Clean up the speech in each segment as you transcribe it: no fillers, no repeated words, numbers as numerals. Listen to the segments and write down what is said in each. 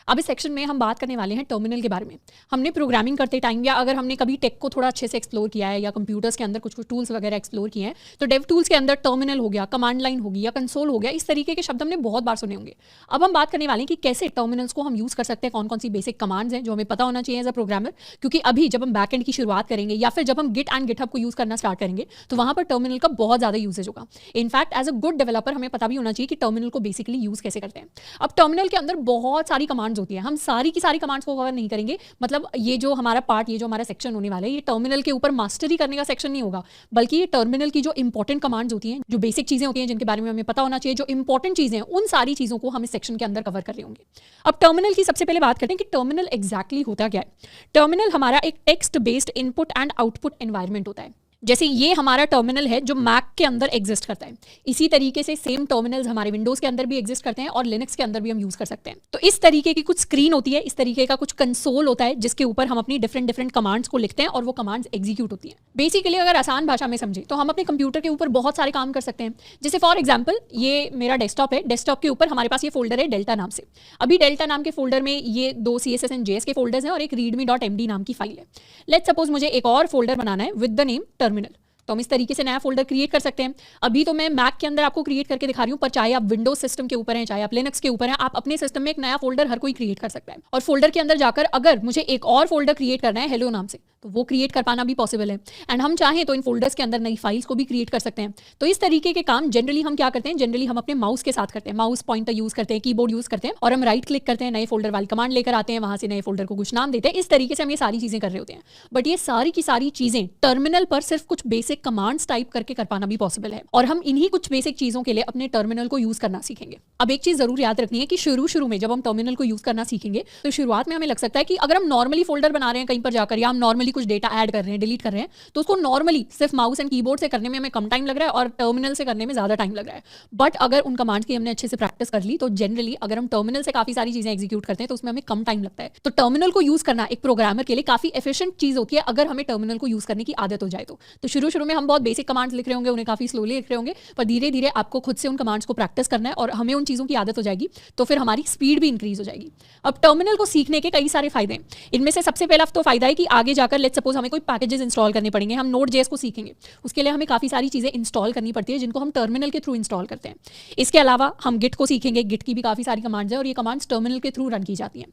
अब इस सेक्शन में हम बात करने वाले हैं टर्मिनल के बारे में। हमने प्रोग्रामिंग करते टाइम या अगर हमने कभी टेक को थोड़ा अच्छे से एक्सप्लोर किया है या कंप्यूटर्स के अंदर कुछ कुछ टूल्स वगैरह एक्सप्लोर किए हैं, तो डेव टूल्स के अंदर टर्मिनल हो गया, कमांड लाइन होगी या कंसोल हो गया, इस तरीके के शब्द हमने बहुत बार सुने होंगे। अब हम बात करने वाले हैं कि कैसे टर्मिनल्स को हम यूज़ कर सकते हैं, कौन कौन सी बेसिक कमांड्स हैं जो हमें पता होना चाहिए एज अ प्रोग्रामर। क्योंकि अभी जब हम बैक एंड की शुरुआत करेंगे या फिर जब हम गिट एंड गिटहब को यूज़ करना स्टार्ट करेंगे, तो वहाँ पर टर्मिनल का बहुत ज़्यादा यूजेज होगा। In fact as a good developer हमें पता भी होना चाहिए कि टर्मिनल को बेसिकली यूज़ कैसे करते हैं। अब टर्मिनल के अंदर बहुत सारी कमांड्स होती हैं, हम सारी की सारी कमांड्स को कवर नहीं करेंगे। मतलब ये जो हमारा पार्ट, ये जो हमारा सेक्शन होने वाला है, ये टर्मिनल के ऊपर मास्टरी करने का सेक्शन नहीं होगा, बल्कि ये टर्मिनल की जो इंपॉर्टेंट कमांड्स होती हैं, जो बेसिक चीजें होती हैं जिनके बारे में हमें पता होना चाहिए, जो इंपॉर्टेंट चीजें हैं, उन सारी चीजों को हम इस सेक्शन के अंदर कवर कर रहे होंगे। अब टर्मिनल की सबसे पहले बात करते हैं कि टर्मिनल एग्जैक्टली होता क्या है। टर्मिनल हमारा एक text based input and output environment होता है। जैसे ये हमारा टर्मिनल है जो मैक के अंदर एग्जिस्ट करता है, इसी तरीके से सेम टर्मिनल्स हमारे विंडोज के अंदर भी एग्जिस्ट करते हैं और लिनक्स के अंदर भी हम यूज कर सकते हैं। तो इस तरीके की कुछ स्क्रीन होती है, इस तरीके का कुछ कंसोल होता है जिसके ऊपर हम अपनी डिफरेंट डिफरेंट कमांड्स को लिखते हैं और वो कमांड्स एग्जीक्यूट होती हैं। बेसिकली अगर आसान भाषा में समझे तो हम अपने कंप्यूटर के ऊपर बहुत सारे काम कर सकते हैं। जैसे फॉर एग्जाम्पल ये मेरा डेस्कटॉप है, डेस्कटॉप के ऊपर हमारे पास ये फोल्डर है डेल्टा नाम से। अभी डेल्टा नाम के फोल्डर में ये 2 CSS एंड JS के फोल्डर्स हैं और एक readme.md नाम की फाइल है। लेट्स सपोज मुझे एक और फोल्डर बनाना है विद द नेम टर्मिनल, तो हम इस तरीके से नया फोल्डर क्रिएट कर सकते हैं। अभी तो मैं मैक के अंदर आपको क्रिएट करके दिखा रही हूँ, पर चाहे आप विंडोज सिस्टम के ऊपर हैं, चाहे आप लिनक्स के ऊपर हैं, आप अपने सिस्टम में एक नया फोल्डर हर कोई क्रिएट कर सकता है। और फोल्डर के अंदर जाकर अगर मुझे एक और फोल्डर क्रिएट करना है हेलो नाम से, तो वो क्रिएट कर पाना भी पॉसिबल है। एंड हम चाहें तो इन फोल्डर्स के अंदर नई फाइल्स को भी क्रिएट कर सकते हैं। तो इस तरीके के काम जनरली हम क्या करते हैं, जनरली हम अपने माउस के साथ करते हैं, माउस पॉइंटर यूज करते हैं, कीबोर्ड यूज करते हैं और हम राइट क्लिक करते हैं, नए फोल्डर वाली कमांड लेकर आते हैं, वहां से नए फोल्डर को कुछ नाम देते हैं। इस तरीके से हम ये सारी चीजें कर रहे होते हैं। बट ये सारी की सारी चीजें टर्मिनल पर सिर्फ कुछ बेसिक कमांड्स टाइप करके कर पाना भी पॉसिबल है और हम इन्हीं कुछ बेसिक चीजों के लिए अपने टर्मिनल को यूज करना सीखेंगे। अब एक चीज जरूर याद रखनी है कि शुरू में जब हम टर्मिनल को यूज करना सीखेंगे तो शुरुआत में हमें लग सकता है कि अगर हम नॉर्मली फोल्डर बना रहे हैं कहीं पर जाकर या हम नॉर्मली कुछ डेटा ऐड कर रहे हैं, डिलीट कर रहे हैं, तो उसको नॉर्मली सिर्फ माउस एंड कीबोर्ड से करने में हमें कम टाइम लग रहा है और टर्मिनल से करने में ज्यादा टाइम लग रहा है। बट अगर उन कमांड्स की हमने अच्छे से प्रैक्टिस कर ली तो जनरली अगर हम टर्मिनल से काफी सारी चीजें एग्जीक्यूट करते हैं तो उसमें हमें कम टाइम लगता है। तो टर्मिनल को यूज करना एक प्रोग्रामर के लिए काफी एफिशिएंट चीज होती है अगर हमें टर्मिनल को यूज करने की आदत हो जाए तो शुरू में हम बहुत बेसिक कमांड्स लिख रहे होंगे, उन्हें काफी स्लोली लिख रहे होंगे, पर धीरे धीरे आपको खुद से उन कमांड्स को प्रैक्टिस करना है और हमें उन चीज़ों की आदत हो जाएगी, तो फिर हमारी स्पीड भी इंक्रीज हो जाएगी। अब टर्मिनल को सीखने के कई सारे फायदे हैं। इनमें से सबसे पहला तो फायदा है कि आगे जाकर लेट्स सपोज हमें कोई पैकेजेस इंस्टॉल करने पड़ेंगे, हम Node.js को सीखेंगे, उसके लिए हमें काफ़ी सारी चीज़ें इंस्टॉल करनी पड़ती है जिनको हम टर्मिनल के थ्रू इंस्टॉल करते हैं। इसके अलावा हम गिट को सीखेंगे, गिट की भी काफ़ी सारी कमांड्स हैं और ये कमांड्स टर्मिनल के थ्रू रन की जाती हैं।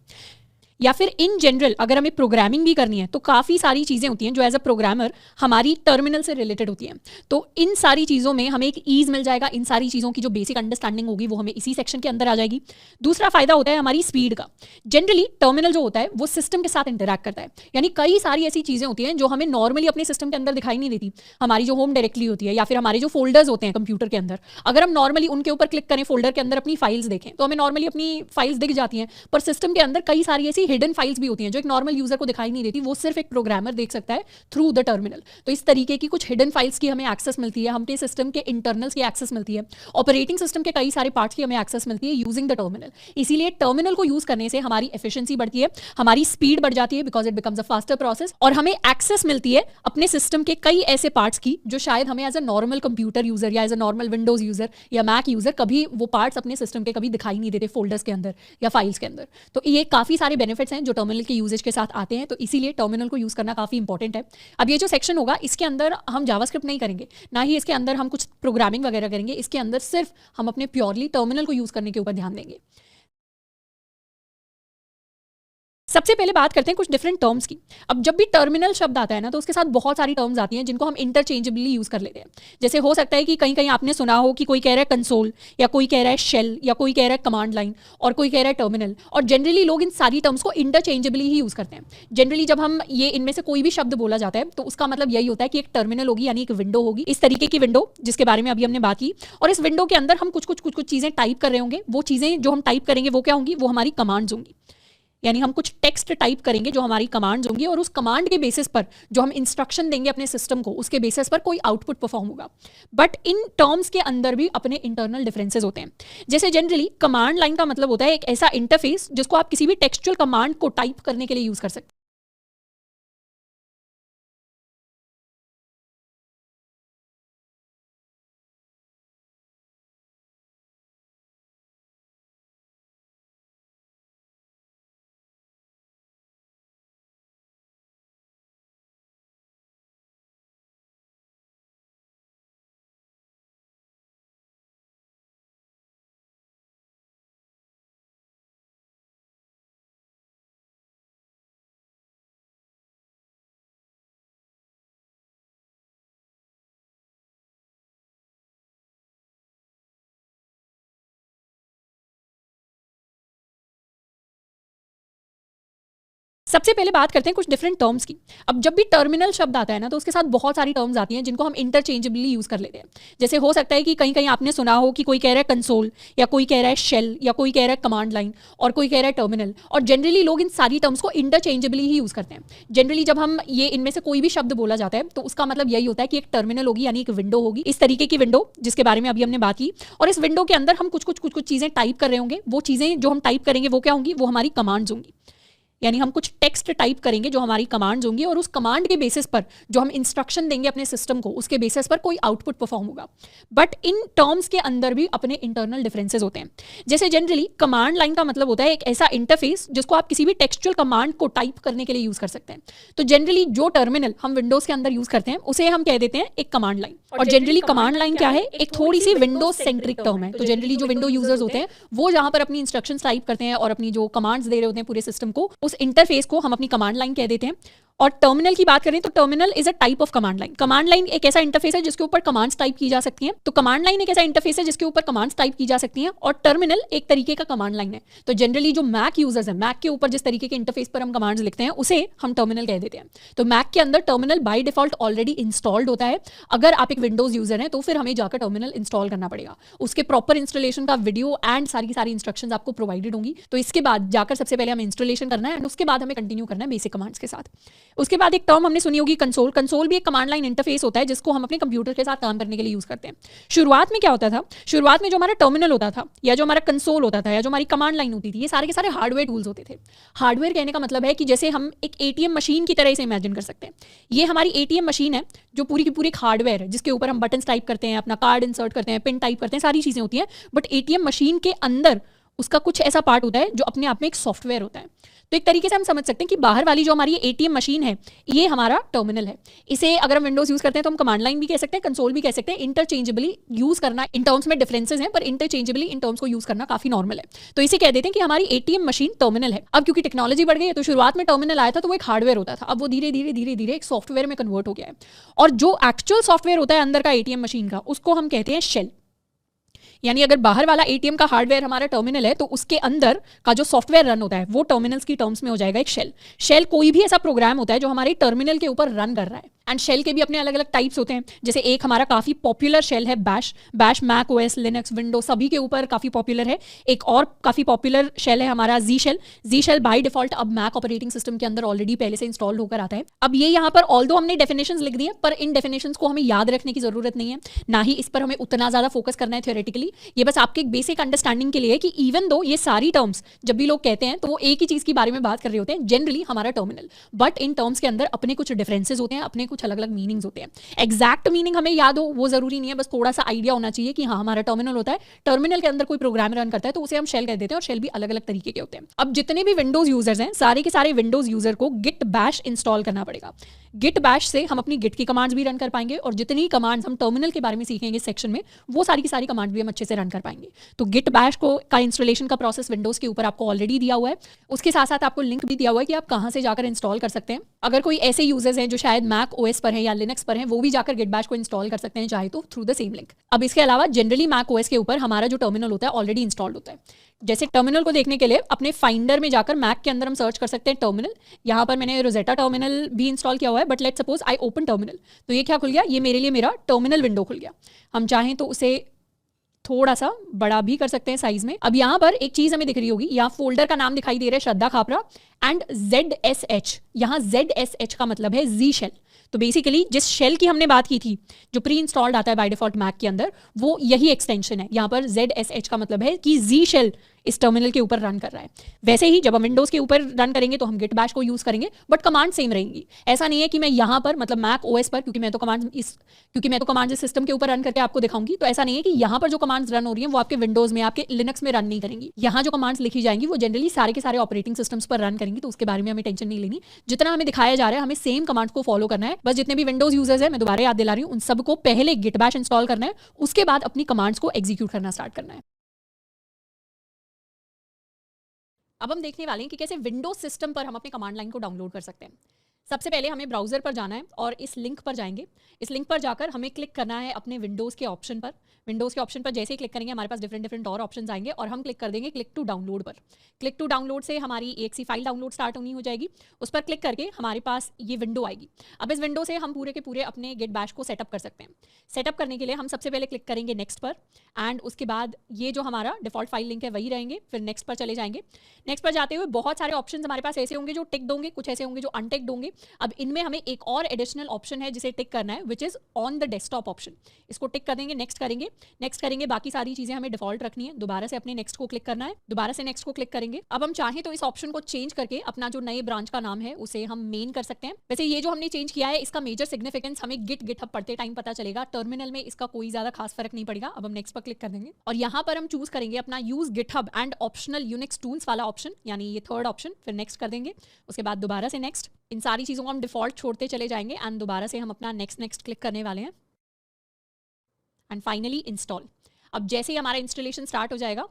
या फिर इन जनरल अगर हमें प्रोग्रामिंग भी करनी है तो काफ़ी सारी चीज़ें होती हैं जो एज अ प्रोग्रामर हमारी टर्मिनल से रिलेटेड होती हैं। तो इन सारी चीज़ों में हमें एक ईज मिल जाएगा, इन सारी चीज़ों की जो बेसिक अंडरस्टैंडिंग होगी वो हमें इसी सेक्शन के अंदर आ जाएगी। दूसरा फायदा होता है हमारी स्पीड का। जनरली टर्मिनल जो होता है वो सिस्टम के साथ इंटरैक्ट करता है, यानी कई सारी ऐसी चीज़ें होती हैं जो हमें नॉर्मली अपने सिस्टम के अंदर दिखाई नहीं देती। हमारी जो होम डायरेक्टली होती है या फिर हमारे जो फोल्डर्स होते हैं कंप्यूटर के अंदर, अगर हम नॉर्मली उनके ऊपर क्लिक करें, फोल्डर के अंदर अपनी फाइल्स देखें तो हमें नॉर्मली अपनी फाइल्स दिख जाती हैं, पर सिस्टम के अंदर कई सारी ऐसी हिडन फाइल्स भी होती हैं जो एक नॉर्मल यूजर को दिखाई नहीं देती, वो सिर्फ एक प्रोग्रामर देख सकता है थ्रू द टर्मिनल। तो इस तरीके की कुछ हिडन फाइल्स की हमें एक्सेस मिलती है, हमें सिस्टम के इंटरनल्स की एक्सेस मिलती है, ऑपरेटिंग सिस्टम के कई सारे पार्ट्स की हमें एक्सेस मिलती है यूजिंग द टर्मिनल। इसीलिए टर्मिनल को यूज करने से हमारी एफिशिएंसी बढ़ती है, हमारी स्पीड बढ़ जाती है because it becomes a faster process, और हमें एक्सेस मिलती है अपने सिस्टम के कई ऐसे पार्ट्स की जो शायद हमें as a normal computer user या as a normal Windows user या मैक यूजर कभी वो पार्ट्स अपने सिस्टम के कभी दिखाई नहीं देते फोल्डर्स के अंदर या फाइल्स के अंदर। तो ये काफी सारे बेनिफिट्स हैं जो टर्मिनल के यूजेज के साथ आते हैं, तो इसीलिए टर्मिनल को यूज करना काफी इंपॉर्टेंट है। अब ये जो सेक्शन होगा इसके अंदर हम जावास्क्रिप्ट नहीं करेंगे, ना ही इसके अंदर हम कुछ प्रोग्रामिंग वगैरह करेंगे, इसके अंदर सिर्फ हम अपने प्योरली टर्मिनल को यूज करने के ऊपर ध्यान देंगे। सबसे पहले बात करते हैं कुछ डिफरेंट टर्म्स की। अब जब भी टर्मिनल शब्द आता है ना तो उसके साथ बहुत सारी टर्म्स आती हैं जिनको हम इंटरचेंजेबली यूज कर लेते हैं। जैसे हो सकता है कि कहीं कहीं आपने सुना हो कि कोई कह रहा है कंसोल, या कोई कह रहा है शेल, या कोई कह रहा है कमांड लाइन, और कोई कह रहा है टर्मिनल, और जनरली लोग इन सारी टर्म्स को इंटरचेंजेबली ही यूज करते हैं। जनरली जब हम ये इनमें से कोई भी शब्द बोला जाता है तो उसका मतलब यही होता है कि एक टर्मिनल होगी, यानी एक विंडो होगी, इस तरीके की विंडो जिसके बारे में अभी हमने बात की, और इस विंडो के अंदर हम कुछ चीजें टाइप कर रहे होंगे। वो चीजें जो हम टाइप करेंगे वो क्या होंगी, वो हमारी कमांड्स होंगी, यानी हम कुछ टेक्स्ट टाइप करेंगे जो हमारी कमांड्स होंगी, और उस कमांड के बेसिस पर जो हम इंस्ट्रक्शन देंगे अपने सिस्टम को, उसके बेसिस पर कोई आउटपुट परफॉर्म होगा। बट इन टर्म्स के अंदर भी अपने इंटरनल डिफरेंसेस होते हैं। जैसे जनरली कमांड लाइन का मतलब होता है एक ऐसा इंटरफेस जिसको आप किसी भी टेक्सचुअल कमांड को टाइप करने के लिए यूज कर सकते हैं। सबसे पहले बात करते हैं कुछ डिफरेंट टर्म्स की। अब जब भी टर्मिनल शब्द आता है ना, तो उसके साथ बहुत सारी टर्म्स आती हैं जिनको हम इंटरचेंजेबली यूज कर लेते हैं। जैसे हो सकता है कि कहीं कहीं आपने सुना हो कि कोई कह रहा है कंसोल, या कोई कह रहा है शेल, या कोई कह रहा है कमांड लाइन, और कोई कह रहा है टर्मिनल। और जनरली लोग इन सारी टर्म्स को इंटरचेंजेबली ही यूज करते हैं। जनरली जब हम ये इनमें से कोई भी शब्द बोला जाता है तो उसका मतलब यही होता है कि एक टर्मिनल होगी, यानी एक विंडो होगी, इस तरीके की विंडो जिसके बारे में अभी हमने बात की। और इस विंडो के अंदर हम कुछ चीजें टाइप कर रहे होंगे। वो चीजें जो हम टाइप करेंगे वो क्या होंगी? वो हमारी कमांड्स होंगी। यानी हम कुछ टेक्स्ट टाइप करेंगे जो हमारी कमांड्स होंगी, और उस कमांड के बेसिस पर जो हम इंस्ट्रक्शन देंगे अपने सिस्टम को, उसके बेसिस पर कोई आउटपुट परफॉर्म होगा। बट इन टर्म्स के अंदर भी अपने इंटरनल डिफरेंसेस होते हैं। जैसे जनरली कमांड लाइन का मतलब होता है एक ऐसा इंटरफेस जिसको आप किसी भी टेक्सचुअल कमांड को टाइप करने के लिए यूज कर सकते हैं। तो जनरली जो टर्मिनल हम विंडोज के अंदर यूज करते हैं उसे हम कह देते हैं एक कमांड लाइन। और जनरली कमांड लाइन क्या है? एक थोड़ी सी विंडोज सेंट्रिक टर्म है। तो जनरली जो विंडो यूजर्स होते हैं वो जहां पर अपनी इंस्ट्रक्शंस टाइप करते हैं और अपनी जो कमांड्स दे रहे होते हैं पूरे सिस्टम को, उस इंटरफेस को हम अपनी कमांड लाइन कह देते हैं। और टर्मिनल की बात करें तो terminal is a type of command line. Command line एक ऐसा इंटरफेस है जिसके ऊपर कमांड्स टाइप की जा सकती हैं। तो कमांड लाइन एक ऐसा इंटरफेस है जिसके ऊपर कमांड्स टाइप की जा सकती हैं, और टर्मिनल एक तरीके का कमांड लाइन है। तो जनरली जो मैक यूजर्स हैं, मैक के ऊपर जिस तरीके के इंटरफेस पर हम कमांड्स लिखते हैं उसे हम टर्मिनल कह देते हैं। तो मैक के अंदर terminal by default already installed होता है। अगर आप एक विंडोज यूजर हैं तो फिर हमें जाकर टर्मिनल इंस्टॉल करना पड़ेगा। उसके प्रॉपर इंस्टॉलेशन का वीडियो एंड सारी की सारी इंस्ट्रक्शंस आपको प्रोवाइडेड होंगी। तो इसके बाद जाकर सबसे पहले हमें इंस्टॉलेशन करना है, एंड उसके बाद हमें कंटिन्यू करना है बेसिक कमांड्स के साथ। उसके बाद एक टर्म हमने सुनी होगी कंसोल। कंसोल भी एक कमांड लाइन इंटरफेस होता है जिसको हम अपने कंप्यूटर के साथ काम करने के लिए यूज करते हैं। शुरुआत में क्या होता था? शुरुआत में जो हमारा टर्मिनल होता था, या जो हमारा कंसोल होता था, या जो हमारी कमांड लाइन होती थी, ये सारे के सारे हार्डवेयर टूल्स होते थे। हार्डवेयर कहने का मतलब है कि जैसे हम एक एटीएम मशीन की तरह इसे इमेजिन कर सकते हैं। ये हमारी एटीएम मशीन है जो पूरी की पूरी एक हार्डवेयर है जिसके ऊपर हम बटन्स टाइप करते हैं, अपना कार्ड इंसर्ट करते हैं, पिन टाइप करते हैं, सारी चीजें होती हैं। बट एटीएम मशीन के अंदर उसका कुछ ऐसा पार्ट होता है जो अपने आप में एक सॉफ्टवेयर होता है। तो एक तरीके से हम समझ सकते हैं कि बाहर वाली जो हमारी एटीएम मशीन है ये हमारा टर्मिनल है। इसे अगर हम विंडोज यूज करते हैं तो हम कमांड लाइन भी कह सकते हैं, कंसोल भी कह सकते हैं। इंटरचेंजेबली यूज करना, इन टर्म्स में डिफरेंसेस हैं, पर इंटरचेंजेबली इन टर्म्स को यूज करना काफी नॉर्मल है। तो इसे कह देते हैं कि हमारी एटीएम मशीन टर्मिनल है। अब क्योंकि टेक्नोलॉजी बढ़ गई है तो शुरुआत में टर्मिनल आया था तो वो एक हार्डवेयर होता था, अब वो धीरे धीरे एक सॉफ्टवेयर में कन्वर्ट हो गया है। और जो एक्चुअल सॉफ्टवेयर होता है अंदर का एटीएम मशीन का, उसको हम कहते हैं शेल। यानी अगर बाहर वाला एटीएम का हार्डवेयर हमारा टर्मिनल है तो उसके अंदर का जो सॉफ्टवेयर रन होता है वो टर्मिनल्स की टर्म्स में हो जाएगा एक शेल। शेल कोई भी ऐसा प्रोग्राम होता है जो हमारे टर्मिनल के ऊपर रन कर रहा है। एंड शेल के भी अपने अलग अलग टाइप्स होते हैं। जैसे एक हमारा काफी पॉपुलर शेल है bash. Bash Mac OS, Linux, window सभी के ऊपर काफी पॉपुलर है। एक और काफी पॉपुलर शेल है हमारा Z shell. Z shell by default अब मैक ऑपरेटिंग सिस्टम के अंदर ऑलरेडी पहले से इंस्टॉल होकर आता है। अब ये यहाँ पर ऑल्दो हमने डेफिनेशंस लिख दी है, पर इन डेफिनेशंस को हमें याद रखने की जरूरत नहीं है, ना ही इस पर हमें उतना ज्यादा फोकस करना है थ्योरेटिकली। ये बस आपके एक बेसिक अंडरस्टैंडिंग के लिए है कि इवन दो ये सारी टर्म्स जब भी लोग कहते हैं तो वो एक ही चीज के बारे में बात कर रहे होते हैं, जनरली हमारा टर्मिनल। बट इन टर्म्स के अंदर अपने कुछ डिफरेंसेस होते हैं, अपने कुछ अलग अलग मीनिंग्स होते हैं। एग्जैक्ट मीनिंग हमें याद हो वो जरूरी नहीं है, बस थोड़ा सा आइडिया होना चाहिए कि हाँ हमारा टर्मिनल होता है, टर्मिनल के अंदर कोई प्रोग्राम रन करता है तो उसे हम शेल कह देते हैं, और शेल भी अलग अलग तरीके के होते हैं। अब जितने भी विंडोज यूजर्स हैं सारे के सारे विंडोज यूजर को गिट बैश इंस्टॉल करना पड़ेगा। गिट बैश से हम अपनी गिट की कमांड्स भी रन कर पाएंगे, और जितनी कमांड्स हम टर्मिनल के बारे में सीखेंगे इस सेक्शन में वो सारी की सारी कमांड्स भी हम अच्छे से रन कर पाएंगे। तो गिट बैश को का इंस्टॉलेशन का प्रोसेस विंडोज के ऊपर आपको ऑलरेडी दिया हुआ है। उसके साथ साथ आपको लिंक भी दिया हुआ है कि आप कहां से जाकर इंस्टॉल कर सकते हैं। अगर कोई ऐसे यूजर्स हैं जो शायद मैक ओएस पर है या लिनक्स पर है, वो भी जाकर गिट बैश को इंस्टॉल कर सकते हैं चाहे तो थ्रू द सेम लिंक। अब इसके अलावा जनरली मैक ओएस के ऊपर हमारा जो टर्मिनल होता है ऑलरेडी इंस्टॉल्ड होता है। जैसे टर्मिनल को देखने के लिए अपने फाइंडर में जाकर मैक के अंदर हम सर्च कर सकते हैं टर्मिनल। यहाँ पर मैंने रोजेटा टर्मिनल भी इंस्टॉल किया हुआ है, but let's suppose I open terminal, तो ये क्या खुल गया? ये मेरे लिए मेरा टर्मिनल विंडो खुल गया। हम चाहें तो उसे थोड़ा सा बड़ा भी कर सकते हैं साइज में। अब यहाँ पर एक चीज हमें दिख रही होगी, यहाँ फोल्डर का नाम दिखाई दे रहा है श्रद्धा खापरा एंड ZSH। यहाँ ZSH का मतलब है जी शेल। तो बेसिकली जिस शेल की हमने बात की थी जो प्री इंस्टॉल्ड आता है बाय डिफॉल्ट मैक के अंदर, वो यही एक्सटेंशन है। यहाँ पर ZSH का मतलब है कि जी शेल इस टर्मिनल के ऊपर रन कर रहा है। वैसे ही जब हम विंडोज के ऊपर रन करेंगे तो हम गिट बैश को यूज करेंगे, बट कमांड सेम रहेंगी। ऐसा नहीं है कि मैं यहाँ पर मतलब मैक ओएस पर, क्योंकि मैं तो कमांड इस सिस्टम के ऊपर रन करके आपको दिखाऊंगी, तो ऐसा नहीं है कि यहाँ पर जो कमांड्स रन हो रही हैं वो आपके विंडोज में, आपके लिनक्स में रन नहीं करेंगी। यहाँ जो कमांड्स लिखी जाएंगी वो जनरली सारे के सारे ऑपरेटिंग सिस्टम्स पर रन करेंगी, तो उसके बारे में हमें टेंशन नहीं लेनी। जितना हमें दिखाया जा रहा है हमें सेम कमांड्स को फॉलो करना है। बस जितने भी विंडोज यूजर्स हैं, मैं दोबारा याद दिला रही हूँ, उन सबको पहले गिट बैश इंस्टॉल करना है, उसके बाद अपनी कमांड्स को एग्जीक्यूट करना स्टार्ट करना है। अब हम देखने वाले हैं कि कैसे विंडोज सिस्टम पर हम अपने कमांड लाइन को डाउनलोड कर सकते हैं। सबसे पहले हमें ब्राउजर पर जाना है और इस लिंक पर जाएंगे। इस लिंक पर जाकर हमें क्लिक करना है अपने विंडोज़ के ऑप्शन पर। विंडोज़ के ऑप्शन पर जैसे ही क्लिक करेंगे हमारे पास डिफरेंट डिफरेंट और ऑप्शन आएंगे और हम क्लिक कर देंगे क्लिक टू डाउनलोड पर। क्लिक टू डाउनलोड से हमारी EXE फाइल डाउनलोड स्टार्ट होनी हो जाएगी। उस पर क्लिक करके हमारे पास ये विंडो आएगी। अब इस विंडो से हम पूरे के पूरे अपने गिट बैश को सेटअप कर सकते हैं। सेटअप करने के लिए हम सबसे पहले क्लिक करेंगे नेक्स्ट पर एंड उसके बाद ये जो हमारा डिफॉल्ट फाइल लिंक है वही रहेंगे। फिर नेक्स्ट पर चले जाएंगे। नेक्स्ट पर जाते हुए बहुत सारे ऑप्शन हमारे पास ऐसे होंगे जो टिक्ड होंगे, कुछ ऐसे होंगे जो अनटिक्ड होंगे। अब इनमें हमें एक और एडिशनल ऑप्शन है जिसे टिक करना है, which is on the desktop option. इसको टिक कर देंगे, नेक्स्ट करेंगे। नेक्स्ट करेंगे, बाकी सारी चीजें हमें डिफॉल्ट रखनी है। दोबारा से अपने नेक्स्ट को क्लिक करना है, दोबारा से नेक्स्ट को क्लिक करेंगे। अब हम चाहें तो इस ऑप्शन को चेंज करके अपना जो नए ब्रांच का नाम है उसे हम मेन कर सकते हैं। वैसे ये जो हमने चेंज किया है इसका मेजर सिग्निफिकेंस हमें गिटहब पढ़ते टाइम पता चलेगा, टर्मिनल में इसका कोई ज्यादा खास फर्क नहीं पड़ेगा। अब हम नेक्स्ट पर क्लिक कर देंगे और यहाँ पर हम चूज करेंगे अपना use GitHub and optional Unix tools वाला ऑप्शन, यानी ये थर्ड ऑप्शन। फिर नेक्स्ट कर देंगे, उसके बाद दोबारा से नेक्स्ट। इन सारी चीजों को हम डिफॉल्ट छोड़ते चले जाएंगे एंड दोबारा से हम अपना नेक्स्ट क्लिक करने वाले हैं एंड फाइनली इंस्टॉल। अब जैसे ही हमारा इंस्टॉलेशन स्टार्ट हो जाएगा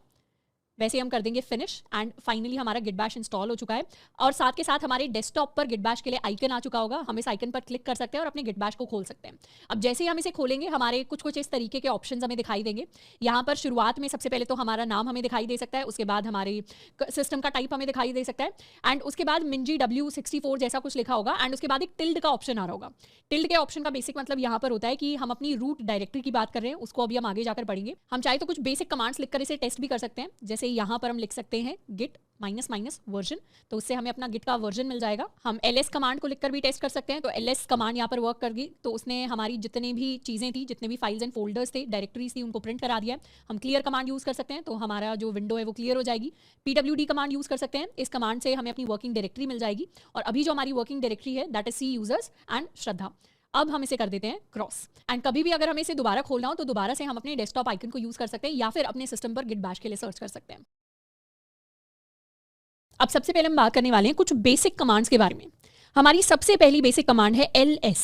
वैसे हम कर देंगे फिनिश एंड फाइनली हमारा गिट बैश इंस्टॉल हो चुका है। और साथ के साथ हमारे डेस्कटॉप पर गिट बैश के लिए आइकन आ चुका होगा। हम इस आइकन पर क्लिक कर सकते हैं और अपने गिट बैश को खोल सकते हैं। अब जैसे ही हम इसे खोलेंगे हमारे कुछ इस तरीके के ऑप्शंस हमें दिखाई देंगे। यहाँ पर शुरुआत में सबसे पहले तो हमारा नाम हमें दिखाई दे सकता है, उसके बाद हमारे सिस्टम का टाइप हमें दिखाई दे सकता है एंड उसके बाद मिंजी W64 जैसा कुछ लिखा होगा एंड उसके बाद एक टिल्ड का ऑप्शन आ रहा होगा। टिल्ड के ऑप्शन का बेसिक मतलब यहाँ पर होता है कि हम अपनी रूट डायरेक्टरी की बात कर रहे हैं, उसको अभी हम आगे जाकर पढ़ेंगे। हम चाहे तो कुछ बेसिक कमांड्स लिखकर इसे टेस्ट भी कर सकते हैं। जैसे यहाँ पर हम लिख सकते हैं git -- वर्जन, तो उससे हमें अपना गिट का वर्जन मिल जाएगा। हम ls कमांड को लिखकर भी टेस्ट कर सकते हैं, तो ls कमांड यहाँ पर वर्क कर गई तो उसने हमारी जितने भी चीज़ें थी, जितने भी फाइल्स एंड फोल्डर्स थे, डायरेक्टरीज थी, उनको प्रिंट करा दिया है। हम क्लियर कमांड यूज़ कर सकते हैं तो हमारा जो विंडो है वो क्लियर हो जाएगी। pwd कमांड यूज़ कर सकते हैं, इस कमांड से हमें अपनी वर्किंग डायरेक्टरी मिल जाएगी। और अभी जो हमारी वर्किंग डायरेक्टरी है that is C users and Shraddha. अब हम इसे कर देते हैं क्रॉस एंड कभी भी अगर हमें इसे दोबारा खोलना हो तो दोबारा से हम अपने डेस्कटॉप आइकन को यूज़ कर सकते हैं या फिर अपने सिस्टम पर गिट बैश के लिए सर्च कर सकते हैं। अब सबसे पहले हम बात करने वाले हैं कुछ बेसिक कमांड्स के बारे में। हमारी सबसे पहली बेसिक कमांड है ls।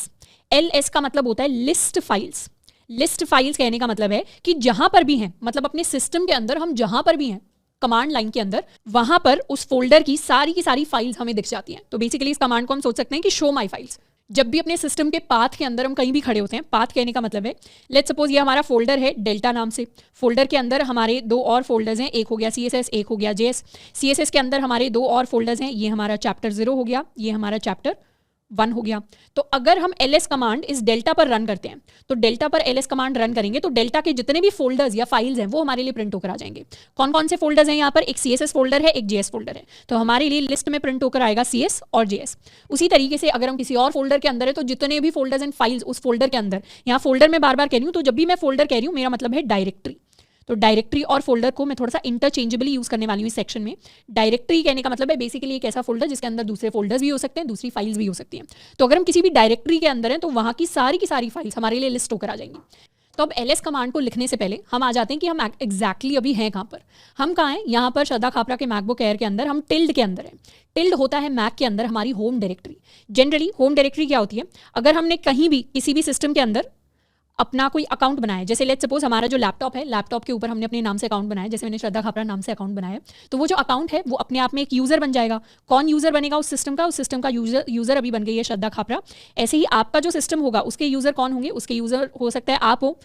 ls का मतलब होता है लिस्ट फाइल्स। लिस्ट फाइल्स कहने का मतलब है कि जहां पर भी हैं, मतलब अपने सिस्टम के अंदर हम जहां पर भी हैं कमांड लाइन के अंदर, वहां पर उस फोल्डर की सारी फाइल्स हमें दिख जाती हैं। तो बेसिकली इस कमांड को हम सोच सकते हैं कि शो माई फाइल्स। जब भी अपने सिस्टम के पाथ के अंदर हम कहीं भी खड़े होते हैं, पाथ कहने का मतलब है लेट्स सपोज ये हमारा फोल्डर है डेल्टा नाम से। फोल्डर के अंदर हमारे दो और फोल्डर्स हैं, एक हो गया CSS, एक हो गया JS। CSS के अंदर हमारे दो और फोल्डर्स हैं, ये हमारा चैप्टर 0 हो गया, ये हमारा चैप्टर 1 हो गया। तो अगर हम ls कमांड इस डेल्टा पर रन करते हैं तो डेल्टा पर ls कमांड रन करेंगे तो डेल्टा के जितने भी फोल्डर्स या फाइल्स हैं वो हमारे लिए प्रिंट होकर आ जाएंगे। कौन कौन से फोल्डर्स हैं यहाँ पर? एक CSS फोल्डर है, एक JS फोल्डर है। तो हमारे लिए लिस्ट में प्रिंट होकर आएगा CS और JS। उसी तरीके से अगर हम किसी और फोल्डर के अंदर है तो जितने भी फोल्डर्स एंड फाइल्स उस फोल्डर के अंदर, यहाँ फोल्डर में बार बार कह रही हूँ, तो जब भी मैं फोल्डर कह रही हूँ मेरा मतलब है डायरेक्टरी। तो डायरेक्टरी और फोल्डर को मैं थोड़ा सा इंटरचेंजेबली यूज करने वाली हूँ इस सेक्शन में। डायरेक्टरी कहने का मतलब है बेसिकली एक ऐसा फोल्डर जिसके अंदर दूसरे फोल्डर्स भी हो सकते हैं, दूसरी फाइल्स भी हो सकती हैं। तो अगर हम किसी भी डायरेक्टरी के अंदर हैं तो वहाँ की सारी फाइल्स हमारे लिए लिस्ट होकर आ जाएंगी। तो अब ls कमांड को लिखने से पहले हम आ जाते हैं कि हम एग्जैक्टली अभी हैं कहाँ पर। हम कहाँ हैं? यहाँ पर श्रद्धा खापरा के मैकबुक एयर के अंदर हम टिल्ड के अंदर हैं। टिल्ड होता है मैक के अंदर हमारी home directory. Generally home directory क्या होती है? अगर हमने कहीं भी किसी भी सिस्टम के अंदर अपना कोई अकाउंट बनाया, जैसे लेट्स सपोज हमारा जो लैपटॉप है, लैपटॉप के ऊपर हमने अपने नाम से अकाउंट बनाया, जैसे मैंने श्रद्धा खापरा नाम से अकाउंट बनाया, तो वो जो अकाउंट है वो अपने आप में एक यूजर बन जाएगा। कौन यूजर बनेगा उस सिस्टम का? उस सिस्टम का यूजर अभी बन गई है श्रद्धा खापरा। ऐसे ही आपका जो सिस्टम होगा उसके यूजर कौन होंगे? उसके यूजर हो सकता है आप हो,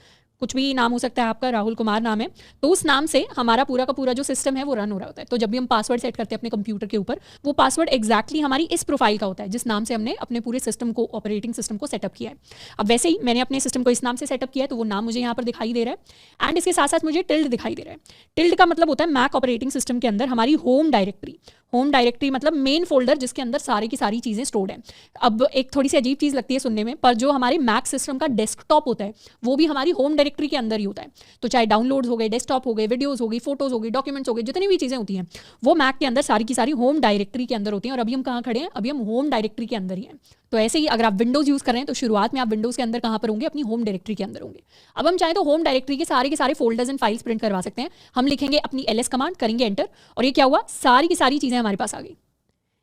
कुछ भी नाम हो सकता है आपका, राहुल कुमार नाम है, तो उस नाम से हमारा पूरा का पूरा जो सिस्टम है वो रन हो रहा होता है। तो जब भी हम पासवर्ड सेट करते हैं अपने कंप्यूटर के ऊपर, वो पासवर्ड एग्जैक्टली हमारी इस प्रोफाइल का होता है जिस नाम से हमने अपने पूरे सिस्टम को, ऑपरेटिंग सिस्टम को सेटअप किया है। अब वैसे ही मैंने अपने सिस्टम को इस नाम से सेटअप किया है तो वो नाम मुझे यहाँ पर दिखाई दे रहा है एंड इसके साथ साथ मुझे टिल्ड दिखाई दे रहा है। टिल्ड का मतलब होता है मैक ऑपरेटिंग सिस्टम के अंदर हमारी होम डायरेक्टरी। होम डायरेक्टरी मतलब मेन फोल्डर जिसके अंदर सारी की सारी चीज़ें स्टोर्ड हैं। अब एक थोड़ी सी अजीब चीज़ लगती है सुनने में, पर जो हमारे मैक सिस्टम का डेस्कटॉप होता है वो भी हमारी होम डायरेक्टरी के अंदर ही होता है। तो चाहे डाउनलोड्स हो गए, डेस्कटॉप हो गए, वीडियोस हो गई, फोटोज हो गई, डॉक्यूमेंट्स हो गए, जितनी भी चीज़ें होती हैं वो मैक के अंदर सारी की सारी होम डायरेक्टरी के अंदर होती हैं। और अभी हम कहाँ खड़े हैं? अभी हम होम डायरेक्टरी के अंदर ही हैं। तो ऐसे ही अगर आप विंडोज़ यूज़ कर रहे हैं तो शुरुआत में आप विंडोज़ के अंदर कहाँ पर होंगे? अपनी होम डायरेक्टरी के अंदर होंगे। अब हम चाहे तो होम डायरेक्टरी के सारे फोल्डर्स एंड फाइल्स प्रिंट करवा सकते हैं। हम लिखेंगे अपनी ls कमांड, करेंगे एंटर, और ये क्या हुआ? सारी की सारी चीज़ें हमारे पास आ गई।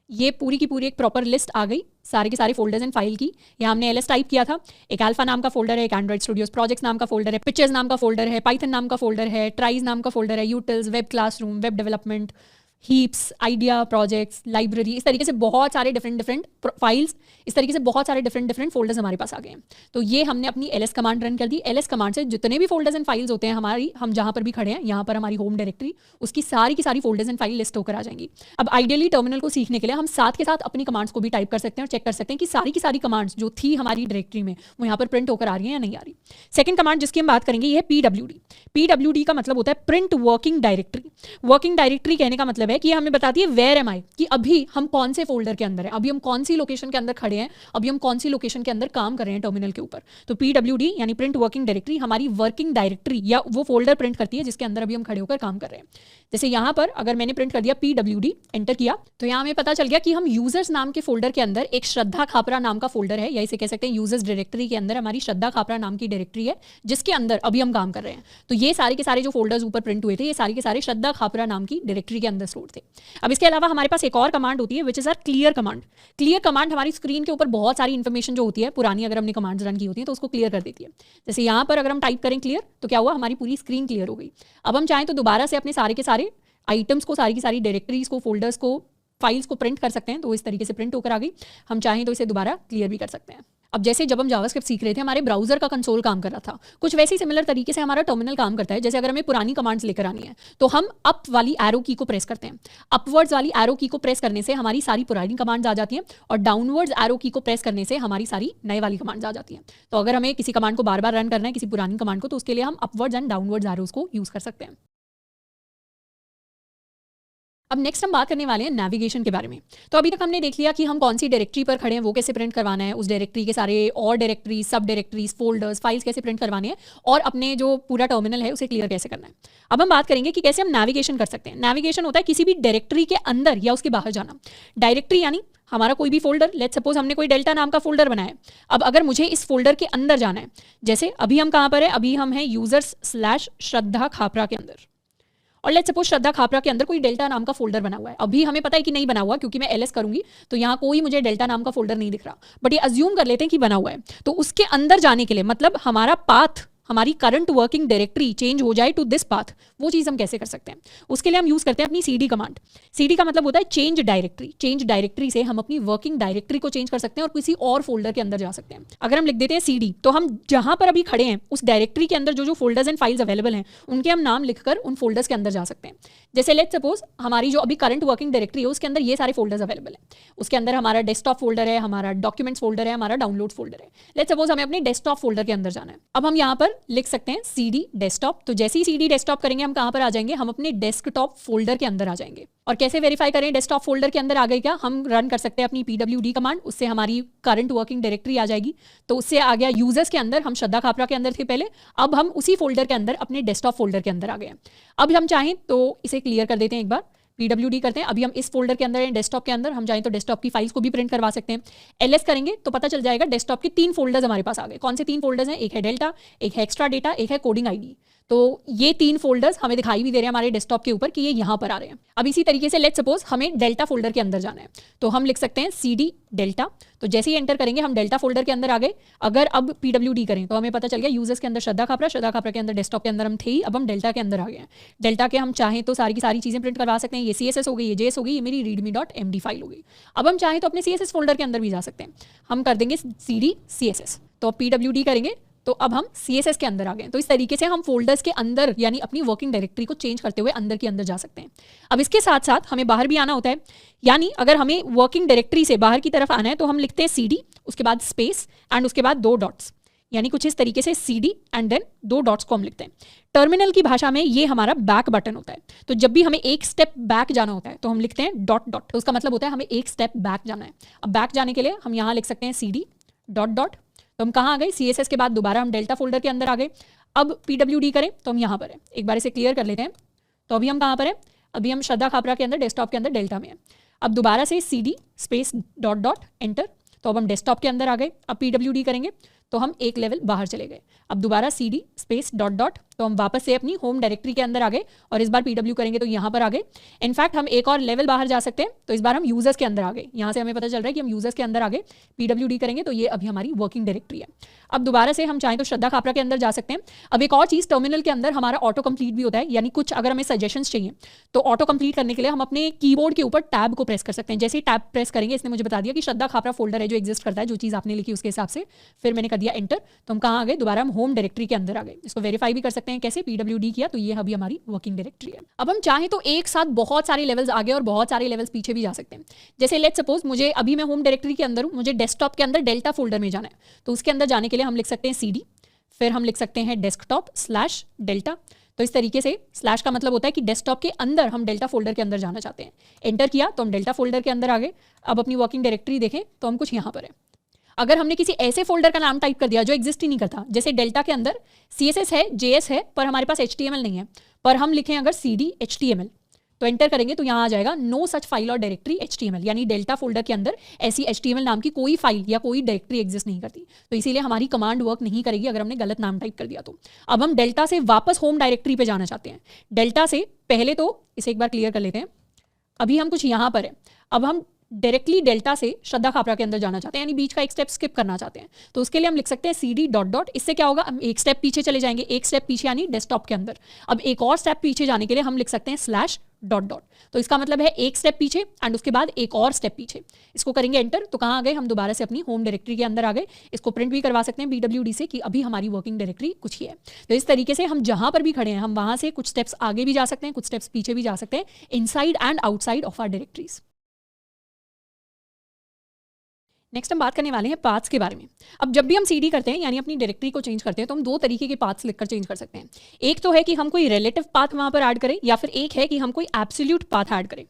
ये पूरी की पूरी एक प्रॉपर लिस्ट आ गई सारे के सारे फोल्डर्स एंड फाइल की। यहाँ हमने ls टाइप किया था। एक अल्फा नाम का फोल्डर है, एक एंड्रॉइड स्टूडियोज प्रोजेक्ट्स नाम का फोल्डर है, पिक्चर्स नाम का फोल्डर है, पाइथन नाम का फोल्डर है, ट्राइज नाम का फोल्डर है, utils, web classroom, web development, heaps, idea, projects, library, इस तरीके से बहुत सारे डिफरेंट फाइल्स, इस तरीके से बहुत सारे डिफरेंट फोल्डर्स हमारे पास आ गए हैं। तो ये हमने अपनी ls कमांड रन कर दी। ls कमांड से जितने भी फोल्डर्स एंड फाइल्स होते हैं हमारी, हम जहाँ पर भी खड़े हैं, यहाँ पर हमारी होम डायरेक्टरी, उसकी सारी की सारी फोल्डर्स एंड फाइल लिस्ट होकर आ जाएंगी। अब आइडियली टर्मिनल को सीखने के लिए हम साथ के साथ अपनी कमांड्स को भी टाइप कर सकते हैं और चेक कर सकते हैं कि सारी की सारी कमांड्स जो थी हमारी डायरेक्टरी में वो यहाँ पर प्रिंट होकर आ रही है या नहीं आ रही। सेकंड कमांड जिसकी हम बात करेंगे ये है pwd। pwd का मतलब होता है print working directory. Working directory कहने का मतलब है कि हमें बताती है वेयर एम आई, कि अभी हम कौन से फोल्डर के अंदर है, अभी हम कौन सी लोकेशन के अंदर खड़े हैं, अभी हम कौन सी लोकेशन के अंदर काम कर रहे हैं टर्मिनल के ऊपर। तो pwd यानी प्रिंट वर्किंग डायरेक्टरी हमारी वर्किंग डायरेक्टरी या वो फोल्डर प्रिंट करती है जिसके अंदर अभी हम खड़े होकर काम कर रहे हैं। जैसे यहाँ पर अगर मैंने प्रिंट कर दिया pwd, एंटर किया, तो यहाँ हमें पता चल गया कि हम यूजर्स नाम के फोल्डर के अंदर एक श्रद्धा खापरा नाम का फोल्डर है, या इसे कह सकते हैं यूजर्स डायरेक्टरी के अंदर हमारी श्रद्धा खापरा नाम की डायरेक्टरी है जिसके अंदर अभी हम काम कर रहे हैं। तो ये सारे के सारे जो फोल्डर्स ऊपर प्रिंट हुए थे ये सारे के सारे श्रद्धा खापरा नाम की डायरेक्टरी के अंदर स्टोर थे। अब इसके अलावा हमारे पास एक और कमांड होती है which is are clear command. Clear command हमारी स्क्रीन के ऊपर बहुत सारी इन्फॉर्मेशन जो होती है पुरानी, अगर हमने कमांड्स रन की होती है तो उसको क्लियर कर देती है। जैसे यहाँ पर अगर हम टाइप करें क्लियर, तो क्या हुआ, हमारी पूरी स्क्रीन क्लियर हो गई। अब हम चाहें तो दोबारा से अपने सारे के सारे आइटम्स को, सारी की सारी डायरेक्टरीज को, फोल्डर्स को, फाइल्स को प्रिंट कर सकते हैं। तो इस तरीके से प्रिंट होकर आ गई। हम चाहें तो इसे दोबारा क्लियर भी कर सकते हैं। अब जैसे जब हम जावास्क्रिप्ट सीख रहे थे हमारे ब्राउजर का कंसोल काम कर रहा था, कुछ वैसे ही सिमिलर तरीके से हमारा टर्मिनल काम करता है। जैसे अगर हमें पुरानी कमांड्स लेकर आनी है तो हम अप वाली एरो की को प्रेस करते हैं। अपवर्ड्स वाली एरो की को प्रेस करने से हमारी सारी पुरानी कमांड्स आ जाती हैं और डाउनवर्ड्स एरो की को प्रेस करने से हमारी सारी नए वाली कमांड्स आ जाती हैं। तो अगर हमें किसी कमांड को बार बार रन करना है, किसी पुरानी कमांड को, तो उसके लिए हम अपवर्ड्स एंड डाउनवर्ड्स एरोज को यूज कर सकते हैं। अब नेक्स्ट हम बात करने वाले हैं नेविगेशन के बारे में। तो अभी तक हमने देख लिया कि हम कौन सी डायरेक्टरी पर खड़े हैं, वो कैसे प्रिंट करवाना है, उस डायरेक्टरी के सारे और डायरेक्टरीज, सब डायरेक्टरीज, फोल्डर्स, फाइल्स कैसे प्रिंट करवाने हैं और अपने जो पूरा टर्मिनल है उसे क्लियर कैसे करना है। अब हम बात करेंगे कि कैसे हम नेविगेशन कर सकते हैं। नेविगेशन होता है किसी भी डायरेक्टरी के अंदर या उसके बाहर जाना। डायरेक्टरी यानी हमारा कोई भी फोल्डर, लेट्स सपोज हमने कोई डेल्टा नाम का फोल्डर बनाया है। अब अगर मुझे इस फोल्डर के अंदर जाना है, जैसे अभी हम कहाँ पर है, अभी हम हैं users/श्रद्धा खापरा के अंदर, और लेट्स सपोज श्रद्धा खापरा के अंदर कोई डेल्टा नाम का फोल्डर बना हुआ है। अभी हमें पता है कि नहीं बना हुआ क्योंकि मैं ls करूंगी तो यहाँ कोई मुझे डेल्टा नाम का फोल्डर नहीं दिख रहा, बट ये अज्यूम कर लेते हैं कि बना हुआ है। तो उसके अंदर जाने के लिए मतलब हमारा पाथ, हमारी करंट वर्किंग डायरेक्टरी चेंज हो जाए टू दिस पाथ, वो चीज़ हम कैसे कर सकते हैं, उसके लिए हम यूज़ करते हैं अपनी cd कमांड। cd का मतलब होता है चेंज डायरेक्टरी। चेंज डायरेक्टरी से हम अपनी वर्किंग डायरेक्टरी को चेंज कर सकते हैं और किसी और फोल्डर के अंदर जा सकते हैं। अगर हम लिख देते हैं cd, तो हम जहां पर अभी खड़े हैं उस डायरेक्टरी के अंदर जो जो फोल्डर्स एंड फाइल्स अवेलेबल हैं उनके हम नाम लिखकर उन फोल्डर्स के अंदर जा सकते हैं। जैसे लेट्स सपोज हमारी जो अभी करंट वर्किंग डायरेक्टरी है उसके अंदर ये सारे फोल्डर्स अवेलेबल हैं। उसके अंदर हमारा डेस्कटॉप फोल्डर है, हमारा डॉक्यूमेंट्स फोल्डर है, हमारा डाउनलोड फोल्डर है। लेट्स सपोज हमें अपने डेस्कटॉप फोल्डर के अंदर जाना है। अब हम यहाँ पर लिख सकते हैं cd डेस्कटॉप। तो जैसे ही cd डेस्कटॉप करेंगे हम कहाँ पर आ जाएंगे, हम अपने डेस्कटॉप फोल्डर के अंदर आ जाएंगे। और कैसे वेरीफाई करें डेस्कटॉप फोल्डर के अंदर आ गए क्या, हम रन कर सकते हैं अपनी pwd कमांड, उससे हमारी करंट वर्किंग डायरेक्टरी आ जाएगी। तो उससे आ गया यूजर्स के अंदर, हम श्रद्धा खापरा के अंदर थे पहले, अब हम उसी फोल्डर के अंदर अपने डेस्कटॉप फोल्डर के अंदर आ गए। अब हम चाहें तो इसे क्लियर कर देते हैं, एक बार pwd करते हैं। अभी हम इस फोल्डर के अंदर हैं, डेस्कटॉप के अंदर। हम चाहें तो डेस्कटॉप की फाइल्स को भी प्रिंट करवा सकते हैं। ls करेंगे तो पता चल जाएगा डेस्कटॉप के 3 फोल्डर्स हमारे पास आ गए। कौन से 3 फोल्डर्स हैं, एक है डेल्टा, एक है एक्स्ट्रा डेटा, एक है कोडिंग आईडी। तो ये 3 फोल्डर्स हमें दिखाई भी दे रहे हैं हमारे डेस्कटॉप के ऊपर कि ये यहाँ पर आ रहे हैं। अब इसी तरीके से लेट्स सपोज हमें डेल्टा फोल्डर के अंदर जाना है, तो हम लिख सकते हैं cd डेल्टा। तो जैसे ही एंटर करेंगे हम डेल्टा फोल्डर के अंदर आ गए। अगर अब pwd करें तो हमें पता चल गया यूजर्स के अंदर श्रद्धा खापरा, श्रद्धा खापरा के अंदर डेस्कटॉप के अंदर हम थे ही, अब हम डेल्टा के अंदर आ गए हैं। डेल्टा के हम चाहें तो सारी की सारी चीज़ें प्रिंट करवा सकते हैं। ये css हो गई, ये js हो गई, ये मेरी readme.md फाइल हो गई। अब हम चाहें तो अपने css फोल्डर के अंदर भी जा सकते हैं। हम कर देंगे cd css, तो pwd करेंगे तो अब हम CSS के अंदर आ गए। तो इस तरीके से हम फोल्डर्स के अंदर यानी अपनी वर्किंग डायरेक्टरी को चेंज करते हुए अंदर के अंदर जा सकते हैं। अब इसके साथ साथ हमें बाहर भी आना होता है, यानी अगर हमें वर्किंग डायरेक्टरी से बाहर की तरफ आना है तो हम लिखते हैं cd, उसके बाद स्पेस एंड उसके बाद 2 डॉट्स, यानी कुछ इस तरीके से cd एंड देन 2 डॉट्स को हम लिखते हैं। टर्मिनल की भाषा में ये हमारा बैक बटन होता है। तो जब भी हमें एक स्टेप बैक जाना होता है तो हम लिखते हैं डॉट डॉट, तो उसका मतलब होता है हमें एक स्टेप बैक जाना है। अब बैक जाने के लिए हम यहाँ लिख सकते हैं cd डॉट डॉट, तो हम कहाँ आ गए, CSS के बाद दोबारा हम डेल्टा फोल्डर के अंदर आ गए। अब pwd करें तो हम यहाँ पर हैं। एक बार इसे क्लियर कर लेते हैं। तो अभी हम कहाँ पर हैं, अभी हम श्रद्धा खापरा के अंदर डेस्कटॉप के अंदर डेल्टा में हैं। अब दोबारा से cd space dot dot enter, तो अब हम डेस्कटॉप के अंदर आ गए। अब pwd करेंगे तो हम एक लेवल बाहर चले गए। अब दोबारा cd स्पेस डॉट डॉट, तो हम वापस से अपनी होम डायरेक्टरी के अंदर आ गए और इस बार pw करेंगे तो यहाँ पर आ गए। इनफैक्ट हम एक और लेवल बाहर जा सकते हैं, तो इस बार हम यूजर्स के अंदर आ गए। यहाँ से हमें पता चल रहा है कि हम यूजर्स के अंदर आ गए, pwd करेंगे तो ये अभी हमारी वर्किंग डायरेक्टरी है। अब दोबारा से हम चाहें तो श्रद्धा खापरा के अंदर जा सकते हैं। अब एक और चीज़, टर्मिनल के अंदर हमारा ऑटो कंप्लीट भी होता है, यानी कुछ अगर हमें सजेशंस चाहिए तो ऑटो कंप्लीट करने के लिए हम अपने कीबोर्ड के ऊपर टैब को प्रेस कर सकते हैं। जैसे ही टैब प्रेस करेंगे, इसने मुझे बता दिया कि श्रद्धा खापरा फोल्डर है जो एग्जिस्ट करता है, जो चीज़ आपने लिखी उसके हिसाब से। फिर मैंने कर दिया एंटर, तो हम कहाँ आ गए, दोबारा हम होम डायरेक्टरी के अंदर आ गए। इसको वेरीफाई भी कर सकते हैं कैसे, pwd किया तो ये अभी हमारी वर्किंग डायरेक्टरी है। अब हम चाहें तो एक साथ बहुत सारे लेवल्स आगे और बहुत सारे लेवल्स पीछे भी जा सकते हैं। जैसे लेट्स सपोज मुझे अभी मैं होम डायरेक्टरी के अंदर हूँ, मुझे डेस्कटॉप के अंदर डेल्टा फोल्डर में जाना है, तो उसके अंदर जाने के लिए हम लिख सकते हैं cd, फिर हम लिख सकते हैं डेस्कटॉप स्लैश डेल्टा। तो इस तरीके से स्लैश का मतलब होता है कि डेस्कटॉप के अंदर हम डेल्टा फोल्डर के अंदर जाना चाहते हैं। एंटर किया तो हम डेल्टा फोल्डर के अंदर आ गए। अब अपनी वर्किंग डायरेक्टरी देखें तो हम कुछ यहाँ पर है। अगर हमने किसी ऐसे फोल्डर का नाम टाइप कर दिया जो एग्जिस्ट ही नहीं करता, जैसे डेल्टा के अंदर CSS है, JS है, पर हमारे पास HTML नहीं है, पर हम लिखें अगर cd HTML, तो एंटर करेंगे तो यहाँ आ जाएगा नो सच फाइल और डायरेक्टरी HTML, यानी डेल्टा फोल्डर के अंदर ऐसी HTML नाम की कोई फाइल या कोई डायरेक्टरी एग्जिस्ट नहीं करती। तो इसीलिए हमारी कमांड वर्क नहीं करेगी अगर हमने गलत नाम टाइप कर दिया तो। अब हम डेल्टा से वापस होम डायरेक्टरी पे जाना चाहते हैं। डेल्टा से पहले तो इसे एक बार क्लियर कर लेते हैं। अभी हम कुछ यहाँ पर है, अब हम डायरेक्टली डेल्टा से श्रद्धा खापरा के अंदर जाना चाहते हैं, यानी बीच का एक स्टेप स्किप करना चाहते हैं। तो उसके लिए हम लिख सकते हैं cd डॉट डॉट। इससे क्या होगा, हम एक स्टेप पीछे चले जाएंगे, एक स्टेप पीछे यानी डेस्कटॉप के अंदर। अब एक और स्टेप पीछे जाने के लिए हम लिख सकते हैं स्लैश डॉट डॉट। तो इसका मतलब है एक स्टेप पीछे एंड उसके बाद एक और स्टेप पीछे। इसको करेंगे एंटर तो कहाँ आ गए, हम दोबारा से अपनी होम डायरेक्टरी के अंदर आ गए। इसको प्रिंट भी करवा सकते हैं pwd से कि अभी हमारी वर्किंग डायरेक्टरी कुछ ही है। तो इस तरीके से हम जहाँ पर भी खड़े हैं, हम वहाँ से कुछ स्टेप्स आगे भी जा सकते हैं, कुछ स्टेप्स पीछे भी जा सकते हैं, inside and outside of our directories. Next हम बात करने वाले हैं पाथ्स के बारे में। अब जब भी हम cd करते हैं यानी अपनी डायरेक्टरी को चेंज करते हैं, तो हम दो तरीके के पाथ्स लिखकर चेंज कर सकते हैं। एक तो है कि हम कोई रिलेटिव पाथ वहाँ पर ऐड करें, या फिर एक है कि हम कोई एब्सोल्यूट पाथ ऐड करें।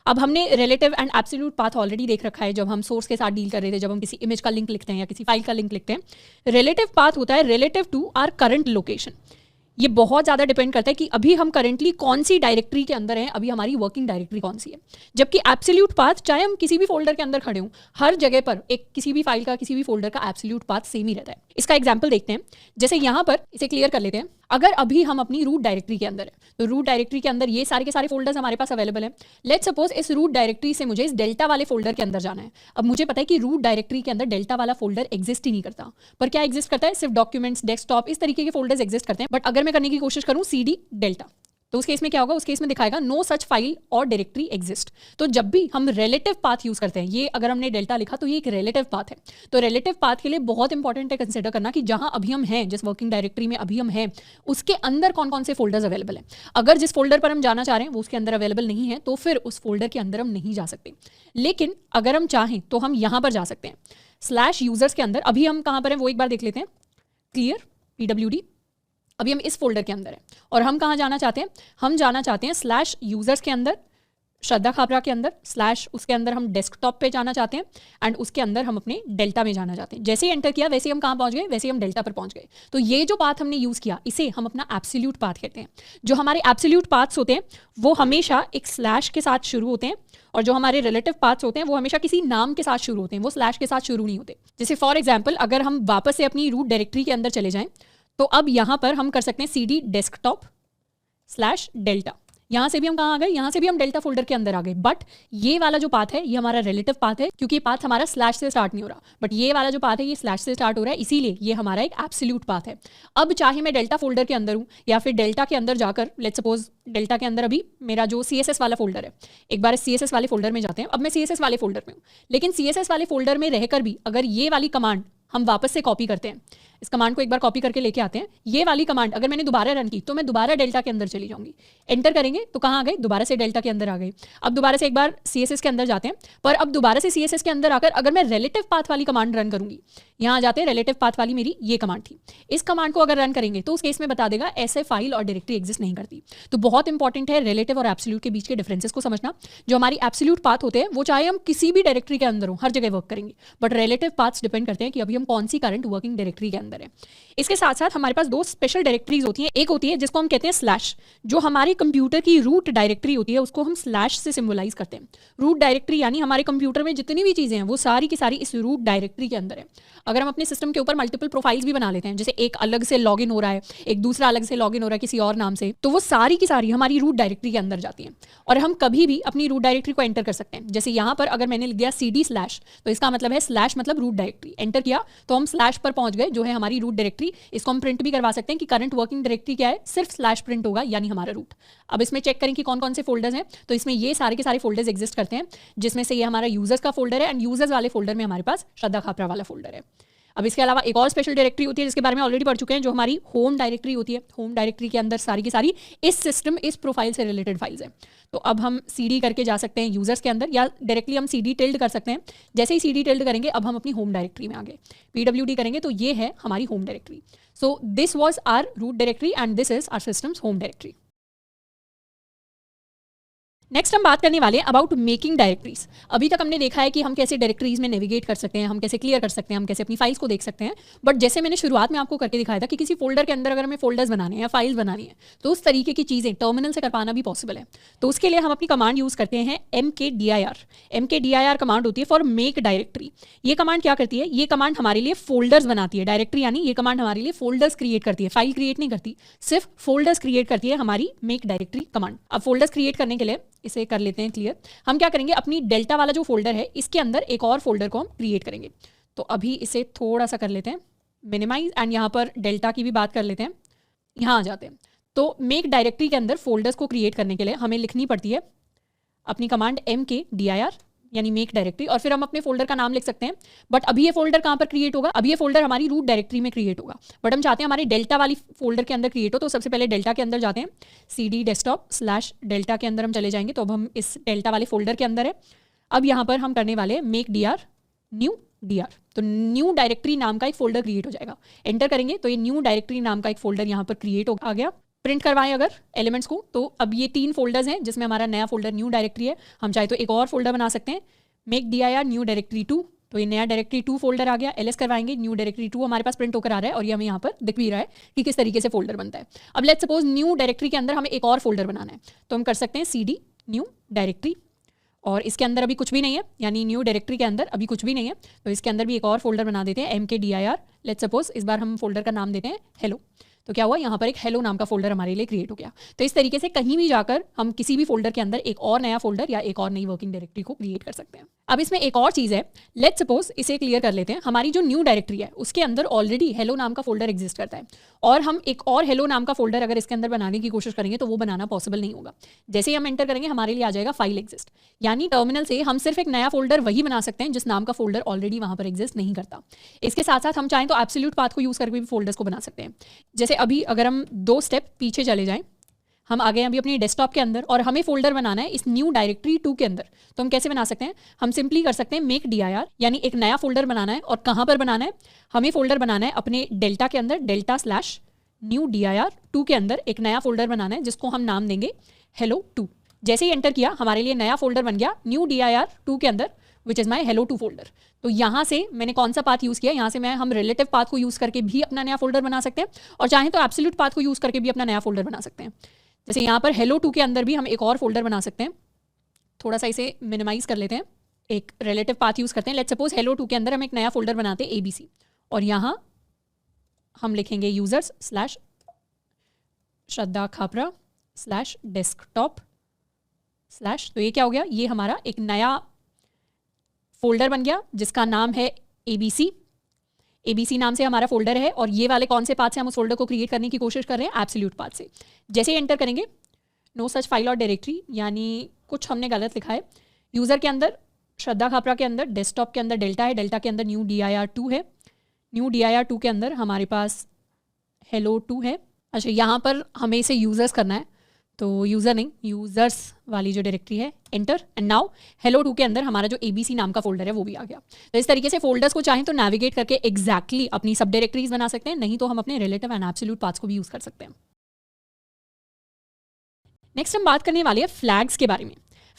अब हमने relative and absolute path already देख रखा है जब हम सोर्स के साथ डील कर रहे थे, जब हम किसी इमेज का लिंक लिखते हैं या किसी फाइल का लिंक लिखते हैं। रिलेटिव पाथ होता है relative to our current location. ये बहुत ज़्यादा डिपेंड करता है कि अभी हम करेंटली कौन सी डायरेक्टरी के अंदर हैं, अभी हमारी वर्किंग डायरेक्टरी कौन सी है। जबकि एब्सोल्यूट पाथ, चाहे हम किसी भी फोल्डर के अंदर खड़े हों, हर जगह पर एक किसी भी फाइल का, किसी भी फोल्डर का एब्सोल्यूट पाथ सेम ही रहता है। इसका एग्जांपल देखते हैं। जैसे यहाँ पर इसे क्लियर कर लेते हैं। अगर अभी हम अपनी रूट डायरेक्टरी के अंदर है, तो रूट डायरेक्टरी के अंदर ये सारे के सारे फोल्डर्स हमारे पास अवेलेबल हैं। लेट्स सपोज इस रूट डायरेक्टरी से मुझे इस डेल्टा वाले फोल्डर के अंदर जाना है। अब मुझे पता है कि रूट डायरेक्टरी के अंदर डेल्टा वाला फोल्डर एग्जिस्ट ही नहीं करता, पर क्या एग्जिस्ट करता है, सिर्फ डॉक्यूमेंट्स, डेस्कटॉप, इस तरीके के फोल्डर्स एग्जिस्ट करते हैं। बट अगर मैं करने की कोशिश करूँ cd डेल्टा, तो उस केस में क्या होगा, उस केस में दिखाएगा नो सच फाइल और डायरेक्टरी एग्जिस्ट। तो जब भी हम रिलेटिव पाथ यूज करते हैं, ये अगर हमने डेल्टा लिखा तो ये एक रिलेटिव पाथ है। तो रिलेटिव पाथ के लिए बहुत इंपॉर्टेंट है कंसिडर करना कि जहां अभी हम हैं, जिस वर्किंग डायरेक्टरी में अभी हम हैं, उसके अंदर कौन कौन से फोल्डर्स अवेलेबल हैं। अगर जिस फोल्डर पर हम जाना चाह रहे हैं वो उसके अंदर अवेलेबल नहीं है, तो फिर उस फोल्डर के अंदर हम नहीं जा सकते। लेकिन अगर हम चाहें तो हम यहाँ पर जा सकते हैं, स्लैश यूजर्स के अंदर। अभी हम कहाँ पर हैं वो एक बार देख लेते हैं। क्लियर pwd, अभी हम इस फोल्डर के अंदर हैं और हम कहाँ जाना चाहते हैं, हम जाना चाहते हैं स्लैश यूजर्स के अंदर, श्रद्धा खापरा के अंदर, स्लैश उसके अंदर हम डेस्कटॉप पे जाना चाहते हैं एंड उसके अंदर हम अपने डेल्टा में जाना चाहते हैं। जैसे ही एंटर किया वैसे ही हम कहाँ पहुँच गए, वैसे ही हम डेल्टा पर पहुँच गए। तो ये जो पाथ हमने यूज़ किया, इसे हम अपना एब्सोल्यूट पाथ कहते हैं। जो हमारे एब्सोल्यूट पाथ्स होते हैं वो हमेशा एक स्लैश के साथ शुरू होते हैं, और जो हमारे रिलेटिव पाथ्स होते हैं वो हमेशा किसी नाम के साथ शुरू होते हैं, वो स्लैश के साथ शुरू नहीं होते। जैसे फॉर एग्जाम्पल अगर हम वापस से अपनी रूट डायरेक्टरी के अंदर चले जाएँ, तो अब यहाँ पर हम कर सकते हैं cd डेस्कटॉप स्लैश डेल्टा। यहाँ से भी हम कहाँ आ गए, यहाँ से भी हम डेल्टा फोल्डर के अंदर आ गए। बट ये वाला जो पाथ है ये हमारा रिलेटिव पाथ है, क्योंकि ये पाथ हमारा स्लैश से स्टार्ट नहीं हो रहा। बट ये वाला जो पाथ है ये स्लैश से स्टार्ट हो रहा है, इसीलिए ये हमारा एक एब्सोल्यूट पाथ है। अब चाहे मैं डेल्टा फोल्डर के अंदर हूँ या फिर डेल्टा के अंदर जाकर, लेट्स सपोज डेल्टा के अंदर अभी मेरा जो CSS वाला फोल्डर है, एक बार इस CSS वाले फोल्डर में जाते हैं। अब मैं CSS वाले फोल्डर में हूँ, लेकिन CSS वाले फोल्डर में रहकर भी अगर ये वाली कमांड हम वापस से कॉपी करते हैं, इस कमांड को एक बार कॉपी करके लेके आते हैं, ये वाली कमांड अगर मैंने दोबारा रन की तो मैं दोबारा डेल्टा के अंदर चली जाऊंगी। एंटर करेंगे तो कहाँ आ गए, दोबारा से डेल्टा के अंदर आ गए। अब दोबारा से एक बार CSS के अंदर जाते हैं, पर अब दोबारा से CSS के अंदर आकर अगर मैं रिलेटिव पाथ वाली कमांड रन करूंगी, यहाँ जाते हैं रिलेटिव पाथ वाली मेरी ये कमांड थी, इस कमांड को अगर रन करेंगे तो उस केस में बता देगा ऐसे फाइल और डायरेक्टरी एग्जिस्ट नहीं करती। तो बहुत इंपॉर्टेंट है रिलेटिव और एब्सोल्यूट के बीच के डिफरेंसेस को समझना। जो हमारी एब्सोल्यूट पाथ होते हैं वो चाहे हम किसी भी डायरेक्टरी के अंदर हो, हर जगह वर्क करेंगे, बट रिलेटिव पाथ्स डिपेंड करते हैं कि अभी हम कौन सी करंट वर्किंग डायरेक्टरी के अंदर है। इसके साथ साथ हमारे पास दो स्पेशल डायरेक्टरीज होती हैं। एक होती है जिसको हम कहते हैं स्लैश, जो हमारे कंप्यूटर की रूट डायरेक्टरी होती है उसको हम स्लैश से सिंबलाइज करते हैं। रूट डायरेक्टरी यानी हमारे कंप्यूटर में जितनी भी चीज़ें हैं वो सारी की सारी इस रूट डायरेक्टरी के अंदर है। अगर हम अपने सिस्टम के ऊपर मल्टीपल प्रोफाइल्स भी बना लेते हैं, जैसे एक अलग से लॉगिन हो रहा है, एक दूसरा अलग से लॉगिन हो रहा है किसी और नाम से, तो वो सारी की सारी हमारी रूट डायरेक्टरी के अंदर जाती हैं और हम कभी भी अपनी रूट डायरेक्टरी को एंटर कर सकते हैं। जैसे यहाँ पर अगर मैंने लिख दिया cd/, तो इसका मतलब है स्लैश मतलब रूट डायरेक्टरी, एंटर किया तो हम स्लैश पर पहुंच गए, जो है हमारी रूट डायरेक्टरी। इसको हम प्रिंट भी करवा सकते हैं कि करंट वर्किंग डायरेक्टरी क्या है, सिर्फ स्लैश प्रिंट होगा, यानी हमारा रूट। अब इसमें चेक करें कि कौन कौन से फोल्डर्स हैं, तो इसमें ये सारे के सारे फोल्डर्स एग्जिस्ट करते हैं, जिसमें से ये हमारा यूजर्स का फोल्डर है एंड यूजर्स वाले फोल्डर में हमारे पास श्रद्धा खापरा वाला फोल्डर है। अब इसके अलावा एक और स्पेशल डायरेक्टरी होती है जिसके बारे में ऑलरेडी पढ़ चुके हैं, जो हमारी होम डायरेक्टरी होती है। होम डायरेक्टरी के अंदर सारी की सारी इस सिस्टम, इस प्रोफाइल से रिलेटेड फाइल्स हैं। तो अब हम cd करके जा सकते हैं यूजर्स के अंदर, या डायरेक्टली हम cd टिल्ड कर सकते हैं। जैसे ही cd टिल्ड करेंगे अब हम अपनी होम डायरेक्टरी में आ गए, pwd करेंगे तो ये है हमारी home directory. So this was our root directory and this is our systems home directory. Next हम बात करने वाले हैं अबाउट मेकिंग डायरेक्टरीज। अभी तक हमने देखा है कि हम कैसे डायरेक्टरीज में नेविगेट कर सकते हैं, हम कैसे क्लियर कर सकते हैं, हम कैसे अपनी फाइल्स को देख सकते हैं। बट जैसे मैंने शुरुआत में आपको करके दिखाया था कि किसी फोल्डर के अंदर अगर हमें फोल्डर्स बनाने हैं या फाइल्स बनानी है, तो उस तरीके की चीज़ें टर्मिनल से कर पाना भी पॉसिबल है। तो उसके लिए हम अपनी कमांड यूज़ करते हैं mkdir। mkdir कमांड होती है फॉर मेक डायरेक्टरी। ये कमांड क्या करती है, ये कमांड हमारे लिए फोल्डर्स बनाती है। डायरेक्टरी यानी ये कमांड हमारे लिए फोल्डर्स क्रिएट करती है, फाइल क्रिएट नहीं करती, सिर्फ फोल्डर्स क्रिएट करती है हमारी मेक डायरेक्टरी कमांड। अब फोल्डर्स क्रिएट करने के लिए इसे कर लेते हैं क्लियर। हम क्या करेंगे, अपनी डेल्टा वाला जो फोल्डर है इसके अंदर एक और फोल्डर को हम क्रिएट करेंगे। तो अभी इसे थोड़ा सा कर लेते हैं मिनिमाइज एंड यहाँ पर डेल्टा की भी बात कर लेते हैं, यहाँ आ जाते हैं। तो मेक डायरेक्टरी के अंदर फोल्डर्स को क्रिएट करने के लिए हमें लिखनी पड़ती है अपनी कमांड mkdir यानी मेक डायरेक्टरी, और फिर हम अपने फोल्डर का नाम लिख सकते हैं। बट अभी ये फोल्डर कहाँ पर क्रिएट होगा, अभी ये फोल्डर हमारी रूट डायरेक्टरी में क्रिएट होगा, बट हम चाहते हैं हमारे डेल्टा वाली फोल्डर के अंदर क्रिएट हो। तो सबसे पहले डेल्टा के अंदर जाते हैं, cd desktop/डेल्टा के अंदर हम चले जाएंगे। तो अब हम इस डेल्टा वाले फोल्डर के अंदर है। अब यहाँ पर हम करने वाले मेक dr न्यू dr, तो न्यू डायरेक्टरी नाम का एक फोल्डर क्रिएट हो जाएगा। एंटर करेंगे तो ये न्यू डायरेक्टरी नाम का एक फोल्डर यहाँ पर क्रिएट आ गया। प्रिंट करवाएं अगर एलिमेंट्स को, तो अब ये 3 फोल्डर्स हैं जिसमें हमारा नया फोल्डर न्यू डायरेक्टरी है। हम चाहे तो एक और फोल्डर बना सकते हैं, मेक dir न्यू डायरेक्टरी 2, तो ये नया डायरेक्टरी 2 फोल्डर आ गया। ls करवाएंगे, न्यू डायरेक्टरी 2 हमारे पास प्रिंट होकर आ रहा है और ये हमें यहाँ पर दिख भी रहा है कि किस तरीके से फोल्डर बनता है। अब लेट्स सपोज न्यू डायरेक्टरी के अंदर हमें एक और फोल्डर बनाना है, तो हम कर सकते हैं cd न्यू डायरेक्टरी, और इसके अंदर अभी कुछ भी नहीं है, यानी न्यू डायरेक्टरी के अंदर अभी कुछ भी नहीं है, तो इसके अंदर भी एक और फोल्डर बना देते हैं mkdir। लेट्स सपोज इस बार हम फोल्डर का नाम देते हैं हेलो। तो क्या हुआ, यहाँ पर एक हेलो नाम का फोल्डर हमारे लिए क्रिएट हो गया। तो इस तरीके से कहीं भी जाकर हम किसी भी फोल्डर के अंदर एक और नया फोल्डर या एक और नई वर्किंग डायरेक्टरी को क्रिएट कर सकते हैं। अब इसमें एक और चीज़ है, लेट्स सपोज इसे क्लियर कर लेते हैं। हमारी जो न्यू डायरेक्टरी है उसके अंदर ऑलरेडी हेलो नाम का फोल्डर एग्जिस्ट करता है, और हम एक और हेलो नाम का फोल्डर अगर इसके अंदर बनाने की कोशिश करेंगे तो वो बनाना पॉसिबल नहीं होगा। जैसे ही हम एंटर करेंगे हमारे लिए आ जाएगा फाइल एग्जिस्ट, यानी टर्मिनल से हम सिर्फ एक नया फोल्डर वही बना सकते हैं जिस नाम का फोल्डर ऑलरेडी वहाँ पर एग्जिस्ट नहीं करता। इसके साथ साथ हम चाहें तो एब्सोल्यूट पाथ को यूज़ करके भी फोल्डर्स को बना सकते हैं। जैसे अभी अगर हम 2 स्टेप पीछे चले जाएं, हम आ गए अभी अपने डेस्कटॉप के अंदर और हमें फोल्डर बनाना है इस न्यू डायरेक्टरी 2 के अंदर। तो हम कैसे बना सकते हैं, हम सिंपली कर सकते हैं मेक dir, यानी एक नया फोल्डर बनाना है। और कहाँ पर बनाना है, हमें फोल्डर बनाना है अपने डेल्टा के अंदर, डेल्टा/न्यू dir 2 के अंदर एक नया फोल्डर बनाना है जिसको हम नाम देंगे hello 2। जैसे ही एंटर किया हमारे लिए नया फोल्डर बन गया न्यू dir 2 के अंदर, which is my hello 2 folder. तो यहाँ से मैंने कौन सा पाथ यूज़ किया, यहाँ से हम रिलेटिव पाथ को यूज़ करके भी अपना नया फोल्डर बना सकते हैं, और चाहें तो एब्सोल्यूट पाथ को यूज़ करके भी अपना नया फोल्डर बना सकते हैं। जैसे यहाँ पर hello 2 के अंदर भी हम एक और फोल्डर बना सकते हैं। थोड़ा सा इसे मिनिमाइज कर लेते हैं, एक रिलेटिव पाथ यूज़ करते हैं। लेट्स सपोज hello 2 के अंदर हम एक नया फोल्डर बनाते हैं abc, और यहाँ हम लिखेंगे users/ श्रद्धा खापरा /desktop/। तो ये क्या हो गया, ये हमारा एक नया फोल्डर बन गया जिसका नाम है abc। abc नाम से हमारा फोल्डर है, और ये वाले कौन से पाथ से हम उस फोल्डर को क्रिएट करने की कोशिश कर रहे हैं, एब्सोल्यूट पाथ से। जैसे ही एंटर करेंगे नो सच फाइल और डायरेक्टरी, यानी कुछ हमने गलत लिखा है। यूज़र के अंदर श्रद्धा खापरा के अंदर, डेस्कटॉप के अंदर डेल्टा है, डेल्टा के अंदर न्यू dir 2 है, न्यू dir 2 के अंदर हमारे पास hello 2 है। अच्छा, यहाँ पर हमें इसे यूज़र्स करना है, तो यूज़र नहीं, यूज़र्स वाली जो डायरेक्टरी है, एंटर। एंड नाउ hello 2 के अंदर हमारा जो abc नाम का फोल्डर है वो भी आ गया। तो इस तरीके से फोल्डर्स को चाहें तो नेविगेट करके एग्जैक्टली अपनी सब डायरेक्टरीज बना सकते हैं, नहीं तो हम अपने रिलेटिव एंड एब्सोल्यूट पाथ्स को भी यूज़ कर सकते हैं। नेक्स्ट हम बात करने वाले हैं फ्लैग्स के बारे में।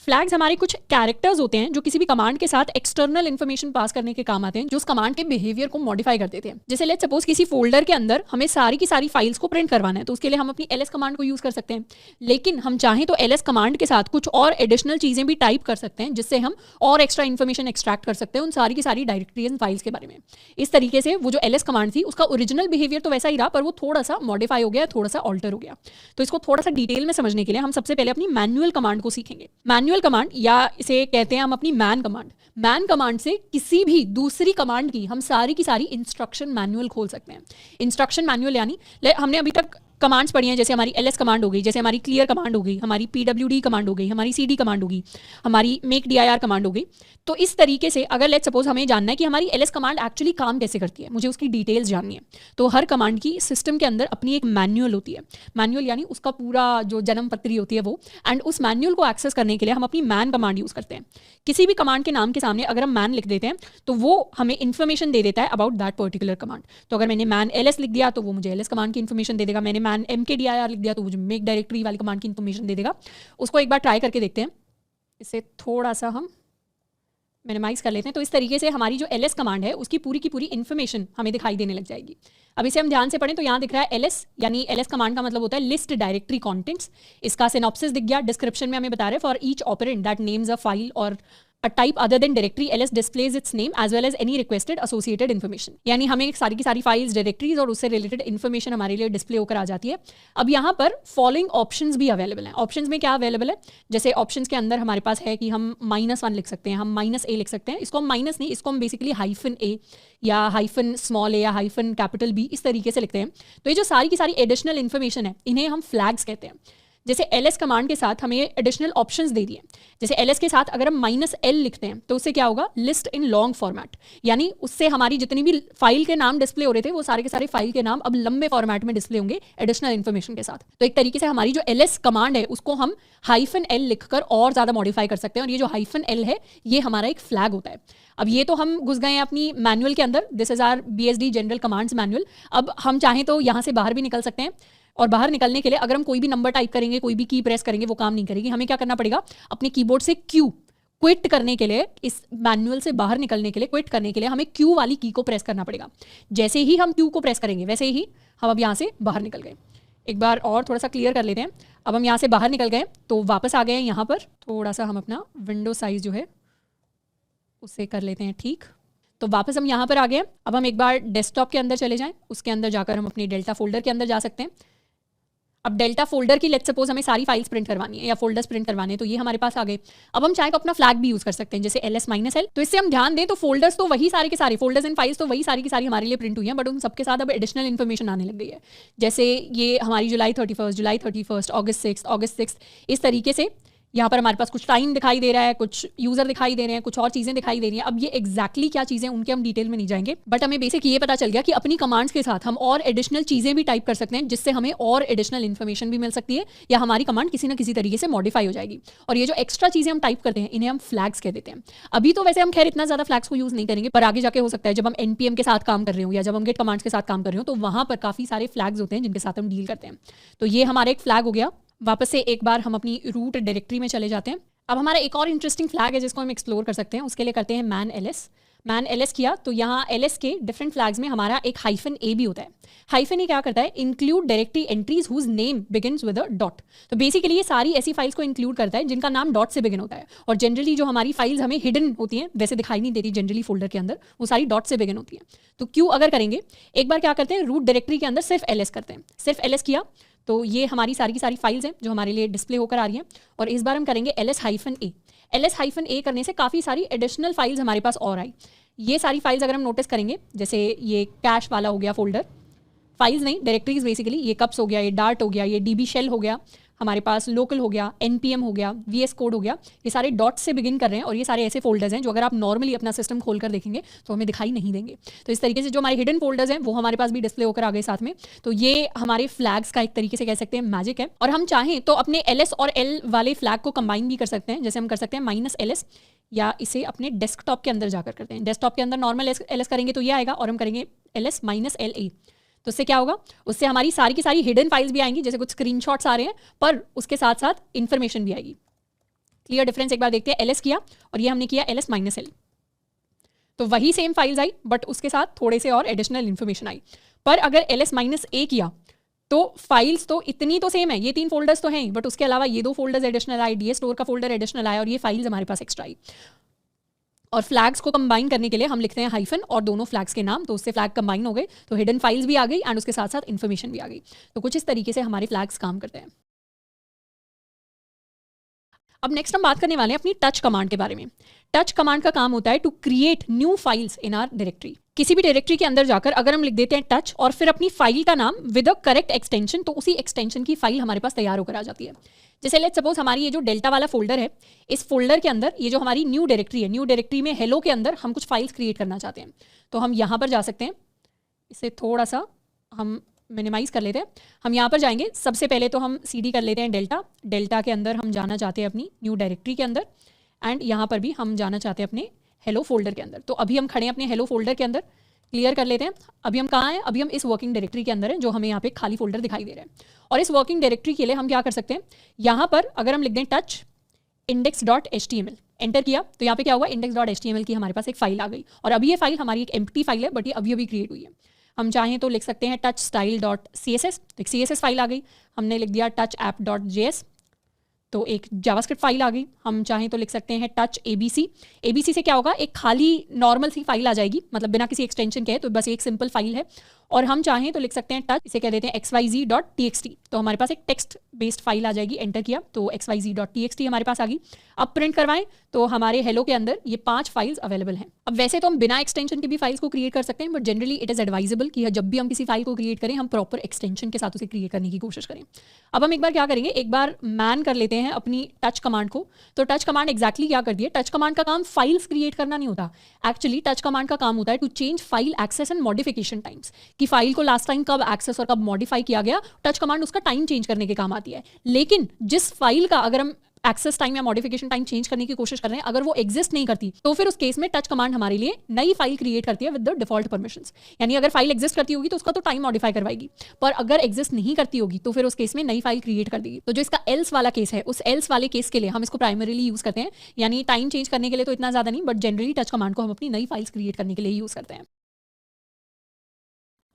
फ्लैग्स हमारे कुछ कैरेक्टर्स होते हैं जो किसी भी कमांड के साथ एक्सटर्नल इन्फॉर्मेशन पास करने के काम आते हैं, जो उस कमांड के बिहेवियर को मॉडिफाई कर देते हैं। जैसे लेट्स सपोज किसी फोल्डर के अंदर हमें सारी की सारी फाइल्स को प्रिंट करवाना है, तो उसके लिए हम अपनी ls कमांड को यूज कर सकते हैं। लेकिन हम चाहें तो ls कमांड के साथ कुछ और एडिशनल चीजें भी टाइप कर सकते हैं, जिससे हम और एक्स्ट्रा इन्फॉर्मेशन एक्सट्रैक्ट कर सकते हैं उन सारी की सारी डायरेक्टरीज एंड फाइल्स के बारे में। इस तरीके से वो जो ls कमांड थी उसका ओरिजिनल बिहेवियर तो वैसा ही रहा, पर वो थोड़ा सा मॉडिफाई हो गया, थोड़ा सा ऑल्टर हो गया। तो इसको थोड़ा सा डिटेल में समझने के लिए हम सबसे पहले अपनी मैनुअल कमांड को सीखेंगे। मैनुअल कमांड, या इसे कहते हैं हम अपनी मैन कमांड। मैन कमांड से किसी भी दूसरी कमांड की हम सारी की सारी इंस्ट्रक्शन मैनुअल खोल सकते हैं। इंस्ट्रक्शन मैनुअल यानी हमने अभी तक कमांड्स पढ़ी हैं, जैसे हमारी ls कमांड हो गई, जैसे हमारी क्लियर कमांड हो गई, हमारी pwd कमांड हो गई, हमारी cd कमांड होगी, हमारी make dir कमांड हो गई। तो इस तरीके से अगर लेट्स सपोज हमें जानना है कि हमारी ls कमांड एक्चुअली काम कैसे करती है, मुझे उसकी डिटेल्स जाननी है, तो हर कमांड की सिस्टम के अंदर अपनी एक मैनुअल होती है। मैनुअल यानी उसका पूरा जो जन्म पत्री होती है वो, एंड उस मैनुअल को एक्सेस करने के लिए हम अपनी मैन कमांड यूज़ करते हैं। किसी भी कमांड के नाम के सामने अगर हम मैन लिख देते हैं तो वो हमें इन्फॉर्मेशन दे देता है अबाउट दैट पर्टिकुलर कमांड। तो अगर मैंने मैन ls लिख दिया तो वो मुझे ls कमांड की इन्फॉर्मेशन दे देगा, मैंने मैन mkdir लिख दिया तो मुझे मेक डायरेक्टरी वाली कमांड की इन्फॉर्मेशन दे देगा। उसको एक बार ट्राई करके देखते हैं, इसे थोड़ा सा हम मिनिमाइज कर लेते हैं। तो इस तरीके से हमारी जो ls कमांड है उसकी पूरी की पूरी इन्फॉर्मेशन हमें दिखाई देने लग जाएगी। अब इसे हम ध्यान से पढ़ें तो यहाँ दिख रहा है ls, यानी ls कमांड का मतलब होता है लिस्ट डायरेक्टरी कॉन्टेंट्स। इसका सिनॉप्सिस दिख गया, डिस्क्रिप्शन में हमें बता रहे हैं for each operand that names a file और a type other than directory, ls displays its name as well as any requested associated information। यानी हमें सारी की सारी फाइल्स, डायरेक्टरीज और उससे रिलेटेड इन्फॉर्मेशन हमारे लिए डिस्प्ले होकर आ जाती है। अब यहाँ पर फॉलोइंग ऑप्शंस भी अवेलेबल हैं। ऑप्शंस में क्या अवेलेबल है, जैसे ऑप्शंस के अंदर हमारे पास है कि हम -1 लिख सकते हैं, हम -a लिख सकते हैं। इसको हम माइनस नहीं, इसको हम बेसिकली -a या -a या -B इस तरीके से लिखते हैं। तो ये जो सारी की सारी एडिशनल इन्फॉर्मेशन है इन्हें हम फ्लैग्स कहते हैं। जैसे ls कमांड के साथ हमें एडिशनल ऑप्शंस दे दिए, जैसे ls के साथ अगर हम -l लिखते हैं तो उससे क्या होगा, लिस्ट इन लॉन्ग फॉर्मेट, यानी उससे हमारी जितनी भी फाइल के नाम डिस्प्ले हो रहे थे वो सारे के सारे फाइल के नाम अब लंबे फॉर्मेट में डिस्प्ले होंगे एडिशनल इन्फॉर्मेशन के साथ। तो एक तरीके से हमारी जो ls कमांड है उसको हम -l लिखकर और ज़्यादा मॉडिफाई कर सकते हैं, और ये जो -l है ये हमारा एक फ्लैग होता है। अब ये तो हम घुस गए हैं अपनी मैनुअल के अंदर, this is our BSD general commands manual. अब हम चाहें तो यहाँ से बाहर भी निकल सकते हैं, और बाहर निकलने के लिए अगर हम कोई भी नंबर टाइप करेंगे, कोई भी की प्रेस करेंगे, वो काम नहीं करेगी। हमें क्या करना पड़ेगा, अपने कीबोर्ड से क्विट करने के लिए, इस मैनुअल से बाहर निकलने के लिए, क्विट करने के लिए हमें Q वाली की को प्रेस करना पड़ेगा। जैसे ही हम Q को प्रेस करेंगे वैसे ही हम अब यहाँ से बाहर निकल गए। एक बार और थोड़ा सा क्लियर कर लेते हैं। अब हम यहाँ से बाहर निकल गए तो वापस आ गए हैं यहाँ पर। थोड़ा सा हम अपना विंडो साइज जो है उसे कर लेते हैं ठीक। तो वापस हम यहाँ पर आ गए। अब हम एक बार डेस्कटॉप के अंदर चले जाएं, उसके अंदर जाकर हम अपनी डेल्टा फोल्डर के अंदर जा सकते हैं। अब डेल्टा फोल्डर की लेट्स सपोज हमें सारी फाइल्स प्रिंट करवानी है या फोल्डर्स प्रिंट करवाने हैं, तो ये हमारे पास आ गए। अब हम चाहे तो अपना फ्लैग भी यूज कर सकते हैं, जैसे ls-l। तो इससे हम ध्यान दें तो फोल्डर्स तो वही सारे के सारे, फोल्डर्स एंड फाइल्स तो वही सारी की सारी हमारे लिए प्रिंट हुई हैं, बट उन सबके साथ अब एडिशनल इन्फॉर्मेशन आने लग गई है। जैसे ये हमारी जुलाई 31, अगस्त 6, इस तरीके से यहाँ पर हमारे पास कुछ टाइम दिखाई दे रहा है, कुछ यूजर दिखाई दे रहे हैं, कुछ और चीज़ें दिखाई दे रही हैं। अब ये एक्जैक्टली क्या चीज़ें उनके हम डिटेल में नहीं जाएंगे, बट हमें बेसिक ये पता चल गया कि अपनी कमांड्स के साथ हम और एडिशनल चीज़ें भी टाइप कर सकते हैं, जिससे हमें और एडिशनल इन्फॉर्मेशन भी मिल सकती है, या हमारी कमांड किसी ना किसी तरीके से मॉडिफाई हो जाएगी। और ये जो एक्स्ट्रा चीज़ें हम टाइप करते हैं इन्हें हम फ्लैग्स कह देते हैं। अभी तो वैसे हम खैर इतना ज़्यादा फ्लैग्स को यूज़ नहीं करेंगे, पर आगे जाके हो सकता है जब हम npm के साथ काम कर रहे हो या जब हम गेट कमांड्स के साथ काम कर रहे हो, तो वहाँ पर काफ़ी सारे फ्लैग्स होते हैं जिनके साथ हम डील करते हैं। तो ये हमारा एक फ्लैग हो गया। वापस से एक बार हम अपनी रूट डायरेक्टरी में चले जाते हैं। अब हमारा एक और इंटरेस्टिंग फ्लैग है जिसको हम एक्सप्लोर कर सकते हैं। उसके लिए करते हैं मैन ls किया तो यहाँ ls के डिफरेंट फ्लैग्स में हमारा एक -a भी होता है। -a क्या करता है, include directory entries whose name begins with a dot. तो बेसिकली ये सारी ऐसी फाइल्स को इंक्लूड करता है जिनका नाम डॉट से बिगिन होता है, और जनरली जो हमारी फाइल्स हमें हिडन होती हैं, वैसे दिखाई नहीं देती जनरली फोल्डर के अंदर, वो सारी डॉट से बिगिन होती है। तो Q अगर करेंगे, एक बार क्या करते हैं, रूट डायरेक्टरी के अंदर सिर्फ ls करते हैं। सिर्फ ls किया तो ये हमारी सारी की सारी फाइल्स हैं जो हमारे लिए डिस्प्ले होकर आ रही हैं। और इस बार हम करेंगे ls-a। ls-a करने से काफ़ी सारी एडिशनल फाइल्स हमारे पास और आई। ये सारी फाइल्स अगर हम नोटिस करेंगे, जैसे ये कैश वाला हो गया फोल्डर, फाइल्स नहीं डायरेक्टरीज बेसिकली, ये कप्स हो गया, ये डार्ट हो गया, ये db शेल हो गया, हमारे पास लोकल हो गया, npm हो गया, vs कोड हो गया, ये सारे डॉट से बिगिन कर रहे हैं। और ये सारे ऐसे फोल्डर्स हैं जो अगर आप नॉर्मली अपना सिस्टम खोल कर देखेंगे तो हमें दिखाई नहीं देंगे। तो इस तरीके से जो हमारे हिडन फोल्डर्स हैं वो हमारे पास भी डिस्प्ले होकर आ गए साथ में। तो ये हमारे फ्लैग्स का एक तरीके से कह सकते हैं मैजिक है। और हम चाहें तो अपने ls और l वाले फ्लैग को कंबाइन भी कर सकते हैं। जैसे हम कर सकते हैं -ls, या इसे अपने डेस्कटॉप के अंदर जाकर करते हैं। डेस्कटॉप के अंदर नॉर्मल ls करेंगे तो ये आएगा, और हम करेंगे ls-la। तो उससे क्या होगा, उससे हमारी सारी की सारी हिडन फाइल्स भी आएंगी, जैसे कुछ स्क्रीनशॉट्स आ रहे हैं, पर उसके साथ साथ इन्फॉर्मेशन भी आएगी। क्लियर डिफरेंस एक बार देखते हैं, ls किया और ये हमने किया ls-l, तो वही सेम फाइल्स आई बट उसके साथ थोड़े से और एडिशनल इन्फॉर्मेशन आई। पर अगर ls-a किया तो फाइल्स तो इतनी तो सेम है, ये 3 फोल्डर्स तो हैं ही, बट उसके अलावा ये 2 फोल्डर्स एडिशनल आए, ds स्टोर का फोल्डर एडिशनल आया और ये फाइल्स हमारे पास एक्स्ट्रा आई। और फ्लैग्स को कंबाइन करने के लिए हम लिखते हैं हाइफन और दोनों फ्लैग्स के नाम, तो उससे फ्लैग कंबाइन हो गए, तो हिडन फाइल्स भी आ गई एंड उसके साथ साथ इन्फॉर्मेशन भी आ गई। तो कुछ इस तरीके से हमारे फ्लैग्स काम करते हैं। अब नेक्स्ट हम बात करने वाले हैं अपनी टच कमांड के बारे में। टच कमांड का काम होता है to create new files in our directory. किसी भी डायरेक्टरी के अंदर जाकर अगर हम लिख देते हैं टच और फिर अपनी फाइल का नाम विद अ करेक्ट एक्सटेंशन, तो उसी एक्सटेंशन की फाइल हमारे पास तैयार होकर आ जाती है। जैसे लेट्स सपोज हमारी ये जो डेल्टा वाला फोल्डर है, इस फोल्डर के अंदर ये जो हमारी न्यू डायरेक्टरी है, न्यू डायरेक्टरी में हेलो के अंदर हम कुछ फाइल्स क्रिएट करना चाहते हैं, तो हम यहाँ पर जा सकते हैं। इसे थोड़ा सा हम मिनिमाइज कर लेते हैं। हम यहाँ पर जाएंगे, सबसे पहले तो हम cd कर लेते हैं डेल्टा, डेल्टा के अंदर हम जाना चाहते हैं अपनी न्यू डायरेक्टरी के अंदर एंड यहाँ पर भी हम जाना चाहते हैं अपने हेलो फोल्डर के अंदर। तो अभी हम खड़े हैं अपने हेलो फोल्डर के अंदर, क्लियर कर लेते हैं। अभी हम कहाँ हैं, अभी हम इस वर्किंग डायरेक्टरी के अंदर हैं जो हमें यहाँ पे खाली फोल्डर दिखाई दे रहा है। और इस वर्किंग डायरेक्टरी के लिए हम क्या कर सकते हैं, यहाँ पर अगर हम लिख दें टच index.html, एंटर किया तो यहाँ पे क्या हुआ, index.html की हमारे पास एक फाइल आ गई। और अभी ये फाइल हमारी एक एम्प्टी फाइल है बट ये अभी अभी क्रिएट हुई है। हम चाहें तो लिख सकते हैं टच style.css, तो एक CSS फाइल आ गई। हमने लिख दिया टच app.js, तो एक जावास्क्रिप्ट फाइल आ गई। हम चाहें तो लिख सकते हैं टच abc, abc से क्या होगा, एक खाली नॉर्मल सी फाइल आ जाएगी, मतलब बिना किसी एक्सटेंशन के है, तो बस एक सिंपल फाइल है। और हम चाहें तो लिख सकते हैं टच, इसे कह देते हैं xyz.txt, तो हमारे पास एक टेक्स्ट बेस्ड फाइल आ जाएगी। एंटर किया तो xyz.txt हमारे पास आ गई। अब प्रिंट करवाएं तो हमारे हेलो के अंदर ये 5 फाइल्स अवेलेबल हैं। अब वैसे तो हम बिना एक्सटेंशन के भी फाइल्स को क्रिएट कर सकते हैं, but generally it is advisable कि जब भी हम किसी फाइल को क्रिएट करें हम प्रॉपर एक्सटेंशन के साथ उसे क्रिएट करने की कोशिश करें। अब हम एक बार क्या करेंगे, एक बार मैन कर लेते हैं अपनी टच कमांड को। तो टच कमांड एक्जैक्टली क्या करती है, टच कमांड का काम फाइल्स क्रिएट करना नहीं होता। एक्चुअली टच कमांड का काम होता है to change file access and modification times, कि फाइल को लास्ट टाइम कब एक्सेस और कब मॉडिफाई किया गया, टच कमांड उसका टाइम चेंज करने के काम आती है। लेकिन जिस फाइल का अगर हम एक्सेस टाइम या मॉडिफिकेशन टाइम चेंज करने की कोशिश कर रहे हैं, अगर वो एग्जिस्ट नहीं करती, तो फिर उस केस में टच कमांड हमारे लिए नई फाइल क्रिएट करती है विद द डिफॉल्ट परमिशंस। यानी अगर फाइल एग्जिस्ट करती होगी तो उसका तो टाइम मॉडिफाई करवाएगी, पर अगर एग्जिस्ट नहीं करती होगी तो फिर उस केस में नई फाइल क्रिएट कर देगी। तो जो इसका एल्स वाला केस है, उस एल्स वाले केस के लिए हम इसको प्राइमरीली यूज करते हैं। यानी टाइम चेंज करने के लिए तो इतना ज्यादा नहीं, बट जनरली टच कमांड को हम अपनी नई फाइल्स क्रिएट करने के लिए यूज करते हैं।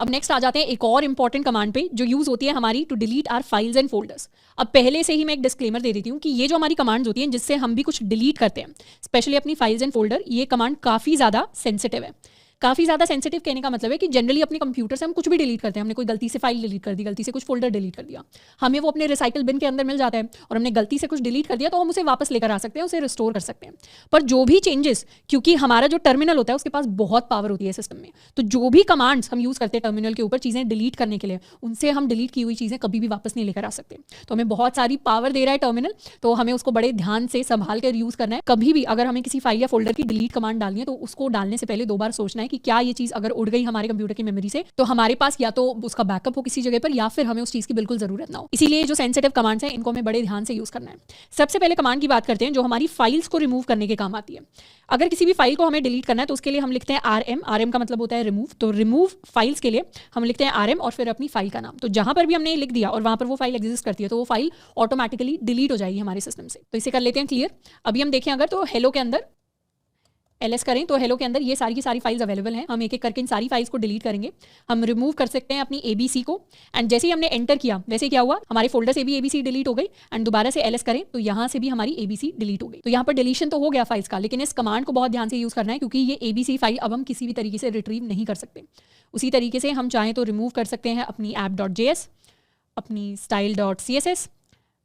अब नेक्स्ट आ जाते हैं एक और इंपॉर्टेंट कमांड पे जो यूज होती है हमारी to delete our files and folders. अब पहले से ही मैं एक डिस्क्लेमर दे देती हूँ कि ये जो हमारी कमांड्स होती हैं जिससे हम भी कुछ डिलीट करते हैं, स्पेशली अपनी फाइल्स एंड फोल्डर, ये कमांड काफ़ी ज़्यादा सेंसिटिव है। काफ़ी ज़्यादा सेंसिटिव कहने का मतलब है कि जनरली अपने कंप्यूटर से हम कुछ भी डिलीट करते हैं। हमने कोई गलती से फाइल डिलीट कर दी, गलती से कुछ फोल्डर डिलीट कर दिया, हमें वो अपने रिसाइकल बिन के अंदर मिल जाता है। और हमने गलती से कुछ डिलीट कर दिया तो हम उसे वापस लेकर आ सकते हैं, उसे रिस्टोर कर सकते हैं। पर जो भी चेंजेस, क्योंकि हमारा जो टर्मिनल होता है उसके पास बहुत पावर होती है सिस्टम में, तो जो भी कमांड्स हम यूज़ करते हैं टर्मिनल के ऊपर चीज़ें डिलीट करने के लिए, उनसे हम डिलीट की हुई चीज़ें कभी भी वापस नहीं लेकर आ सकते। तो हमें बहुत सारी पावर दे रहा है टर्मिनल, तो हमें उसको बड़े ध्यान से संभाल कर यूज़ करना है। कभी भी अगर हमें किसी फाइल या फोल्डर की डिलीट कमांड डालनी है तो उसको डालने से पहले 2 बार सोचना है कि क्या ये चीज़ उड़ गई हमारे कंप्यूटर की मेमोरी से, तो हमारे पास या तो उसका बैकअप हो किसी जगह पर, या फिर हमें उस चीज की बिल्कुल जरूरत ना हो। इसीलिए जो सेंसिटिव कमांड्स हैं इनको हमें बड़े ध्यान से यूज करना है। सबसे पहले कमांड की बात करते हैं जो हमारी फाइल्स को रिमूव करने के काम आती है। अगर किसी भी फाइल को हमें डिलीट करना है तो उसके लिए हम लिखते हैं rm, rm का मतलब होता है रिमूव। तो रिमूव फाइल्स के लिए हम लिखते हैं rm और फिर अपनी फाइल का नाम। तो जहां पर भी हमने लिख दिया और वहां पर वो फाइल एग्जिस्ट करती है तो वो फाइल ऑटोमेटिकली डिलीट हो जाएगी हमारे सिस्टम से। तो इसे कर लेते हैं क्लियर। अभी हम देखें अगर तो हेलो के अंदर ls करें तो हेलो के अंदर ये सारी की सारी फाइल्स अवेलेबल हैं। हम एक एक करके इन सारी फाइल्स को डिलीट करेंगे। हम रिमूव कर सकते हैं अपनी abc को, एंड जैसे ही हमने एंटर किया वैसे क्या हुआ, हमारे फोल्डर से भी abc डिलीट हो गई। एंड दोबारा से ls करें तो यहाँ से भी हमारी abc डिलीट हो गई। तो यहाँ पर डिलीशन तो हो गया फाइल्स का, लेकिन इस कमांड को बहुत ध्यान से यूज करना है क्योंकि ये abc फाइल अब हम किसी भी तरीके से रिट्रीव नहीं कर सकते। उसी तरीके से हम चाहें तो रिमूव कर सकते हैं अपनी app.js, अपनी style.css,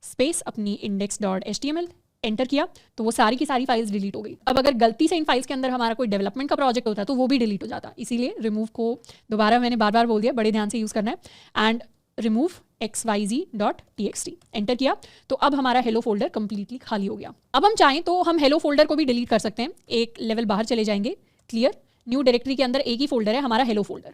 स्पेस अपनी index.html, एंटर किया तो वो सारी की सारी फाइल्स डिलीट हो गई। अब अगर गलती से इन फाइल्स के अंदर हमारा कोई डेवलपमेंट का प्रोजेक्ट होता है तो वो भी डिलीट हो जाता। इसीलिए रिमूव को दोबारा मैंने बार बार बोल दिया, बड़े ध्यान से यूज़ करना है। एंड रिमूव xyz.txt, एंटर किया तो अब हमारा हेलो फोल्डर कंप्लीटली खाली हो गया। अब हम चाहें तो हम हेलो फोल्डर को भी डिलीट कर सकते हैं। एक लेवल बाहर चले जाएंगे, क्लियर। न्यू डायरेक्टरी के अंदर एक ही फोल्डर है हमारा हेलो फोल्डर।